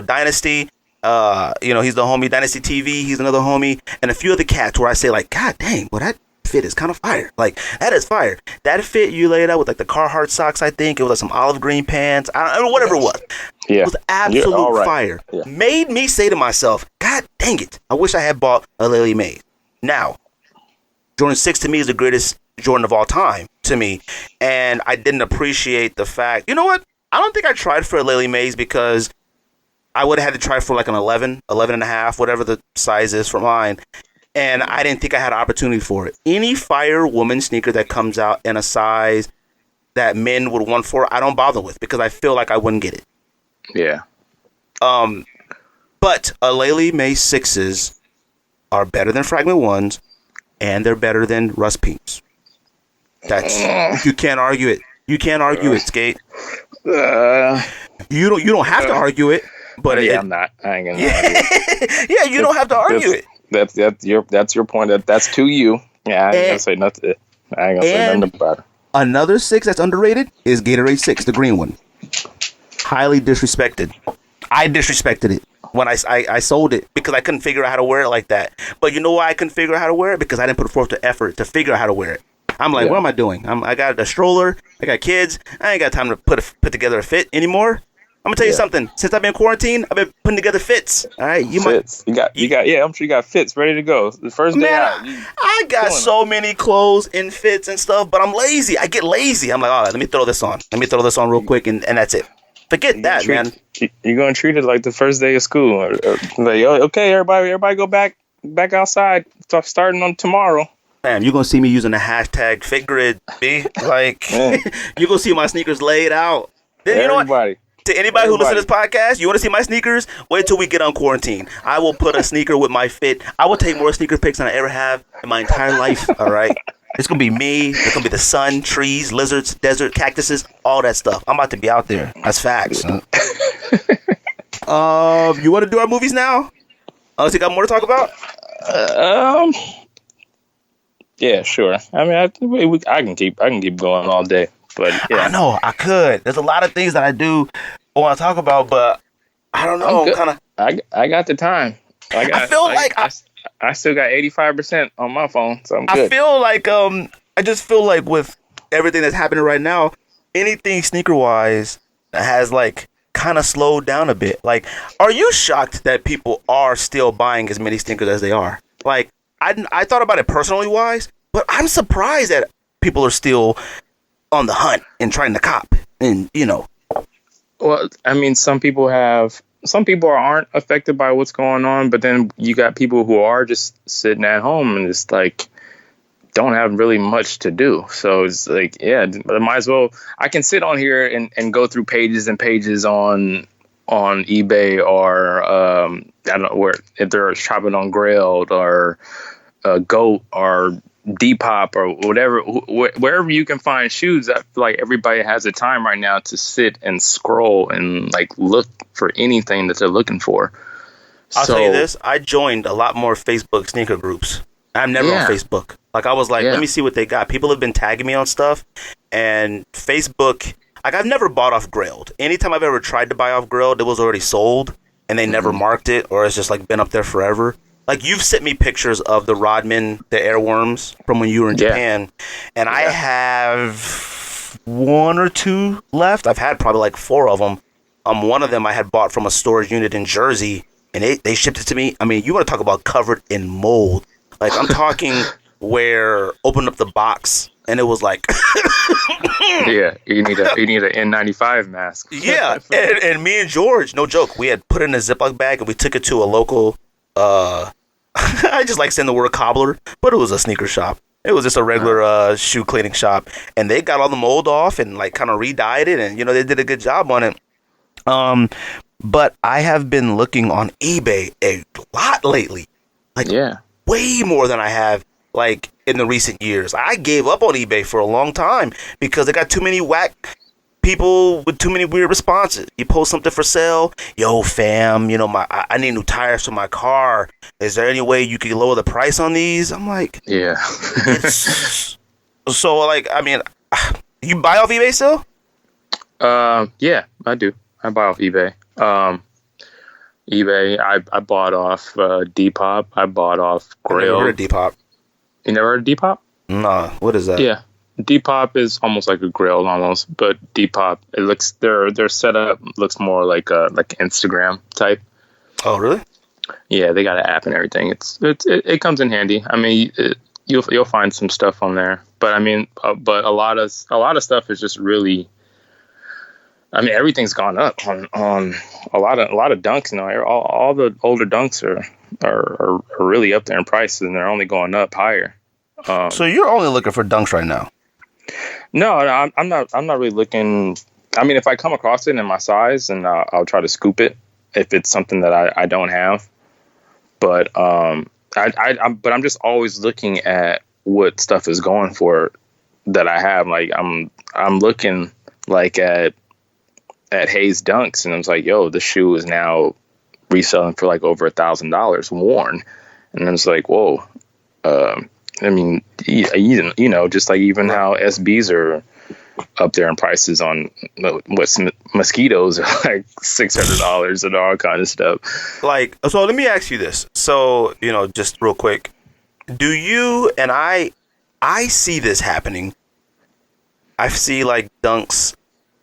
Dynasty. He's the homie. Dynasty TV. He's another homie, and a few other cats where I say like, God dang, well that fit is kind of fire. Like, that is fire. That fit you laid out with like the Carhartt socks, I think it was like some olive green pants, I don't know, whatever it was. Yeah, it was absolute right. fire. Yeah. Made me say to myself, God dang it, I wish I had bought a Lily May. Now, Jordan 6 to me is the greatest Jordan of all time to me, and I didn't appreciate the fact, you know what, I don't think I tried for a Lily Mays because I would have had to try for like an 11 and a half, whatever the size is for mine. And I didn't think I had an opportunity for it. Any fire woman sneaker that comes out in a size that men would want for, I don't bother with because I feel like I wouldn't get it. Yeah. But a Lely May 6s are better than Fragment 1s, and they're better than Rust Pinks. That's you can't argue it. You can't argue it, Skate. You don't have to argue it. But I'm not. I ain't gonna argue it. Yeah, you don't have to argue it. That's your point. That's to you. Yeah, I ain't gonna say nothing. I ain't gonna say nothing about it. Another 6 that's underrated is Gatorade 6, the green one. Highly disrespected. I disrespected it when I sold it because I couldn't figure out how to wear it like that. But you know why I couldn't figure out how to wear it? Because I didn't put forth the effort to figure out how to wear it. I'm like, what am I doing? I got a stroller. I got kids. I ain't got time to put together a fit anymore. I'm gonna tell you something. Since I've been quarantined, I've been putting together fits. All right, you got. Yeah, I'm sure you got fits ready to go. The first day out. I got so many clothes and fits and stuff, but I'm lazy. I get lazy. I'm like, all right, let me throw this on. Real quick, and that's it. Forget that, man. You're gonna treat it like the first day of school. Like, okay, everybody go back outside. Starting on tomorrow. Man, you're gonna see me using the hashtag #FitGrid. B. Like, you're gonna see my sneakers laid out. Then you know what? To anybody who listens to this podcast, you want to see my sneakers? Wait till we get on quarantine. I will put a sneaker with my fit. I will take more sneaker pics than I ever have in my entire life. All right, it's gonna be me. It's gonna be the sun, trees, lizards, desert, cactuses, all that stuff. I'm about to be out there. That's facts. You want to do our movies now? Unless you got more to talk about. Yeah, sure. I mean, I can keep going all day. But yeah. I know I could. There's a lot of things that I do want to talk about, but I don't know. Kind of. I got the time. I still got 85% on my phone, so I'm good. I feel like I just feel like with everything that's happening right now, anything sneaker wise has like kind of slowed down a bit. Like, are you shocked that people are still buying as many sneakers as they are? Like, I thought about it personally wise, but I'm surprised that people are still on the hunt and trying to cop, and Well, I mean, some people aren't affected by what's going on, but then you got people who are just sitting at home and just like don't have really much to do. So it's like, yeah, I might as well. I can sit on here and go through pages and pages on eBay or I don't know where, if they're shopping on Grailed or Goat or Depop or whatever, wherever you can find shoes. I feel like everybody has the time right now to sit and scroll and like look for anything that they're looking for. I'll tell you this, I joined a lot more Facebook sneaker groups. I'm never on Facebook. Like, I was like, let me see what they got. People have been tagging me on stuff, and Facebook, like I've never bought off Grailed. Anytime I've ever tried to buy off Grailed, it was already sold and they never marked it, or it's just like been up there forever. Like you've sent me pictures of the Rodman, the Airworms from when you were in Japan, and I have 1 or 2 left. I've had probably like 4 of them. One of them I had bought from a storage unit in Jersey, and they shipped it to me. I mean, you want to talk about covered in mold? Like I'm talking where opened up the box and it was like yeah, you need an N95 mask. Yeah, and me and George, no joke, we had put it in a Ziploc bag and we took it to a local I just like saying the word cobbler, but it was a sneaker shop. It was just a regular shoe cleaning shop, and they got all the mold off and like kind of re-dyed it, and they did a good job on it. But I have been looking on eBay a lot lately, like way more than I have like in the recent years. I gave up on eBay for a long time because they got too many whack people with too many weird responses. You post something for sale, yo fam, I need new tires for my car. Is there any way you could lower the price on these? I'm like, yeah. So like, I mean, you buy off eBay still? Yeah, I do. I buy off eBay. eBay. I bought off Depop. I bought off Grail. I never heard of Depop. You never heard of Depop? No. What is that? Yeah. Depop is almost like a Grail almost, but Depop, it looks their setup looks more like Instagram type. Oh, really? Yeah, they got an app and everything. It comes in handy. I mean, you'll find some stuff on there, but I mean, but a lot of stuff is just really. I mean, everything's gone up on a lot of dunks now. All the older dunks are really up there in prices, and they're only going up higher. So you're only looking for dunks right now? No, I'm not really looking. I mean, if I come across it in my size, and I'll try to scoop it if it's something that I don't have. But I'm just always looking at what stuff is going for that I have. Like I'm looking like at Hayes Dunks, and I was like, yo, this shoe is now reselling for like over $1,000 worn, and I was like, whoa. I mean, just like even how SBs are up there in prices on mosquitoes are like $600 and all kind of stuff. Like, so let me ask you this. So, just real quick, do you, and I see this happening. I see like dunks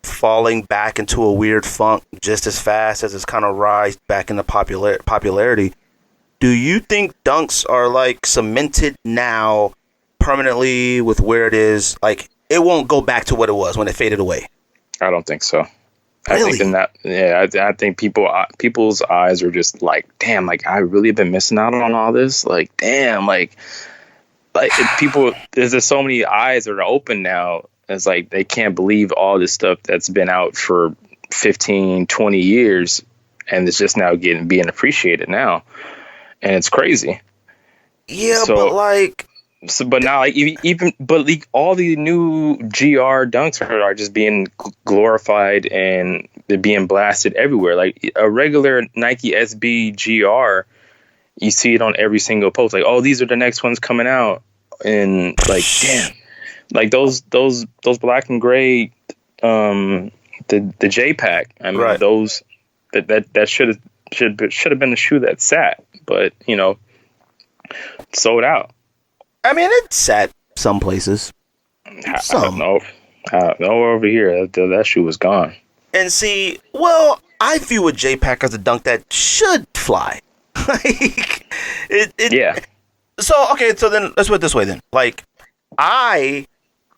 falling back into a weird funk just as fast as it's kind of rise back into popularity. Do you think dunks are like cemented now permanently with where it is? Like it won't go back to what it was when it faded away. I don't think so. Really? I think people's eyes are just like, damn, like I really been missing out on all this. Like, damn, like people, there's just so many eyes that are open now. It's like they can't believe all this stuff that's been out for 15, 20 years, and it's just now being appreciated now. And it's crazy. Yeah, but like... but now, like, all the new GR dunks are just being glorified and they're being blasted everywhere. Like, a regular Nike SB GR, you see it on every single post. Like, oh, these are the next ones coming out. And, like, damn. Like, those black and gray, the J-Pack. I mean, right. Those... That should have been the shoe that sat, but sold out. I mean, it sat some places. Some. No, over here that shoe was gone. And see, well, I view a J-Pack as a dunk that should fly. Like yeah. So okay, so then let's put it this way then. Like I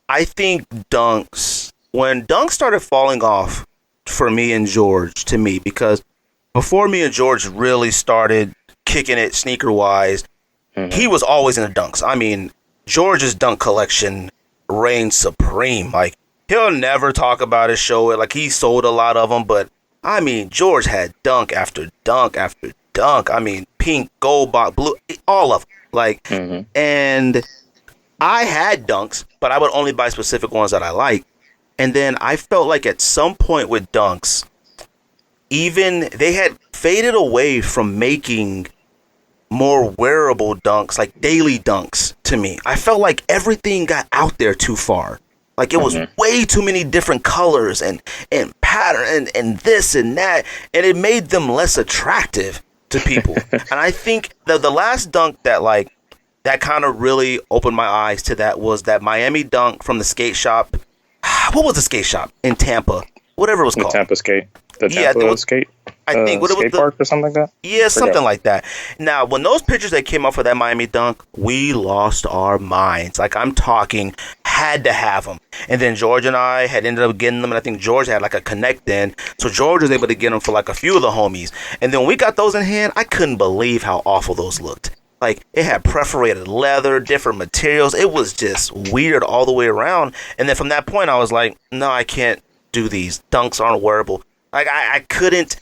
think dunks, when dunks started falling off for me and George, because before me and George really started kicking it sneaker wise, he was always in the dunks. I mean, George's dunk collection reigned supreme. Like, he'll never talk about it, show it. Like, he sold a lot of them, but I mean, George had dunk after dunk after dunk. I mean, pink, gold, blue, all of them. Like, and I had dunks, but I would only buy specific ones that I like. And then I felt like at some point with dunks, even they had faded away from making more wearable dunks, like daily dunks to me. I felt like everything got out there too far. Like, it was way too many different colors and pattern and this and that, and it made them less attractive to people. And I think the last dunk that like that kind of really opened my eyes to that was that Miami dunk from the skate shop. What was the skate shop in Tampa? Whatever it was called. The Tampa skate. The Tampa skate. I think what it was, skate park or something like that. Yeah, something like that. Now, when those pictures that came up for that Miami dunk, we lost our minds. Like, I'm talking, had to have them. And then George and I had ended up getting them, and I think George had like a connect in, so George was able to get them for like a few of the homies. And then when we got those in hand, I couldn't believe how awful those looked. Like, it had perforated leather, different materials. It was just weird all the way around. And then from that point, I was like, no, I can't do these. Dunks aren't wearable. Like, I couldn't.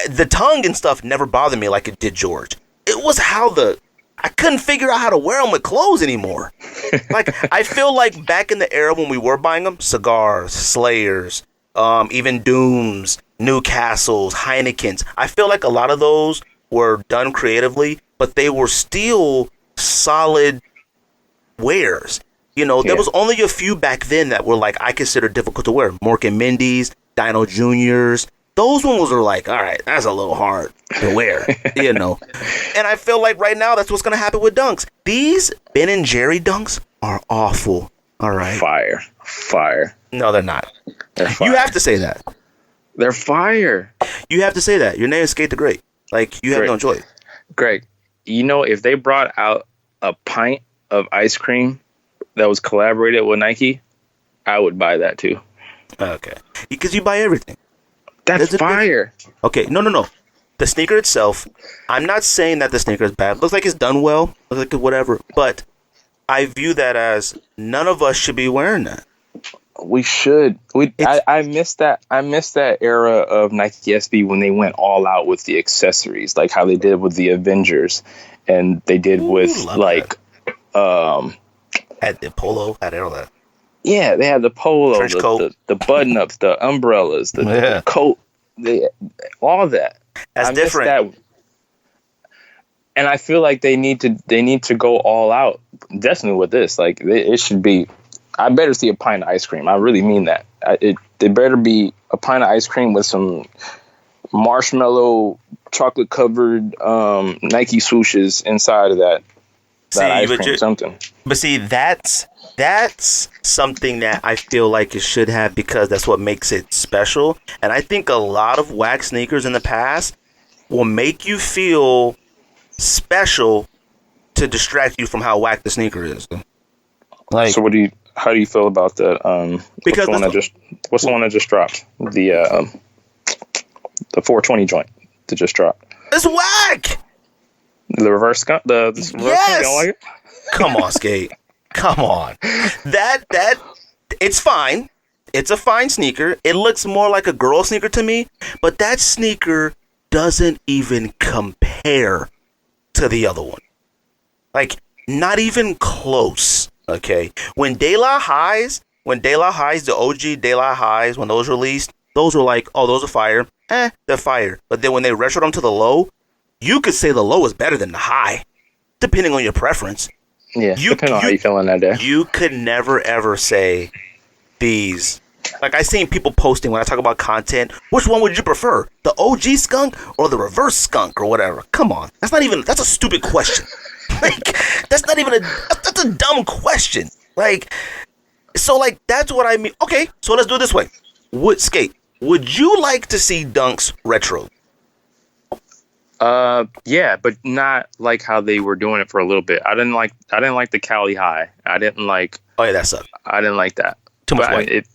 The tongue and stuff never bothered me like it did George. It was how I couldn't figure out how to wear them with clothes anymore. Like, I feel like back in the era when we were buying them, Cigars, Slayers, even Dooms, Newcastles, Heinekens, I feel like a lot of those were done creatively, but they were still solid wares. You know, there was only a few back then that were like I consider difficult to wear. Mork and Mindy's, Dino Juniors. Those ones were like, all right, that's a little hard to wear, you know. And I feel like right now that's what's going to happen with dunks. These Ben and Jerry dunks are awful. All right. Fire. No, they're not. They're fire. You have to say that. They're fire. You have to say that. Your name is SK8THEGR8. Like, you have no choice. Greg, you know, if they brought out a pint of ice cream that was collaborated with Nike, I would buy that too. Okay. Because you buy everything. That's fire. Okay, no. The sneaker itself, I'm not saying that the sneaker is bad. Looks like it's done well. Looks like whatever. But I view that as none of us should be wearing that. We should. I miss that. I miss that era of Nike SB when they went all out with the accessories, like how they did with the Avengers, and they did with like had the polo, had all that. Yeah, they had the polo, trench coat, the button ups, the umbrellas, the coat, all that. That's different. And I feel like they need to go all out. Definitely with this, like it should be. I better see a pint of ice cream. I really mean that. It better be a pint of ice cream with some marshmallow, chocolate covered Nike swooshes inside of that ice cream. Something. But see, that's something that I feel like it should have because that's what makes it special. And I think a lot of whack sneakers in the past will make you feel special to distract you from how whack the sneaker is. Like, so how do you feel about that? Because what's the one that just dropped? The 420 joint that just dropped. It's whack. The reverse skunk. The reverse skunk, you don't like it? Come on, Skate. Come on. That it's fine. It's a fine sneaker. It looks more like a girl sneaker to me, but that sneaker doesn't even compare to the other one. Like, not even close. Okay. When De La Highs, the OG De La Highs, when those released, those were like, oh, those are fire. They're fire. But then when they retroed them to the low, you could say the low is better than the high, depending on your preference. Yeah, depending on how you feeling that day. You could never, ever say these. Like, I seen people posting when I talk about content, which one would you prefer? The OG skunk or the reverse skunk or whatever? Come on. That's a stupid question. Like, that's a dumb question. Like, so, like, that's what I mean. Okay, so let's do it this way. Would you like to see dunks retro? Yeah, but not like how they were doing it for a little bit. I didn't like the Cali High. I didn't like. Oh yeah, that sucked. I didn't like that. Too much white.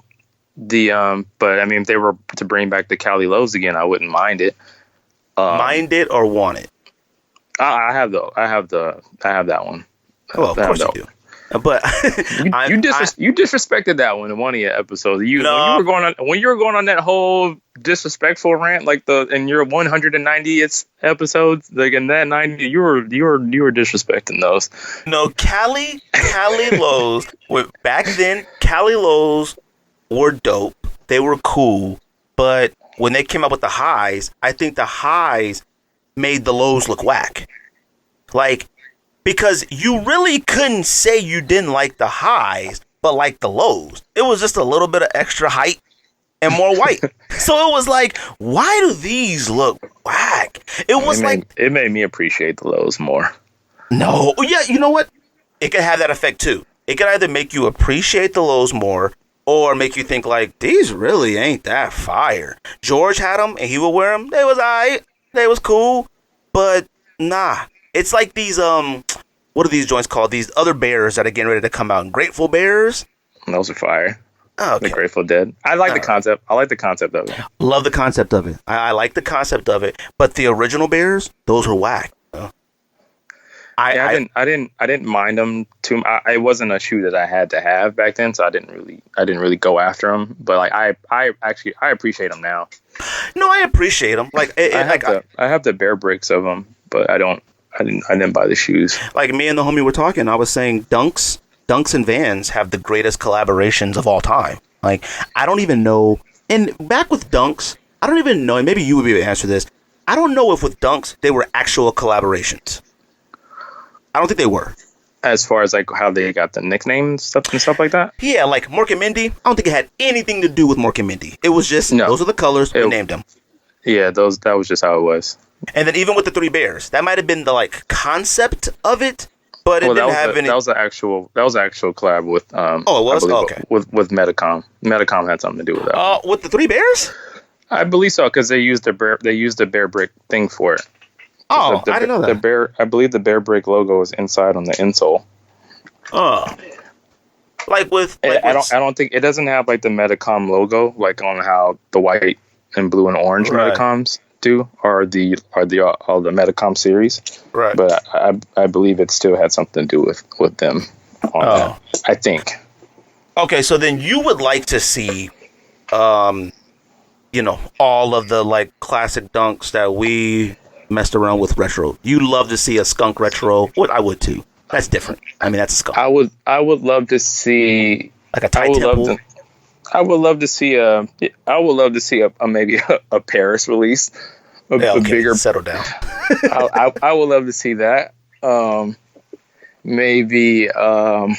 But I mean, if they were to bring back the Cali Lows again, I wouldn't mind it. Mind it or want it? I have that one. Well, of course you do. But you disrespected that one in one of your episodes. When you were going on that whole disrespectful rant, like in your 190th episodes, like in that 90, you were disrespecting those. No, Cali Lows back then. Cali Lows were dope. They were cool, but when they came up with the highs, I think the highs made the lows look whack. Like, because you really couldn't say you didn't like the highs, but like the lows. It was just a little bit of extra height and more white. So it was like, why do these look whack? It made me appreciate the lows more. No, yeah, you know what? It could have that effect too. It could either make you appreciate the lows more or make you think like, these really ain't that fire. George had them and he would wear them. They was alright. They was cool. But nah. It's like these, what are these joints called? These other bears that are getting ready to come out. Grateful Bears? Those are fire. Oh, okay. The Grateful Dead. I like the concept. I like the concept of it. Love the concept of it. I like the concept of it. But the original bears, those were whack. I didn't mind them too. It wasn't a shoe that I had to have back then, so I didn't really go after them. But like I appreciate them now. No, I appreciate them. Like I have the bear bricks of them, but I didn't buy the shoes. Like me and the homie were talking, I was saying Dunks and Vans have the greatest collaborations of all time. Like I don't even know. And back with Dunks, I don't even know. And maybe you would be able to answer this. I don't know if with Dunks they were actual collaborations. I don't think they were. As far as like how they got the nicknames and stuff like that? Yeah, like Mork and Mindy. I don't think it had anything to do with Mork and Mindy. It was just, those are the colors, we named them. Yeah, that was just how it was. And then even with the Three Bears, that might have been the like concept of it, but it didn't have any. That was an actual collab with. It was? Okay. With Metacom. Metacom had something to do with that. With the Three Bears? I believe so, because they used the bear brick thing for it. Oh, I didn't know that. I believe the bear brick logo is inside on the insole. Oh, I don't think it doesn't have like the Metacom logo, like on how the white and blue and orange Metacoms do, or the all the Metacom series. Right. But I believe it still had something to do with them on that. I think. Okay, so then you would like to see, all of the like classic dunks that we messed around with retro. You love to see a skunk retro. What I would too. That's different. I mean, that's a skunk. I would love to see like a Thai temple. I would love to see maybe a Paris release. A bigger. Settle down. I would love to see that. Maybe. I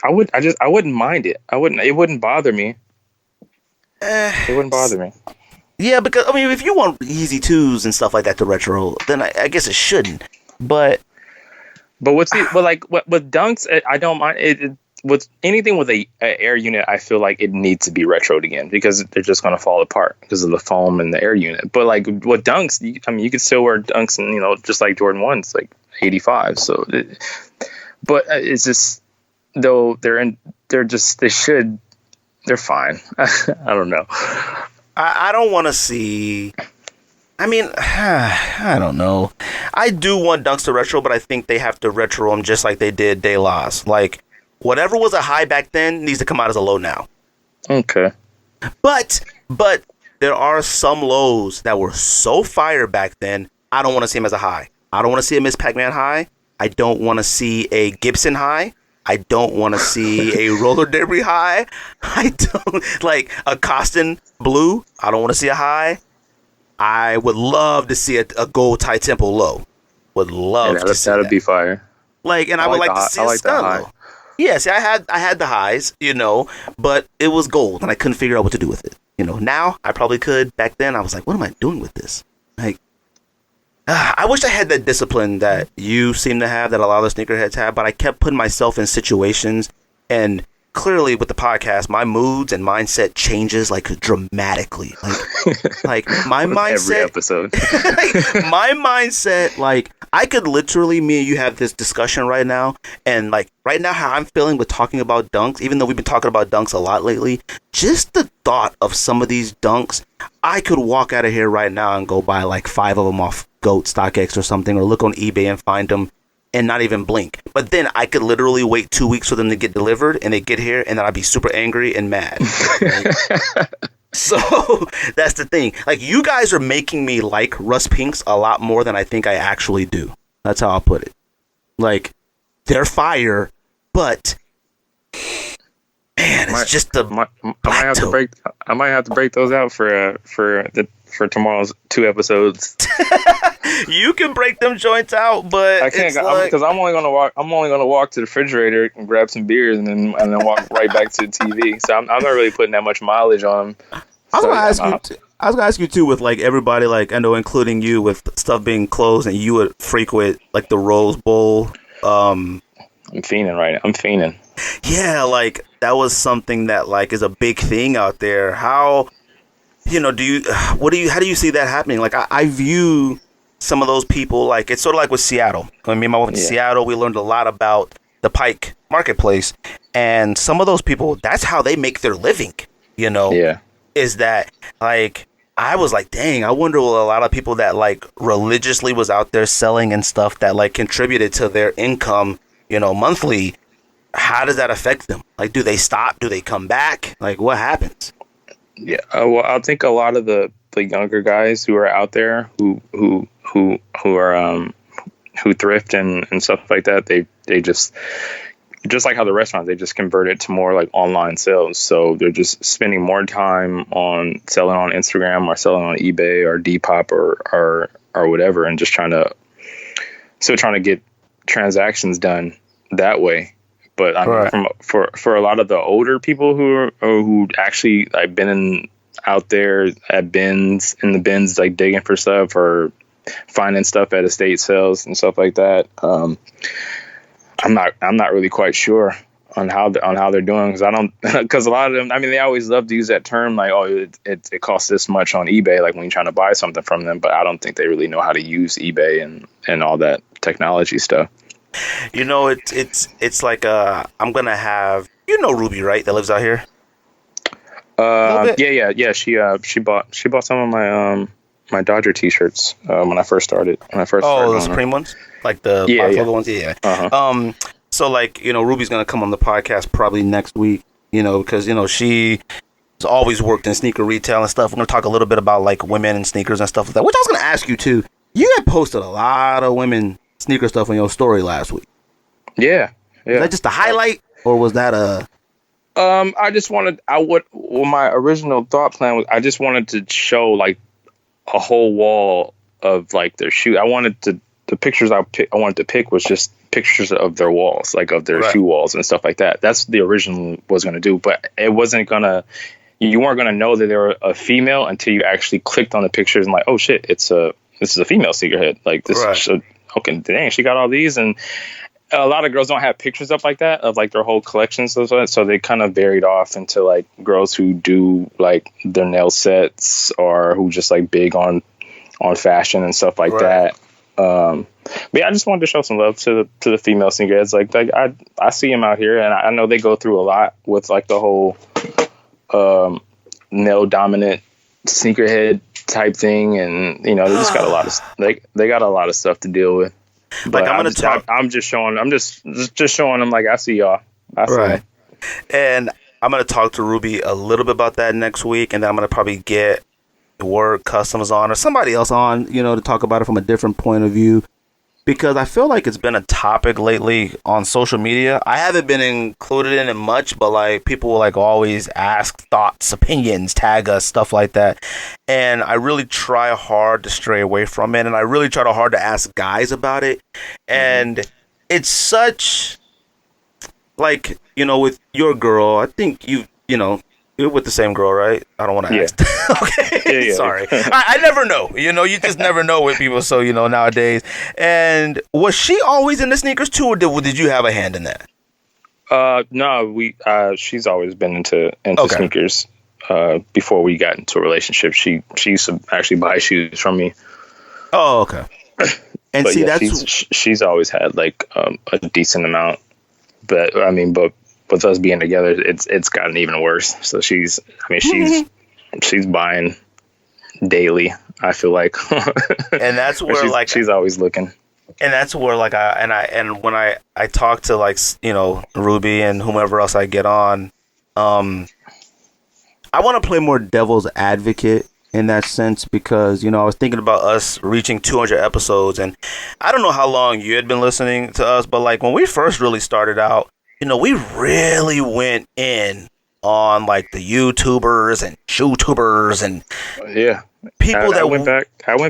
wouldn't mind it. It wouldn't bother me. It wouldn't bother me. Yeah, because I mean, if you want Easy 2s and stuff like that to retro, then I guess it shouldn't. But with dunks, I don't mind it. With anything with a air unit, I feel like it needs to be retroed again because they're just going to fall apart because of the foam and the air unit. But like with dunks, you can still wear dunks and just like Jordan 1s, like 85. So, but it's just though they're fine. I don't know. I don't want to see. I mean, I don't know. I do want dunks to retro, but I think they have to retro them just like they did De La's. Like, whatever was a high back then needs to come out as a low now. Okay. But there are some lows that were so fire back then, I don't want to see them as a high. I don't want to see a Miss Pac-Man high. I don't want to see a Gibson high. I don't want to see a roller debris high. I don't like a Costin blue. I don't want to see a high. I would love to see a gold Thai temple low. Would love to see that. That'd be fire. Like, and I would like to see a stun low. Yeah, see, I had the highs, but it was gold, and I couldn't figure out what to do with it. Now I probably could. Back then, I was like, what am I doing with this? Like, I wish I had that discipline that you seem to have, that a lot of the sneakerheads have, but I kept putting myself in situations, and clearly with the podcast, my moods and mindset changes like dramatically. Like my mindset. Every episode. My mindset, like I could literally, me and you have this discussion right now, and like right now how I'm feeling with talking about dunks, even though we've been talking about dunks a lot lately, just the thought of some of these dunks, I could walk out of here right now and go buy like 5 of them off GOAT, StockX or something, or look on eBay and find them and not even blink. But then I could literally wait 2 weeks for them to get delivered, and they get here, and then I'd be super angry and mad. So that's the thing. Like, you guys are making me like Rust Pinks a lot more than I think I actually do. That's how I'll put it. Like, they're fire, but man, it's just the I might have to break those out for tomorrow's 2 episodes. You can break them joints out, but I can't because I'm only gonna walk. I'm only gonna walk to the refrigerator and grab some beers and then walk right back to the TV. So I'm not really putting that much mileage on them. I was gonna ask you too, with like everybody, like I know, including you, with stuff being closed, and you would frequent like the Rose Bowl. I'm fiending right now. I'm fiending. Yeah, like that was something that like is a big thing out there. How, how do you see that happening? Like I view some of those people like it's sort of like with Seattle. When me and my wife went to Seattle, we learned a lot about the Pike marketplace, and some of those people, that's how they make their living. Yeah. Is that like I was like, dang, I wonder what a lot of people that like religiously was out there selling and stuff that like contributed to their income, monthly. How does that affect them? Like, do they stop? Do they come back? Like, what happens? Yeah, well, I think a lot of the younger guys who are out there who are who thrift and stuff like that, they just like how the restaurants, they just convert it to more like online sales. So they're just spending more time on selling on Instagram or selling on eBay or Depop or whatever, and just trying to get transactions done that way. But I mean, for a lot of the older people who actually like been out there at bins, in the bins, like digging for stuff or finding stuff at estate sales and stuff like that, I'm not really quite sure on how they're doing, because a lot of them, I mean, they always love to use that term like, oh, it costs this much on eBay, like when you're trying to buy something from them, but I don't think they really know how to use eBay and all that technology stuff. It's like I'm gonna have Ruby, right, that lives out here. Yeah. She bought some of my Dodger t-shirts when I first started. The Supreme ones, like the logo ones. Yeah. Uh-huh. So like Ruby's gonna come on the podcast probably next week. Because she's always worked in sneaker retail and stuff. We're gonna talk a little bit about like women and sneakers and stuff like that. Which I was gonna ask you too. You had posted a lot of women sneaker stuff on your story last week. Yeah. Was that just a highlight, or was that a? My original thought plan was I just wanted to show like a whole wall of like their shoe. The pictures I wanted to pick was just pictures of their walls, like of their shoe walls and stuff like that. That's the original was going to do, but it wasn't gonna. You weren't gonna know that they were a female until you actually clicked on the pictures and like, oh shit, this is a female sneakerhead. Like this. Okay, dang, she got all these, and a lot of girls don't have pictures up like that of like their whole collections, so they kind of varied off into like girls who do like their nail sets or who just like big on fashion and stuff like that. But yeah, I just wanted to show some love to the female sneakerheads. Like I see them out here, and I know they go through a lot with like the whole male dominant sneakerhead type thing, and they just got a lot of they got a lot of stuff to deal with. But like I'm just showing them like I see y'all. I see them. And I'm gonna talk to Ruby a little bit about that next week, and then I'm gonna probably get Word Customs on or somebody else on, to talk about it from a different point of view. Because I feel like it's been a topic lately on social media. I haven't been included in it much, but like people will like always ask thoughts, opinions, tag us, stuff like that. And I really try hard to stray away from it. And I really try hard to ask guys about it. And it's such like, with your girl, I think you're with the same girl, right? I don't want to ask. Okay. Yeah. Sorry. I never know. You just never know with people. So, nowadays. And was she always into sneakers too, or did you have a hand in that? No, she's always been into sneakers. Before we got into a relationship, she used to actually buy shoes from me. Oh, okay. And but see, she's always had like a decent amount. But I mean, with us being together, it's gotten even worse. So she's buying daily, I feel like. And that's where she's always looking. And that's where when I talk to like Ruby and whomever else I get on, I want to play more devil's advocate in that sense, because I was thinking about us reaching 200 episodes, and I don't know how long you had been listening to us, but like when we first really started out, we really went in on like the YouTubers and YouTubers and people I went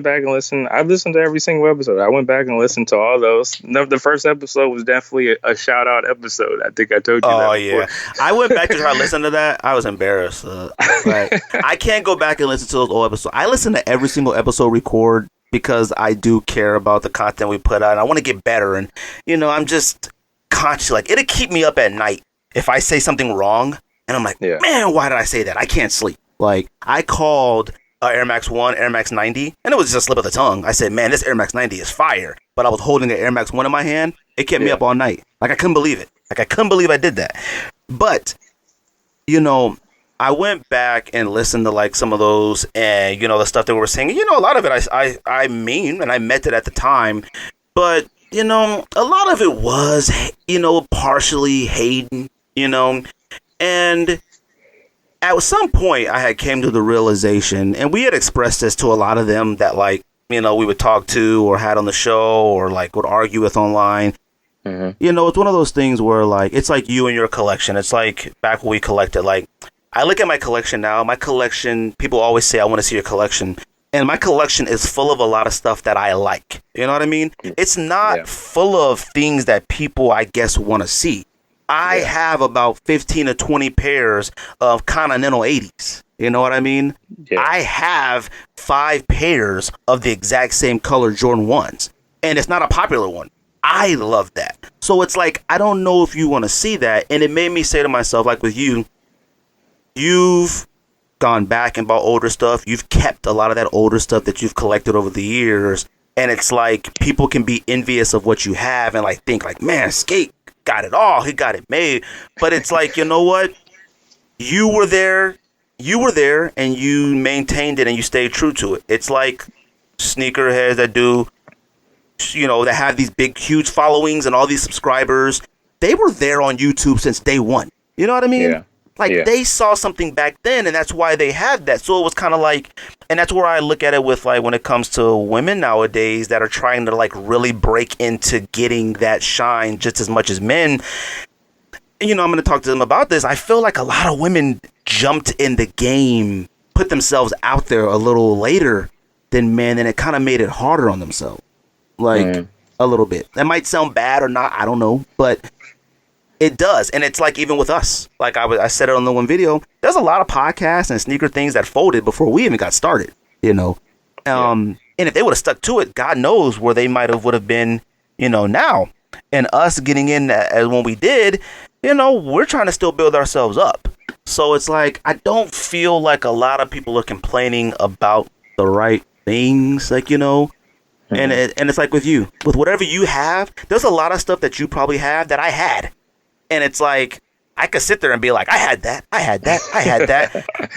back and listened. I've listened to every single episode. I went back and listened to all those. The first episode was definitely a shout out episode. I think I told you that before. Yeah, I went back to try to listen to that. I was embarrassed. I can't go back and listen to those old episodes. I listen to every single episode record because I do care about the content we put out. I want to get better, and I'm just conscious. Like, it'll keep me up at night if I say something wrong, and I'm like, man, why did I say that? I can't sleep. Like, I called Air Max 1, Air Max 90, and it was just a slip of the tongue. I said, man, this Air Max 90 is fire. But I was holding the Air Max 1 in my hand. It kept me up all night. Like, I couldn't believe it. Like, I couldn't believe I did that. But, I went back and listened to, like, some of those and, the stuff that we were saying. A lot of it I mean, and I meant it at the time. But, a lot of it was, partially hating, and at some point, I had came to the realization, and we had expressed this to a lot of them that, like, we would talk to or had on the show or, like, would argue with online. Mm-hmm. It's one of those things where, like, it's like you and your collection. It's like back when we collected. Like, I look at my collection now. My collection, people always say, I want to see your collection. And my collection is full of a lot of stuff that I like. You know what I mean? It's not full of things that people, I guess, want to see. I have about 15 or 20 pairs of Continental 80s. You know what I mean? Yeah. I have 5 pairs of the exact same color Jordan 1s. And it's not a popular one. I love that. So it's like, I don't know if you want to see that. And it made me say to myself, like with you, you've gone back and bought older stuff. You've kept a lot of that older stuff that you've collected over the years. And it's like, people can be envious of what you have and like think like, man, Skate got it all. He got it made. But it's like, you know what? You were there and you maintained it and you stayed true to it. It's like sneakerheads that do, that have these big, huge followings and all these subscribers. They were there on YouTube since day one. You know what I mean? Yeah. They saw something back then, and that's why they had that. So it was kind of like, and that's where I look at it with, like, when it comes to women nowadays that are trying to, like, really break into getting that shine just as much as men. And, I'm going to talk to them about this. I feel like a lot of women jumped in the game, put themselves out there a little later than men, and it kind of made it harder on themselves. Like, a little bit. That might sound bad or not, I don't know, but it does. And it's like, even with us, like I said it on the one video, there's a lot of podcasts and sneaker things that folded before we even got started, and if they would have stuck to it, God knows where they would have been, now. And us getting in as when we did, we're trying to still build ourselves up. So it's like, I don't feel like a lot of people are complaining about the right things, like, and it's like with you, with whatever you have, there's a lot of stuff that you probably have that I had. And it's like, I could sit there and be like, I had that.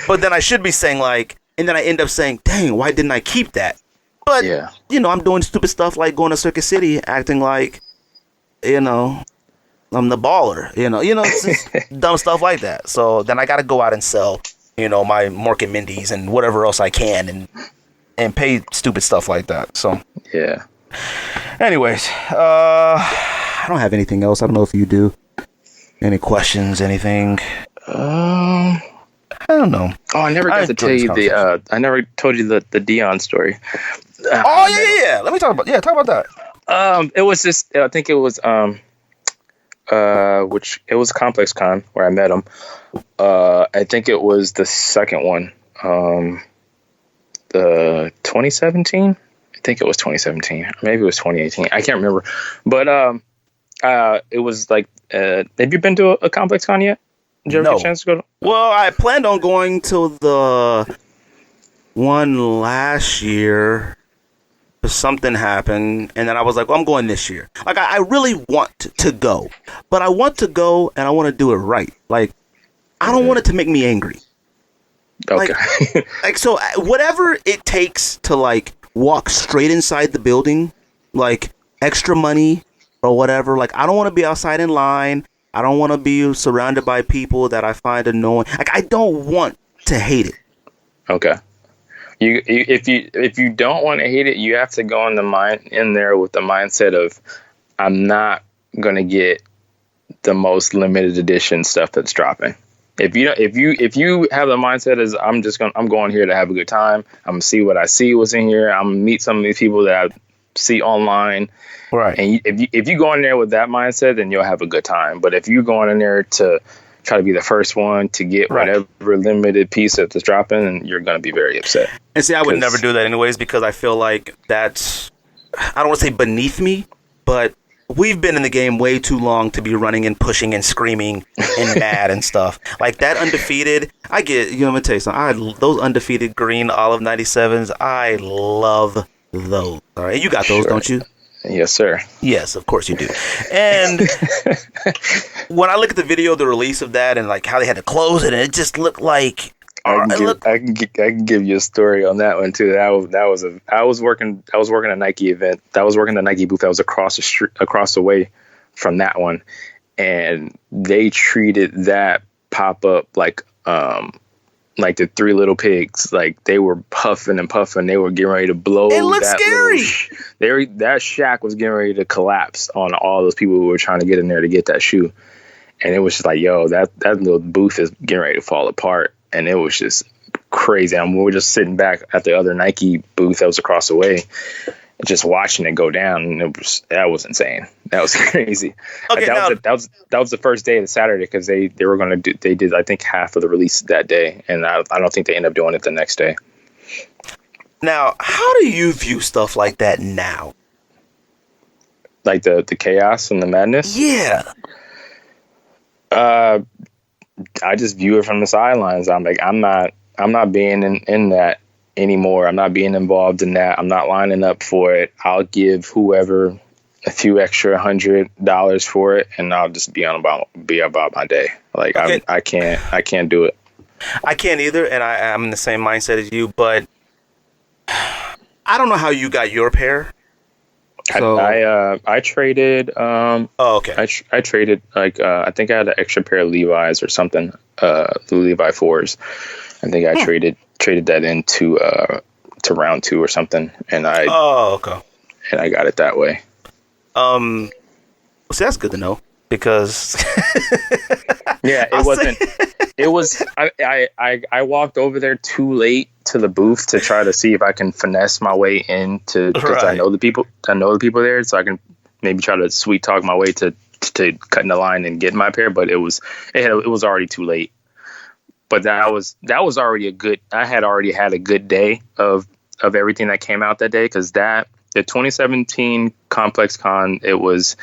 But then I should be saying, like, and then I end up saying, dang, why didn't I keep that? But, I'm doing stupid stuff like going to Circuit City, acting like, I'm the baller, it's just dumb stuff like that. So then I got to go out and sell, my Mork and Mindy's and whatever else I can and pay stupid stuff like that. So, yeah. Anyways, I don't have anything else. I don't know if you do. Any questions? Anything? I don't know. Oh, I never got to tell you I never told you the Dion story. Yeah. Let me talk about that. It was just, I think it was it was Complex Con where I met him. I think it was the second one. The 2017. I think it was 2017. Maybe it was 2018. I can't remember. But it was like, have you been to a Complex Con yet? Did you ever get a chance to go? Well, I planned on going to the one last year, but something happened, and then I was like, well, I'm going this year. Like, I really want to go, but I want to go, and I want to do it right. Like, I don't want it to make me angry. Okay. Like, so whatever it takes to, like, walk straight inside the building, like, extra money, or whatever. Like, I don't want to be outside in line. I don't want to be surrounded by people that I find annoying. Like, I don't want to hate it. Okay. If you don't want to hate it, you have to go in there with the mindset of, I'm not gonna get the most limited edition stuff that's dropping. If you have the mindset as I'm going here to have a good time. I'm gonna see what I see what's in here. I'm gonna meet some of these people that I see online. Right. And if you go in there with that mindset, then you'll have a good time. But if you're going in there to try to be the first one to get whatever limited piece that's dropping, and you're going to be very upset. And see, I would never do that anyways, because I feel like that's, I don't want to say beneath me, but we've been in the game way too long to be running and pushing and screaming and mad and stuff. Like that Undefeated, I get, you know, I'm going to tell you something. Those Undefeated green olive 97s, I love those. All right. You got those, don't you? Yes, sir. Yes, of course you do. And when I look at the video, the release of that, and like how they had to close it, and it just looked like I can give you a story on that one too. I was working a Nike event. I was working the Nike booth that was across the way from that one, and they treated that pop up like the Three Little Pigs. Like they were puffing and puffing. They were getting ready to blow. It looked scary. That shack was getting ready to collapse on all those people who were trying to get in there to get that shoe. And it was just like, yo, that little booth is getting ready to fall apart. And it was just crazy. We were just sitting back at the other Nike booth that was across the way, just watching it go down. And that was insane. That was crazy. Okay, that was the first day of the Saturday, because they did I think half of the release that day, and I don't think they ended up doing it the next day. Now, how do you view stuff like that now? Like the chaos and the madness? Yeah. I just view it from the sidelines. I'm like, I'm not being in that anymore. I'm not being involved in that. I'm not lining up for it. I'll give whoever a few extra $100 for it, and I'll just be about my day. Like, okay. I can't do it. I can't either, and I'm in the same mindset as you, but I don't know how you got your pair. So I traded. Okay. I traded I think I had an extra pair of Levi's or something. The Levi 4s. I think I traded that into to round 2 or something, and I. Oh, okay. And I got it that way. So that's good to know, because. Yeah, it wasn't. It was. I walked over there too late to the booth to try to see if I can finesse my way in because I know the people there, so I can maybe try to sweet talk my way to cutting the line and getting my pair. But it was already too late. But that was already I had already had a good day of everything that came out that day, because the 2017 Complex Con, it was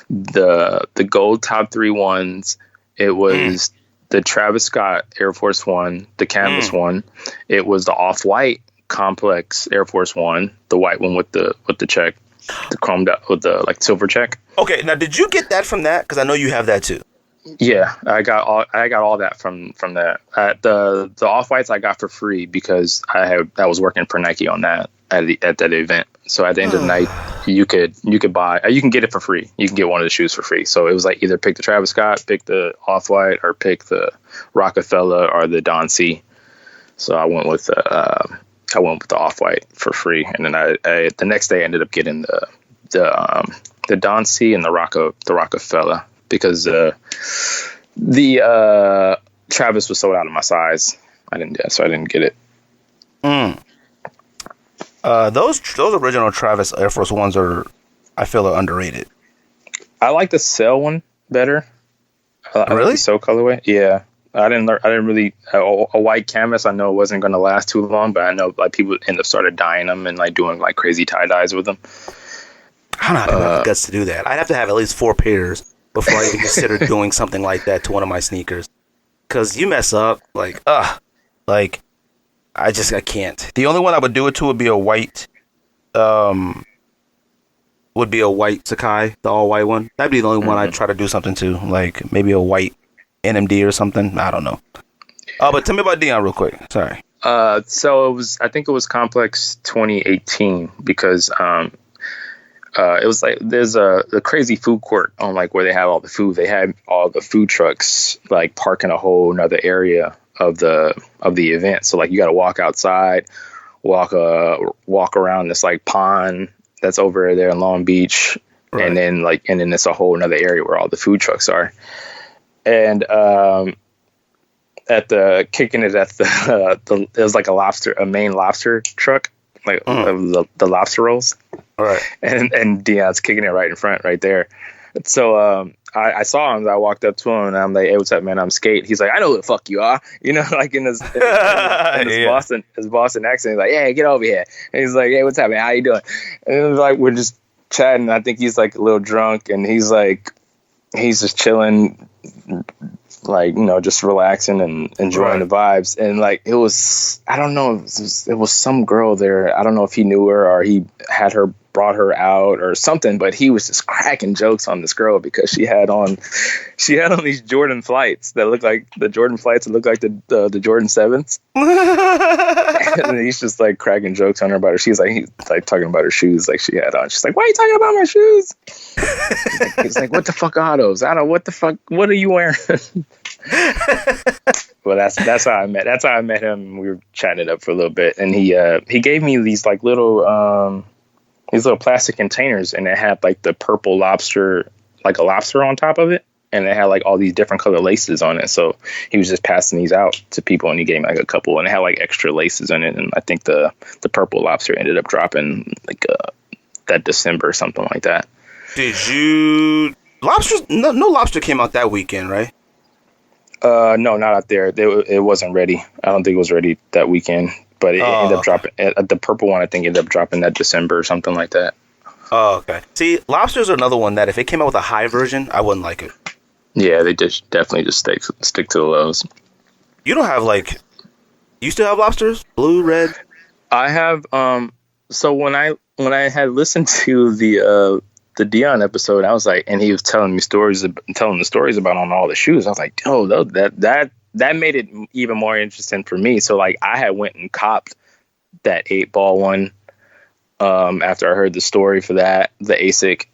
the gold top 3 ones. It was the Travis Scott Air Force One, the canvas one. It was the Off-White Complex Air Force One, the white one with the check, the chromed up with the silver check. Okay, now did you get that from that? Because I know you have that too. Yeah, I got all that from that. The Off-Whites I got for free because I was working for Nike on that at that event. So at the end of the night, you can get it for free. You can get one of the shoes for free. So it was like either pick the Travis Scott, pick the Off-White, or pick the Rockefeller or the Don C. So I went with the Off-White for free, and then I the next day I ended up getting the Don C and the Rockefeller, because the Travis was sold out of my size. I didn't get it. Those original Travis Air Force Ones I feel are underrated. I like the Cell one better. Really? I like the Cell colorway. Yeah, I didn't really a white canvas. I know it wasn't going to last too long, but I know people end up started dyeing them and doing crazy tie dyes with them. I don't know how to have the guts to do that. I'd have to have at least 4 pairs before I even consider doing something like that to one of my sneakers. Because you mess up, I can't. The only one I would do it to would be a white, Sakai, the all white one. That'd be the only one I'd try to do something to, like maybe a white NMD or something. I don't know. But tell me about Dion real quick. Sorry. So I think it was Complex 2018, because it was there's a crazy food court on where they have all the food. They had all the food trucks parked in a whole another area of the event. So you got to walk outside, walk around this pond that's over there in Long Beach, right. and then it's a whole another area where all the food trucks are. And kicking it at the it was like a main lobster truck, like the lobster rolls. All right. And Dion's kicking it right in front, right there. So I saw him. I walked up to him and I'm like, "Hey, what's up, man? I'm Skate." He's like, "I know who the fuck you are," like in his Boston accent. He's like, "Yeah, get over here." And he's like, "Hey, what's up, man? How you doing?" And it was like we're just chatting. I think he's like a little drunk, and he's just chilling, like, just relaxing and enjoying the vibes. And like it was, I don't know, it was some girl there. I don't know if he knew her or he had her brought her out or something, but he was just cracking jokes on this girl because she had on these Jordan flights that look like the Jordan 7s. And he's just like cracking jokes on her about her. He's like talking about her shoes like she had on. She's like, "Why are you talking about my shoes?" He's like, "What the fuck are those? I don't know, what the fuck, what are you wearing?" Well, that's how I met him. We were chatting it up for a little bit, and he gave me these like little plastic containers, and it had like the purple lobster, like a lobster on top of it, and it had like all these different color laces on it. So he was just passing these out to people, and he gave me like a couple, and it had like extra laces in it. And I think the purple lobster ended up dropping like that December or something like that. Did you lobsters? No lobster came out that weekend, right? No, not out there. It wasn't ready. I don't think it was ready that weekend. But it ended up dropping. The purple one, I think, ended up dropping that December or something like that. Oh, okay. See, lobsters are another one that if it came out with a high version, I wouldn't like it. Yeah, they definitely just stick to the lows. You don't have you still have lobsters? Blue, red? I have. So when I had listened to the Dion episode, I was like, and he was telling the stories about on all the shoes. I was like, oh, that made it even more interesting for me. So like I had went and copped that 8-ball one after I heard the story for that, the ASIC.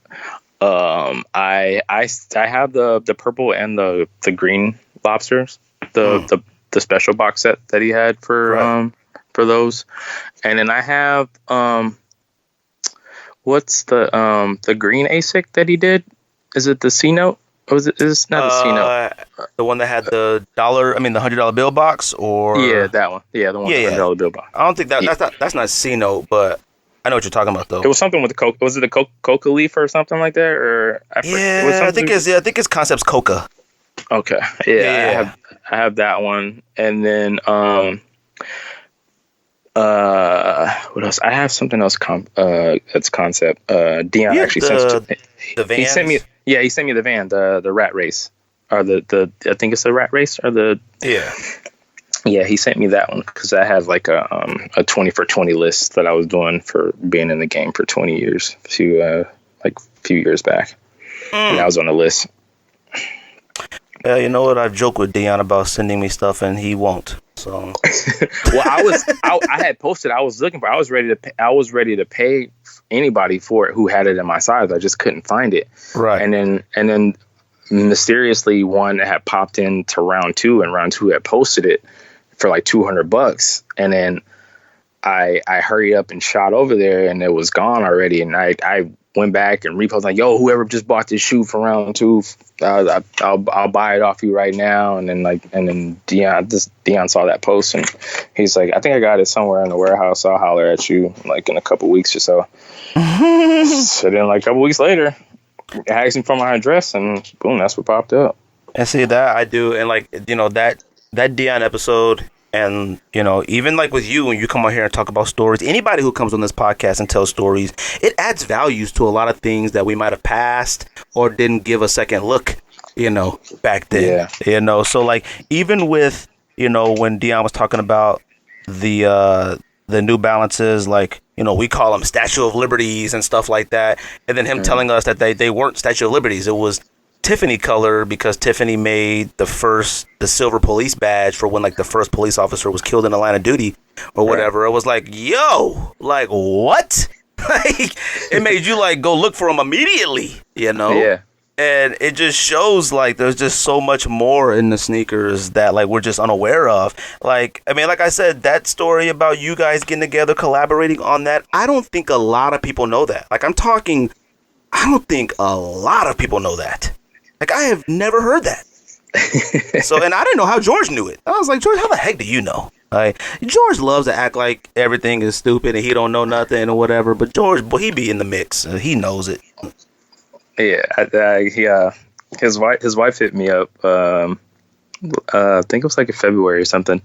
I have the purple and the green lobsters, the special box set that he had for those. And then I have what's the green ASIC that he did? Is it the C Note? Or is it not the C Note? The one that had the $100 bill box, or that one. Yeah, the one with the $100 bill box. I don't think that's not C Note, but I know what you're talking about though. It was something with the coca. Was it the coca leaf or something like that? Or I think it's Concepts Coca. Okay. Yeah. I have that one, and then what else? I have something else. That's Concept. Dion actually sent the van. He sent me. Yeah, he sent me the van, the rat race, or the I think it's the rat race, or the Yeah, he sent me that one because I have like a 20 for 20 list that I was doing for being in the game for 20 years, a few years back, and I was on the list. Yeah, you know what? I joke with Dion about sending me stuff, and he won't. So, well, I had posted. I was looking for. I was ready to pay anybody for it who had it in my size. I just couldn't find it. Right. And then mysteriously, one had popped into round 2, and round 2 had posted it for like $200, and then I hurried up and shot over there, and it was gone already. And I went back and reposted like, "Yo, whoever just bought this shoe for round 2, I'll buy it off you right now." And then Dion saw that post, and he's like, "I think I got it somewhere in the warehouse. I'll holler at you like in a couple weeks or so." So then like a couple weeks later, I asked him for my address, and boom, that's what popped up. And see that I do, and like that Dion episode. And, even like with you, when you come on here and talk about stories, anybody who comes on this podcast and tells stories, it adds values to a lot of things that we might have passed or didn't give a second look, back then. Yeah. So like even with, when Dion was talking about the New Balances, like, we call them Statue of Liberties and stuff like that. And then him telling us that they weren't Statue of Liberties. It was Tiffany color because Tiffany made the silver police badge for when like the first police officer was killed in the line of duty or whatever. It was like, yo, like what? Like it made you like go look for him immediately, Yeah. And it just shows like there's just so much more in the sneakers that like we're just unaware of. Like, I mean, like I said, that story about you guys getting together, collaborating on that, I don't think a lot of people know that. Like I don't think a lot of people know that. Like, I have never heard that. So, and I didn't know how George knew it. I was like, George, how the heck do you know? Like, George loves to act like everything is stupid and he don't know nothing or whatever. But George, boy, he be in the mix. He knows it. Yeah, his wife hit me up. I think it was like in February or something.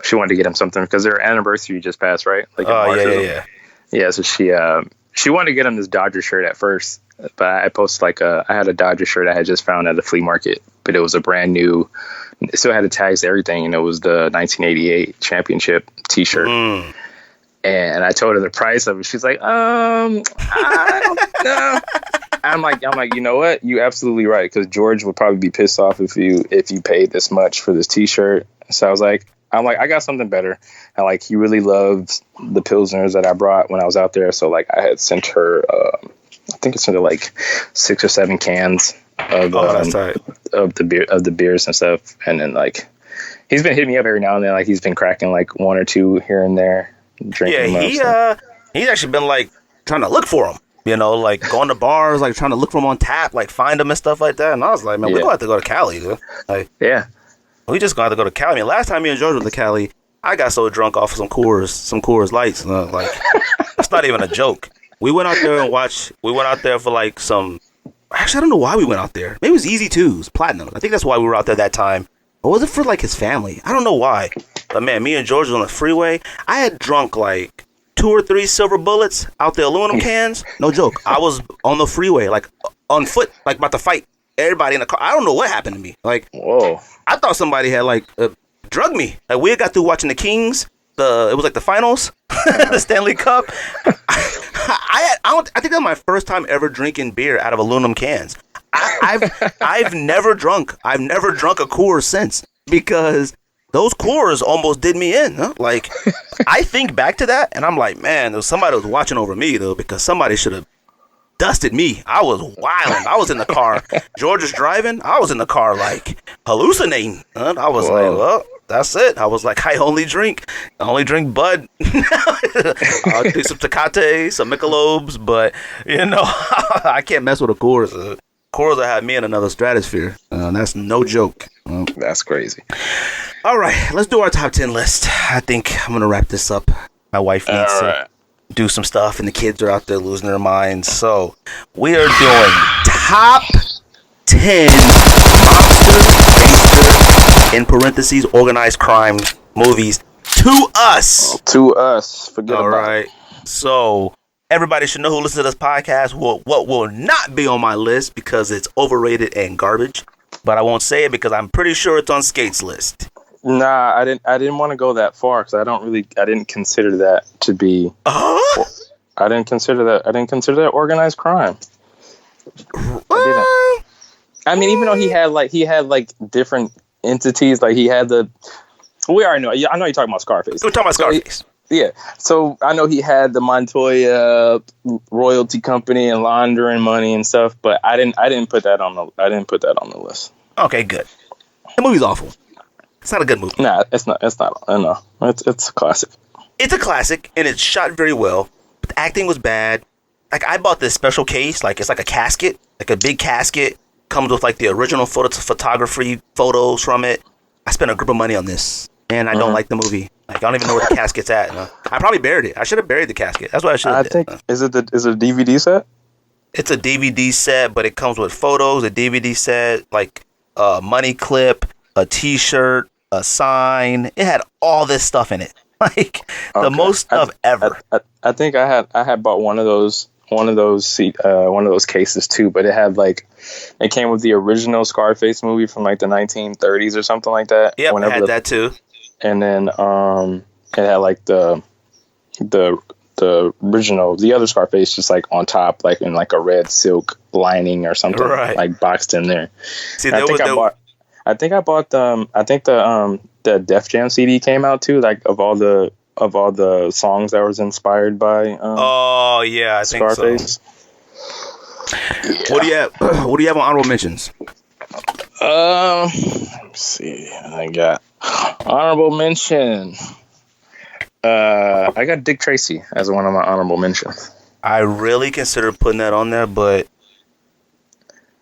She wanted to get him something because their anniversary just passed, right? Like in March yeah. So she wanted to get him this Dodger shirt at first, but I posted I had a Dodger shirt I had just found at the flea market, but it was a brand new. It still had the tags, everything, and it was the 1988 championship T-shirt. And I told her the price of it. She's like, I don't know. I'm like, you know what? You absolutely right, because George would probably be pissed off if you paid this much for this T-shirt. So I was like, I got something better. And he really loved the Pilsners that I brought when I was out there. So I had sent her, I think it's sent her 6 or 7 cans of the beers and stuff. And then he's been hitting me up every now and then. He's been cracking 1 or 2 here and there. Drinking he's actually been trying to look for them. Going to bars, trying to look for them on tap, find them and stuff like that. And I was like, man, we're going to have to go to Cali, dude. We just going to have to go to Cali. I mean, last time me and George went to Cali, I got so drunk off of some Coors Lights. It's not even a joke. We went out there and watched. We went out there for some. Actually, I don't know why we went out there. Maybe it was Easy Twos, Platinum. I think that's why we were out there that time. Or was it for his family? I don't know why. But man, me and George was on the freeway. I had drunk 2 or 3 silver bullets out the aluminum cans. No joke. I was on the freeway, on foot, about to fight everybody in the car. I don't know what happened to me. Whoa. I thought somebody had drugged me. We had got through watching the Kings. It was the finals, the Stanley Cup. I think that's my first time ever drinking beer out of aluminum cans. I've never drunk. I've never drunk a Coors since, because those Coors almost did me in. Huh? I think back to that and I'm like, man, there was somebody that was watching over me though, because somebody should have dusted me. I was wilding. I was in the car. George is driving. I was in the car hallucinating. I was well, that's it. I was I only drink Bud. I'll do some Tecate, some Michelobes, but I can't mess with a Coors. Coors will have me in another stratosphere. That's no joke. That's crazy. All right, let's do our top 10 list. I think I'm going to wrap this up. My wife needs to do some stuff, and the kids are out there losing their minds. So we are doing top 10 monster, gangster, in parentheses, organized crime movies to us. To us. Forget about it. All right. So everybody should know who listens to this podcast what will not be on my list because it's overrated and garbage. But I won't say it because I'm pretty sure it's on Skate's list. Nah, I didn't want to go that far because I didn't consider that to be. I didn't consider that organized crime. I didn't. I mean, even though he had different entities, he had the. We already know. I know you're talking about Scarface. We're talking about Scarface. Yeah, so I know he had the Montoya royalty company and laundering money and stuff, but I didn't put that on the list. Okay, good. The movie's awful. It's not a good movie. Nah, it's not. I know. It's a classic. It's a classic, and it's shot very well. But the acting was bad. I bought this special case. It's a casket, a big casket. Comes with the original photography photos from it. I spent a grip of money on this, and I don't like the movie. I don't even know where the casket's at. I probably buried it. I should have buried the casket. That's what I should have did. Is it a DVD set? It's a DVD set, but it comes with photos, a DVD set, a money clip, a T-shirt, a sign. It had all this stuff in it, the most stuff ever. I think I had bought one of those cases too, but it had it came with the original Scarface movie from the 1930s or something like that. Yeah, I had that too. And then it had the original, the other Scarface just on top, in a red silk lining or something, right, boxed in there. See, I think I bought the Def Jam CD came out too, of all the songs that was inspired by I Scarface. Think so. Yeah. What do you have on honorable mentions? Let's see. I got honorable mention. I got Dick Tracy as one of my honorable mentions. I really considered putting that on there, but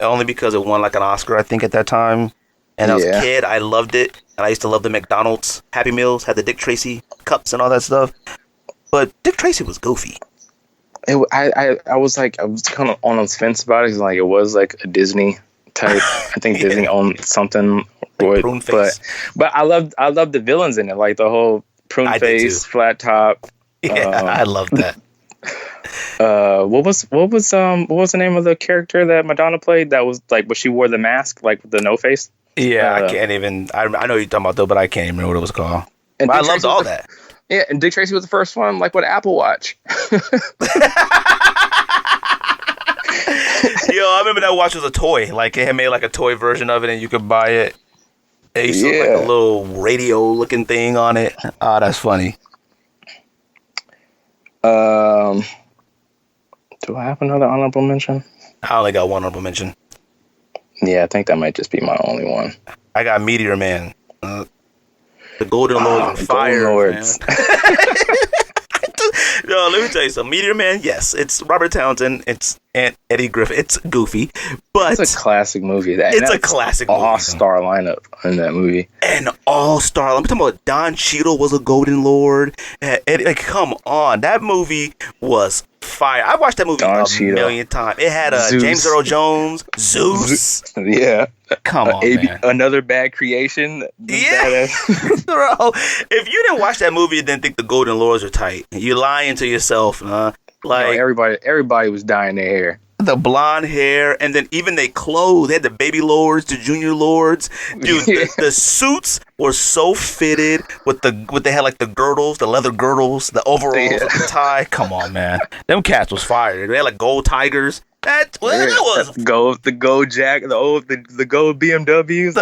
only because it won an Oscar, I think, at that time. And as a kid, I loved it. And I used to love the McDonald's Happy Meals, had the Dick Tracy cups and all that stuff. But Dick Tracy was goofy. I was kind of on the fence about it. 'Cause, like, it was like a Disney type. I think Disney owned something. Like prune face. But I loved the villains in it, like the whole prune face, flat top. Yeah, I love that. What was the name of the character that Madonna played? That was like, but she wore the mask, like the no face. Yeah, I can't even. I know you're talking about though, but I can't even remember what it was called. And I loved all that. Yeah, and Dick Tracy was the first one, like with Apple Watch. Yo, I remember that watch was a toy. Like it had made like a toy version of it, and you could buy it. It used to have like a little radio-looking thing on it. Oh, that's funny. Do I have another honorable mention? I only got one honorable mention. Yeah, I think that might just be my only one. I got Meteor Man. The Golden Lords on fire, Lords. Man. Yo, let me tell you something. Meteor Man, yes, it's Robert Townsend. It's Aunt Eddie Griffin. It's goofy, but it's a classic movie. It's a classic movie. All-star lineup in that movie. An all-star. I'm talking about Don Cheadle was a Golden Lord. Come on, that movie was fire. I watched that movie million times. It had James Earl Jones, Zeus. Yeah. Come on, man. Another bad creation. Yeah. Bro, if you didn't watch that movie and didn't think the Golden Lords are tight, you're lying to yourself, huh? Like everybody was dyeing their hair. The blonde hair, and then even they clothes. They had the baby lords, the junior lords. Dude, the suits were so fitted with they had like the girdles, the leather girdles, the overalls, the tie. Come on, man. Them cats was fire. They had like gold tigers. That was the gold Jag, the gold BMWs.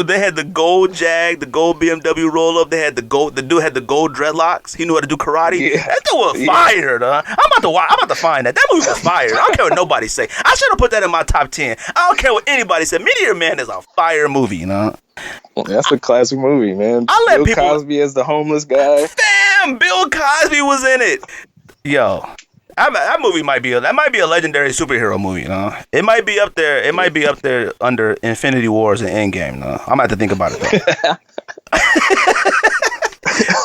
They had the gold Jag, the gold BMW roll up. They had the dude had the gold dreadlocks. He knew how to do karate. Yeah. That dude was fired, huh? I'm about to find that. That movie was fired. I don't care what nobody say. I should have put that in my top 10. I don't care what anybody said. Meteor Man is a fire movie, you know? Well, that's a classic movie, man. Bill Cosby as the homeless guy. Damn, Bill Cosby was in it. Yo. That movie might be a legendary superhero movie, you know. It might be up there. It might be up there under Infinity Wars and Endgame. No? I'm gonna have to think about it though.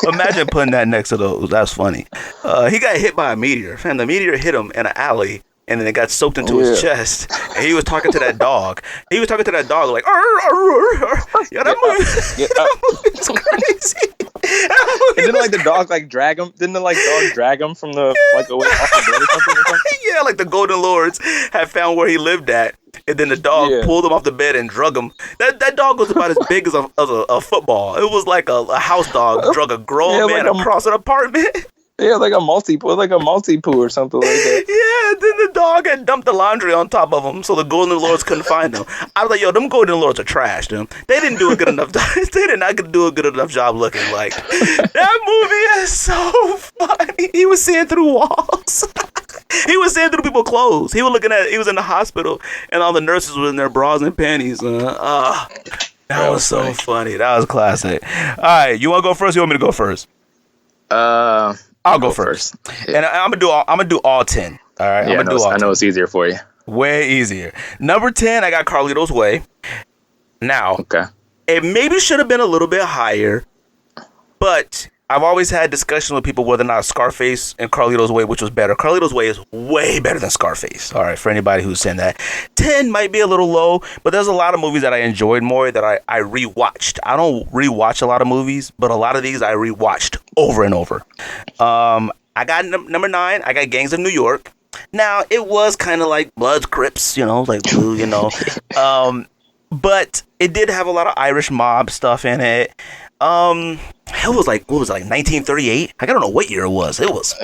Imagine putting that next to those. That's funny. He got hit by a meteor. Fam, the meteor hit him in an alley, and then it got soaked into his chest. And he was talking to that dog. He was talking to that dog like, yeah, that movie is crazy. Didn't like the dog drag him? Didn't the dog drag him from the away off the bed or something? Yeah, like the Golden Lords had found where he lived at, and then the dog pulled him off the bed and drug him. That dog was about as big as a football. It was like a house dog drug a grown man across an apartment. Yeah, like a multi-poo or something like that. Yeah, then the dog had dumped the laundry on top of him, so the Golden Lords couldn't find him. I was like, yo, them Golden Lords are trash, them. They didn't do a good enough job. They did not do a good enough job looking like. That movie is so funny. He was seeing through walls. He was seeing through people's clothes. He was in the hospital, and all the nurses were in their bras and panties. That was so funny. That was classic. All right, you want to go first? Or you want me to go first? I'll go first. And I'm gonna do all 10. All right. Yeah, I know it's easier for you. Way easier. Number 10, I got Carlito's Way. Now, it maybe should have been a little bit higher, but I've always had discussions with people whether or not Scarface and Carlito's Way, which was better. Carlito's Way is way better than Scarface. All right, for anybody who's saying that. 10 might be a little low, but there's a lot of movies that I enjoyed more that I rewatched. I don't rewatch a lot of movies, but a lot of these I rewatched over and over. I got number 9, I got Gangs of New York. Now, it was kind of like Bloods, Crips, like blue, but it did have a lot of Irish mob stuff in it. It was like, 1938? I don't know what year it was. It was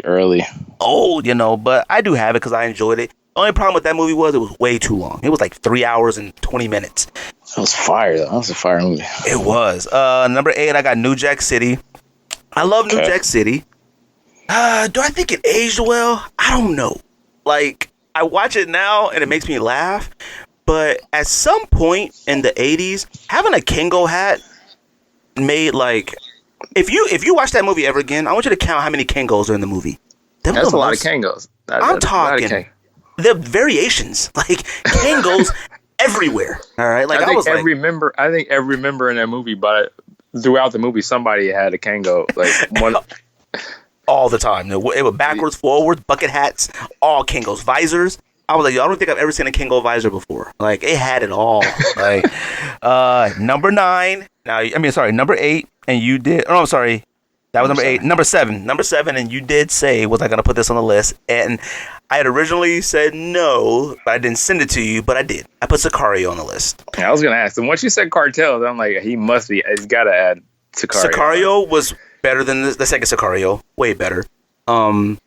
early. Old, but I do have it because I enjoyed it. The only problem with that movie was it was way too long. It was like 3 hours and 20 minutes. That was fire, though. That was a fire movie. It was. Number 8, I got New Jack City. I love New Jack City. Do I think it aged well? I don't know. Like, I watch it now and it makes me laugh. But at some point in the 80s, having a Kingo hat made if you watch that movie ever again, I want you to count how many Kangos are in the movie. That's a lot of Kangos. I'm talking the variations. Like Kangos everywhere. All right, like I think was every member in that movie, but throughout the movie, somebody had a Kango. Like one. All the time. It was backwards, forwards, bucket hats, all Kangos, visors. I was like, yo, I don't think I've ever seen a Kango visor before. Like, it had it all. Like, number 9. Now, I mean, sorry, number 8, and you did. Oh, I'm sorry. That was number 8. Number 7. Number 7, and you did say, was I going to put this on the list? And I had originally said no, but I didn't send it to you, but I did. I put Sicario on the list. I was going to ask. And once you said cartels, I'm like, he's got to add Sicario. Sicario was better than the second Sicario. Way better. And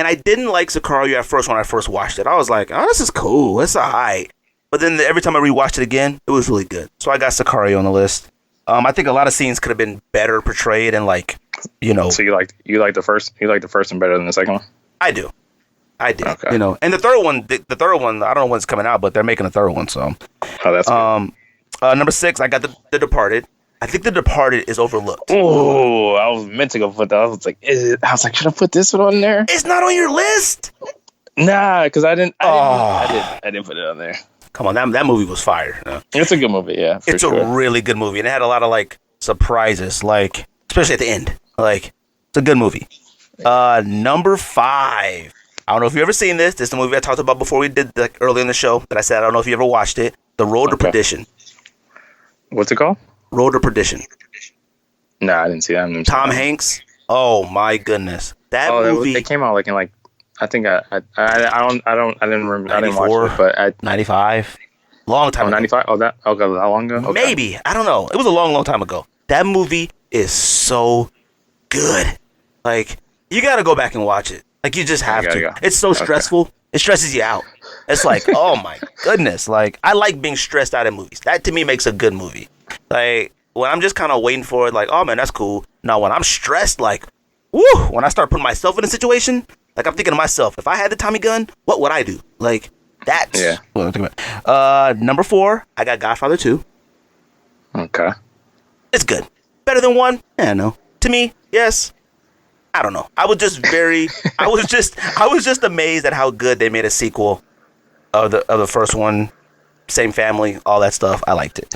I didn't like Sicario at first when I first watched it. I was like, oh, this is cool. It's alright. But then every time I rewatched it again, it was really good. So I got Sicario on the list. I think a lot of scenes could have been better portrayed and like, you know. So you like the first one better than the second one? I do. Okay. You know, and the third one, I don't know when it's coming out, but they're making a third one. So. Oh, that's good. Number 6, I got the Departed. I think The Departed is overlooked. Oh, I was meant to go put that. I was like, should I put this one on there? It's not on your list. Nah, because I didn't put it on there. Come on, that movie was fire. It's a good movie, yeah. It's a really good movie, and it had a lot of like surprises, like especially at the end. Like, it's a good movie. Number 5. I don't know if you've ever seen this. This is the movie I talked about before we did earlier in the show that I said I don't know if you ever watched it. The Road to Perdition. What's it called? Road to Perdition. No, I didn't see that. Tom Hanks. Oh my goodness, that movie. It came out like in like I think I didn't remember. 94, I didn't watch it, but 95. Long time. 95. Oh, that. Okay, how long ago? Okay. Maybe, I don't know. It was a long time ago. That movie is so good. Like, you got to go back and watch it. Like, you just have to. Go. It's so stressful. Okay. It stresses you out. It's like, oh my goodness. Like, I like being stressed out in movies. That to me makes a good movie. Like, when I'm just kind of waiting for it, like, oh man, that's cool. Now, when I'm stressed, like, woo, when I start putting myself in a situation, like, I'm thinking to myself, if I had the Tommy gun, what would I do? Like, that's what I'm thinking about. Number 4, I got Godfather 2. Okay. It's good. Better than 1? Yeah, no. To me, yes. I don't know. I was just I was just amazed at how good they made a sequel of the first one. Same family, all that stuff. I liked it.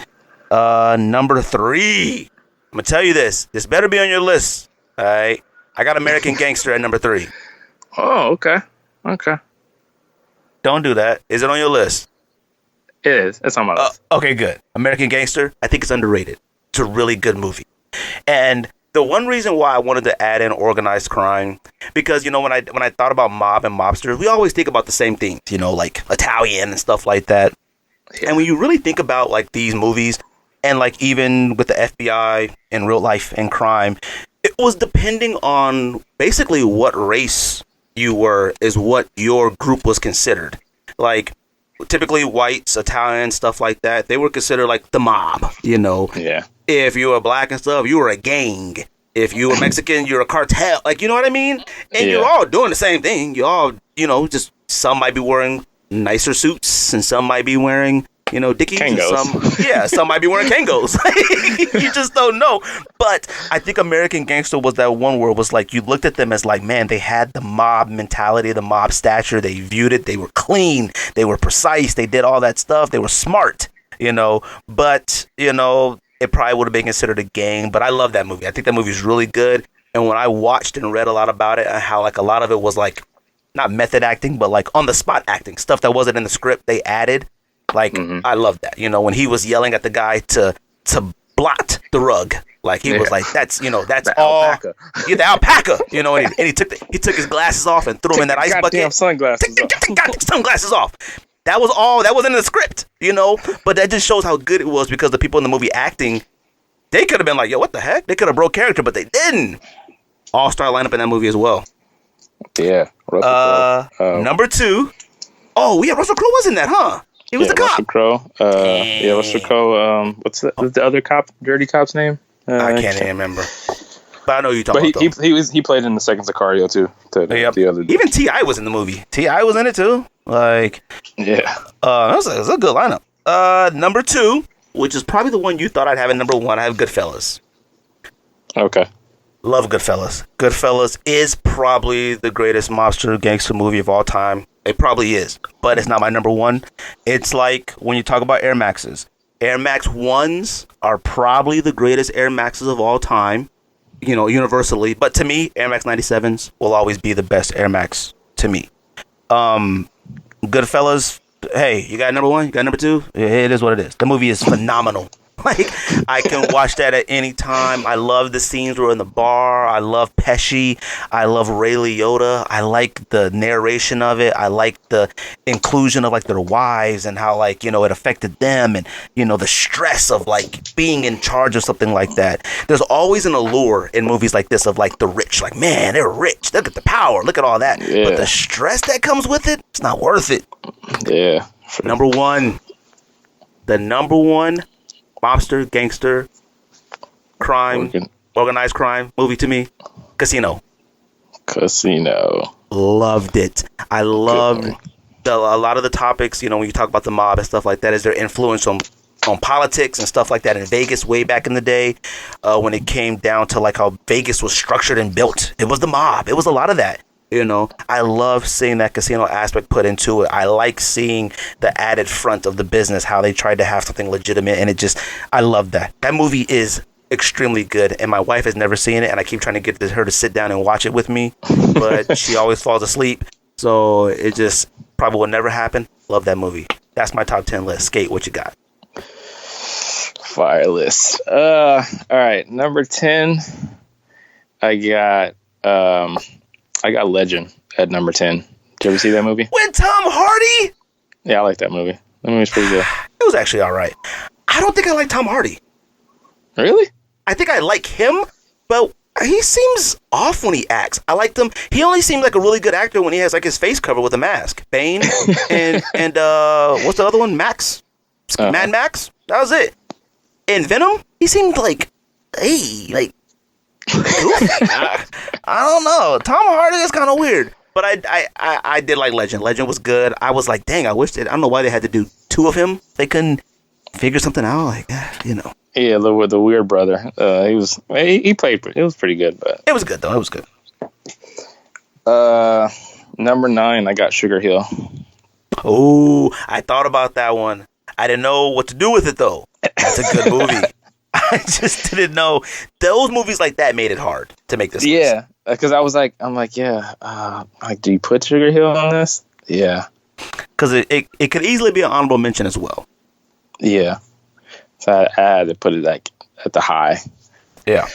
Number 3. I'm gonna tell you this. This better be on your list. All right. I got American Gangster at number 3. Oh, okay. Okay. Don't do that. Is it on your list? It is. It's on my list. Okay, good. American Gangster, I think it's underrated. It's a really good movie. And the one reason why I wanted to add in organized crime, because, you know, when I thought about mob and mobsters, we always think about the same things, you know, like Italian and stuff like that. Yeah. And when you really think about like these movies and like even with the FBI in real life and crime, it was depending on basically what race you were is what your group was considered. Like, typically whites, Italians, stuff like that, they were considered like the mob, you know. Yeah. If you were black and stuff, you were a gang. If you were Mexican, you're a cartel. Like, you know what I mean? And you're all doing the same thing. You all, you know, just some might be wearing nicer suits and some might be wearing, you know, Dickies. Kangos. Some might be wearing Kangos. You just don't know. But I think American Gangster was that one where it was like you looked at them as like, man, they had the mob mentality, the mob stature. They viewed it. They were clean. They were precise. They did all that stuff. They were smart, you know. But, you know, it probably would have been considered a gang. But I love that movie. I think that movie is really good. And when I watched and read a lot about it and how like a lot of it was like not method acting, but like on the spot acting, stuff that wasn't in the script, they added. Like, I love that. You know, when he was yelling at the guy to blot the rug, like he was like, that's, you know, that's the all. Alpaca. Yeah, the alpaca. You know, and he took his glasses off and threw them in that ice bucket. Goddamn sunglasses. Got the sunglasses off. That was all. That wasn't in the script, you know. But that just shows how good it was because the people in the movie acting, they could have been like, yo, what the heck? They could have broke character, but they didn't. All-star lineup in that movie as well. Yeah. Number 2. Oh, yeah, Russell Crowe was in that, huh? He was the cop. Russell Crowe. Russell Crowe. What's the other cop? Dirty cop's name? I can't even remember. But I know you're talking about. But he played in the second Sicario too. The other. Even T.I. was in the movie. T.I. was in it too. Like, yeah. It was a good lineup. Number 2, which is probably the one you thought I'd have in number 1. I have Goodfellas. Okay. Love Goodfellas. Goodfellas is probably the greatest mobster gangster movie of all time. It probably is, but it's not my number one. It's like when you talk about Air Maxes. Air Max 1s are probably the greatest Air Maxes of all time, you know, universally. But to me, Air Max 97s will always be the best Air Max to me. Goodfellas, hey, you got number one? You got number two? It is what it is. The movie is phenomenal. Like, I can watch that at any time. I love the scenes where we're in the bar. I love Pesci. I love Ray Liotta. I like the narration of it. I like the inclusion of, like, their wives and how, like, you know, it affected them and, you know, the stress of, like, being in charge of something like that. There's always an allure in movies like this of, like, the rich. Like, man, they're rich. Look at the power. Look at all that. Yeah. But the stress that comes with it, it's not worth it. Yeah. Number one. The number one mobster, gangster, crime, organized crime movie to me, Casino. Loved it. I loved a lot of the topics, you know, when you talk about the mob and stuff like that, is their influence on politics and stuff like that in Vegas way back in the day, when it came down to, like, how Vegas was structured and built. It was the mob. It was a lot of that. You know, I love seeing that casino aspect put into it. I like seeing the added front of the business, how they tried to have something legitimate, and I love that. That movie is extremely good, and my wife has never seen it, and I keep trying to get her to sit down and watch it with me, but she always falls asleep, so it just probably will never happen. Love that movie. That's my top 10 list. Skate, what you got? Fire list. All right, number 10, I got Legend at number 10. Did you ever see that movie? With Tom Hardy? Yeah, I like that movie. That movie's pretty good. It was actually all right. I don't think I like Tom Hardy. Really? I think I like him, but he seems off when he acts. I liked him. He only seemed like a really good actor when he has, like, his face covered with a mask. Bane and what's the other one? Max? Mad Max? That was it. In Venom, he seemed like, hey, like, I don't know. Tom Hardy is kind of weird, but I did like Legend. Legend was good. I was like, dang, I don't know why they had to do two of him. They couldn't figure something out, like, you know. Yeah, the weird brother. He played. It was pretty good, but it was good though. It was good. Number 9, I got Sugar Hill. Oh, I thought about that one. I didn't know what to do with it though. That's a good movie. I just didn't know. Those movies like that made it hard to make this. Yeah, because I'm like, do you put Sugar Hill on this? Yeah, because it could easily be an honorable mention as well. Yeah, so I had to put it, like, at the high. Yeah.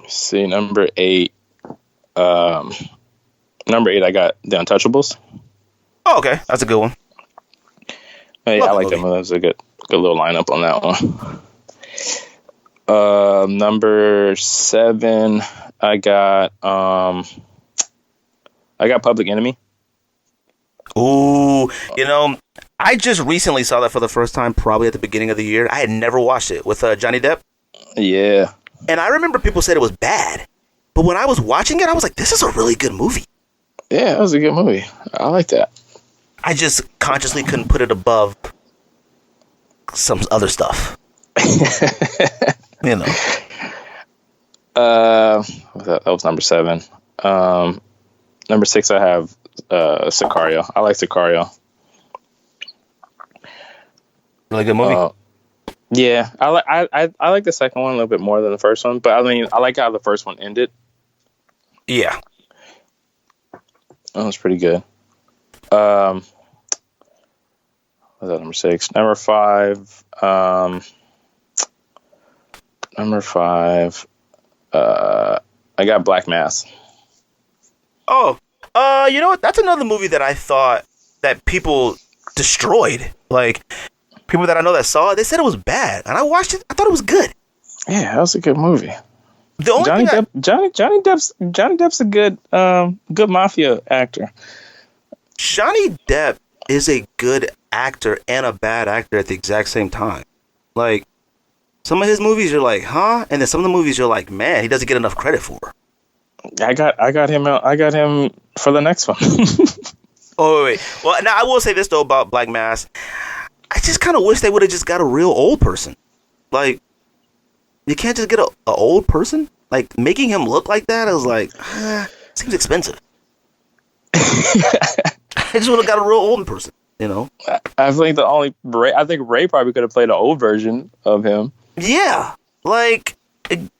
See, number 8. I got The Untouchables. Oh, okay, that's a good one. Yeah, I like that one. That was a good little lineup on that one. Number 7, I got Public Enemy. Ooh, you know, I just recently saw that for the first time, probably at the beginning of the year. I had never watched it with Johnny Depp. Yeah. And I remember people said it was bad, but when I was watching it, I was like, this is a really good movie. Yeah, it was a good movie. I like that. I just consciously couldn't put it above some other stuff. You know. That was number 7. Number 6, I have Sicario. I like Sicario. Really good movie. Yeah, I like the second one a little bit more than the first one, but I mean, I like how the first one ended. Yeah, that was pretty good. Was that number 6? Number 5. I got Black Mass. Oh, you know what? That's another movie that I thought that people destroyed. Like, people that I know that saw it, they said it was bad, and I watched it. I thought it was good. Yeah, that was a good movie. The only Johnny Depp's a good mafia actor. Johnny Depp is a good actor and a bad actor at the exact same time. Like, some of his movies you're like, huh? And then some of the movies you're like, man, he doesn't get enough credit for. I got him for the next one. Oh, wait. Well, now I will say this though about Black Mass. I just kind of wish they would have just got a real old person. Like, you can't just get a old person. Like, making him look like that, I was like, seems expensive. I just would have got a real old person, you know? I think I think Ray probably could have played an old version of him. Yeah. Like,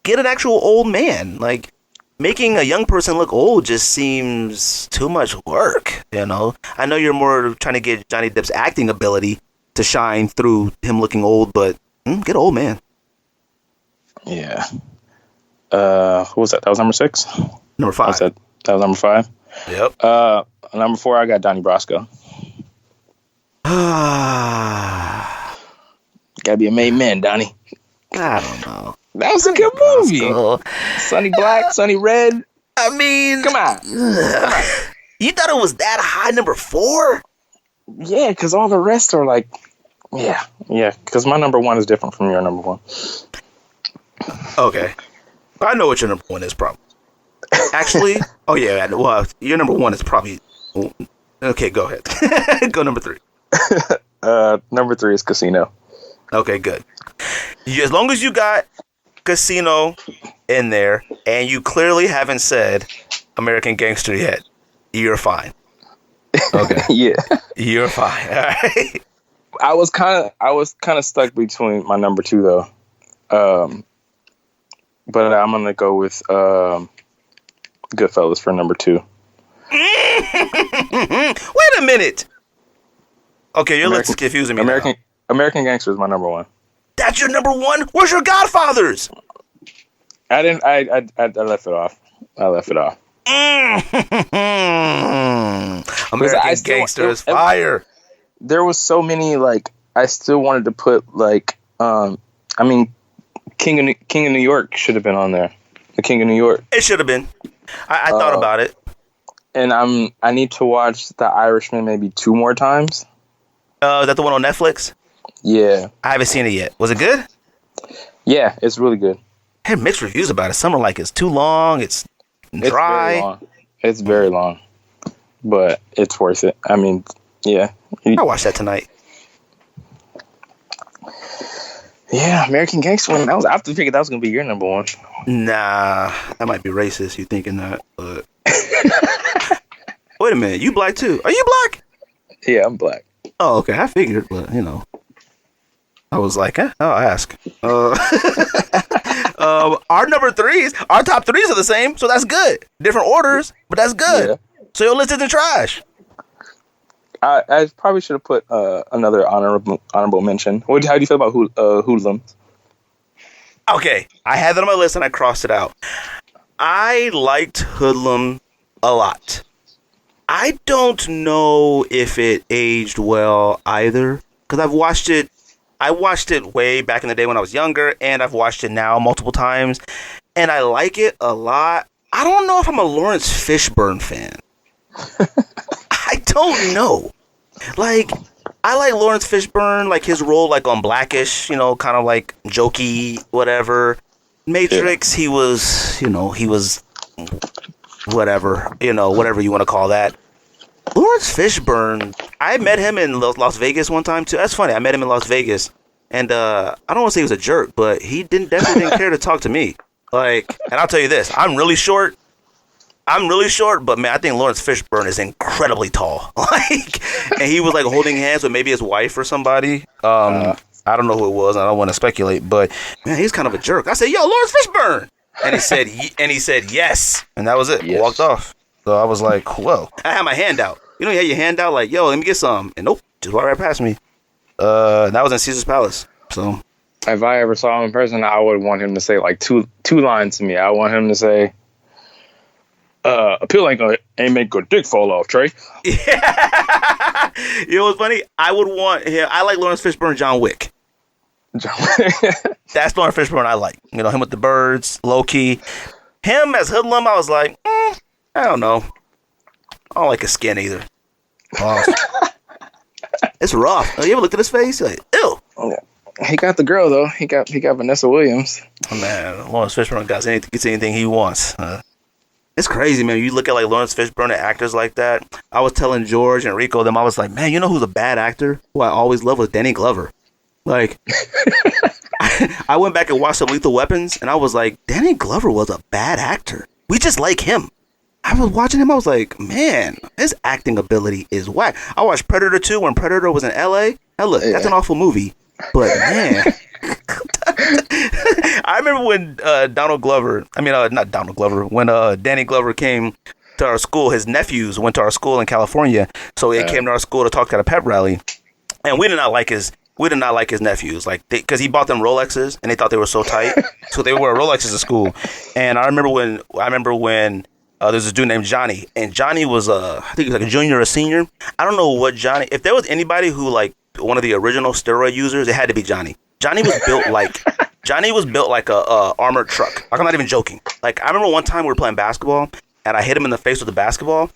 get an actual old man. Like, making a young person look old just seems too much work, you know? I know you're more trying to get Johnny Depp's acting ability to shine through him looking old, but get an old man. Yeah. Who was that? That was number 6? Number 5. That was number 5? Yep. Number 4, I got Donnie Brasco. Gotta be a made man, Donnie. I don't know. That was a good movie. Sonny Black, Sonny Red. I mean, come on. You thought it was that high, number 4? Yeah, because all the rest are like, yeah. Because my number 1 is different from your number 1. Okay, I know what your number 1 is, probably. Actually, oh yeah, well, your number 1 is probably. Okay, go ahead. Go number 3. Number 3 is Casino. Okay, good. As long as you got Casino in there, and you clearly haven't said American Gangster yet, you're fine. Okay. Yeah. You're fine. All right. I was kind of stuck between my number 2 though. But I'm gonna go with Goodfellas for number 2. Wait a minute. Okay, you're confusing me. American Gangster is my number 1. That's your number 1? Where's your Godfathers? I left it off. American Gangster is fire. There was so many, like, I still wanted to put, like, King of New York should have been on there. The King of New York. It should have been. I thought about it. And I need to watch The Irishman maybe 2 more times. Is that the one on Netflix? Yeah. I haven't seen it yet. Was it good? Yeah, it's really good. I had mixed reviews about it. Some are like, it's too long, it's dry. It's very long. But it's worth it. I mean, yeah. I'll watch that tonight. Yeah, American Gangster. I figured that was going to be your number 1. Nah, that might be racist, you thinking that. But wait a minute, you black too? Are you black? Yeah, I'm black. Oh, okay, I figured, but, you know. I was like, I'll ask. Our number 3s, our top 3s are the same, so that's good. Different orders, but that's good. Yeah. So your list isn't trash. I probably should have put another honorable mention. How do you feel about hoodlums? Okay, I had that on my list and I crossed it out. I liked Hoodlum a lot. I don't know if it aged well either, because I watched it way back in the day when I was younger, and I've watched it now multiple times, and I like it a lot. I don't know if I'm a Lawrence Fishburne fan. I don't know. Like, I like Lawrence Fishburne, like his role, like on Blackish, you know, kind of like jokey, whatever. Matrix, he was whatever, whatever you want to call that. Lawrence Fishburne, I met him in Las Vegas one time too. That's funny. I met him in Las Vegas, and I don't want to say he was a jerk, but he definitely didn't care to talk to me. Like, and I'll tell you this: I'm really short, but man, I think Lawrence Fishburne is incredibly tall. Like, and he was like holding hands with maybe his wife or somebody. I don't know who it was. I don't want to speculate, but man, he's kind of a jerk. I said, "Yo, Lawrence Fishburne," and he said yes, and that was it. Yes. Walked off. So I was like, whoa. I had my hand out. You had your hand out like, yo, let me get some. And nope, just walked right past me. That was in Caesar's Palace. So if I ever saw him in person, I would want him to say like two lines to me. I want him to say, a pill ain't make your dick fall off, Trey. Yeah. You know what's funny? I would want him. I like Lawrence Fishburne, John Wick. That's Lawrence Fishburne I like. Him with the birds, low key. Him as Hoodlum, I was like, I don't know. I don't like his skin either. Oh. It's rough. You ever looked at his face? You're like, ew. He got the girl though. He got Vanessa Williams. Oh, man, Lawrence Fishburne gets anything he wants. It's crazy, man. You look at like Lawrence Fishburne and actors like that. I was telling George and Rico them. I was like, man, you know who's a bad actor? Who I always loved was Danny Glover. Like, I went back and watched some Lethal Weapons, and I was like, Danny Glover was a bad actor. We just like him. I was watching him. I was like, man, his acting ability is whack. I watched Predator 2 when Predator was in L.A. Now look, that's an awful movie, but man. I remember when Donald Glover, not Donald Glover, when Danny Glover came to our school, his nephews went to our school in California, so they came to our school to talk at a pep rally, and we did not like his nephews, like, because he bought them Rolexes and they thought they were so tight, so they wore Rolexes at school. And I remember when there's this dude named Johnny, and Johnny was I think he was like a junior or a senior. I don't know what Johnny. If there was anybody who like one of the original steroid users, it had to be Johnny. Johnny was built like a armored truck. Like, I'm not even joking. Like, I remember one time we were playing basketball and I hit him in the face with the basketball.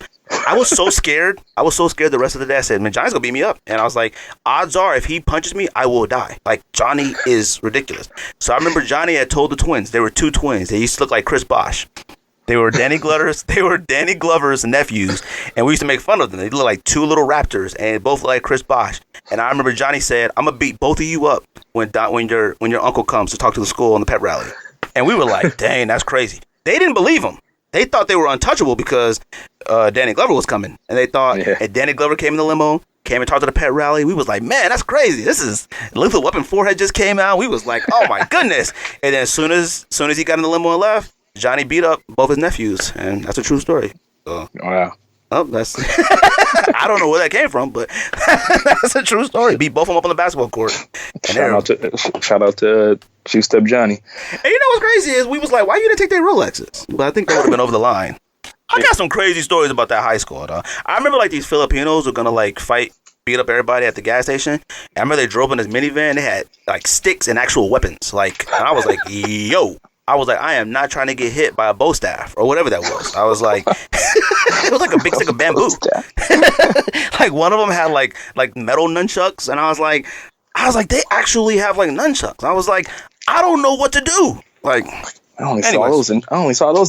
I was so scared. The rest of the day. I said, man, Johnny's gonna beat me up. And I was like, odds are if he punches me, I will die. Like, Johnny is ridiculous. So I remember Johnny had told the twins, there were two twins. They used to look like Chris Bosh. They were Danny Glover's nephews, and we used to make fun of them. They looked like two little raptors, and both looked like Chris Bosh. And I remember Johnny said, "I'm gonna beat both of you up when your uncle comes to talk to the school on the pep rally." And we were like, "Dang, that's crazy." They didn't believe him. They thought they were untouchable because Danny Glover was coming, and they thought, and Danny Glover came in the limo, came and talked to the pep rally. We was like, "Man, that's crazy. This is Lethal Weapon 4 had just came out." We was like, "Oh my goodness!" And then as soon as he got in the limo and left, Johnny beat up both his nephews, and that's a true story. So, wow. Oh, that's I don't know where that came from, but that's a true story. Beat both of them up on the basketball court. Shout out to Juiced Up Johnny. And you know what's crazy is we was like, why you didn't take their Rolexes? But I think that would have been over the line. I got some crazy stories about that high school, though. I remember like these Filipinos were gonna like beat up everybody at the gas station. And I remember they drove in this minivan. They had like sticks and actual weapons. Like, and I was like, yo. I was like, I am not trying to get hit by a bow staff or whatever that was. I was like, it was like a big stick of bamboo. Like one of them had like metal nunchucks, and I was like, they actually have like nunchucks. I was like, I don't know what to do. Like, I only saw those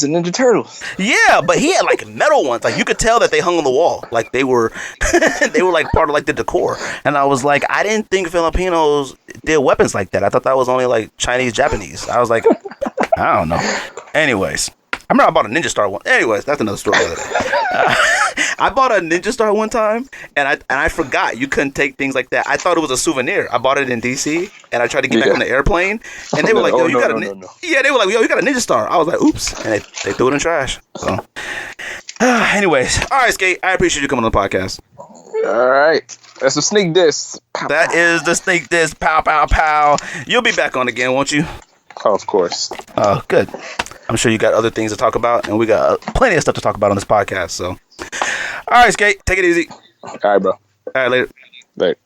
in Ninja Turtles. Yeah, but he had like metal ones. Like you could tell that they hung on the wall. Like they were like part of like the decor. And I was like, I didn't think Filipinos did weapons like that. I thought that was only like Chinese, Japanese. I was like, I don't know. Anyways, I remember I bought a Ninja Star one. Anyways, that's another story. I bought a Ninja Star one time, and I forgot you couldn't take things like that. I thought it was a souvenir. I bought it in DC, and I tried to get back on the airplane, and they were like, "Yo, you got a yeah." They were like, "Yo, you got a Ninja Star." I was like, "Oops," and they threw it in trash. So, anyways, all right, Skate. I appreciate you coming on the podcast. All right, that's a sneak diss. That is the sneak diss. Pow, pow, pow. You'll be back on again, won't you? Oh, of course. Oh, good. I'm sure you got other things to talk about, and we got plenty of stuff to talk about on this podcast. So, all right, Skate, take it easy. All right, bro. All right, later. Later.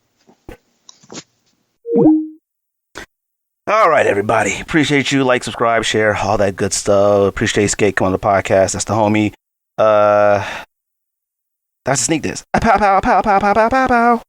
All right, everybody. Appreciate you. Like, subscribe, share, all that good stuff. Appreciate Skate coming on the podcast. That's the homie. That's a sneak diss. Pow, pow, pow, pow, pow, pow, pow, pow.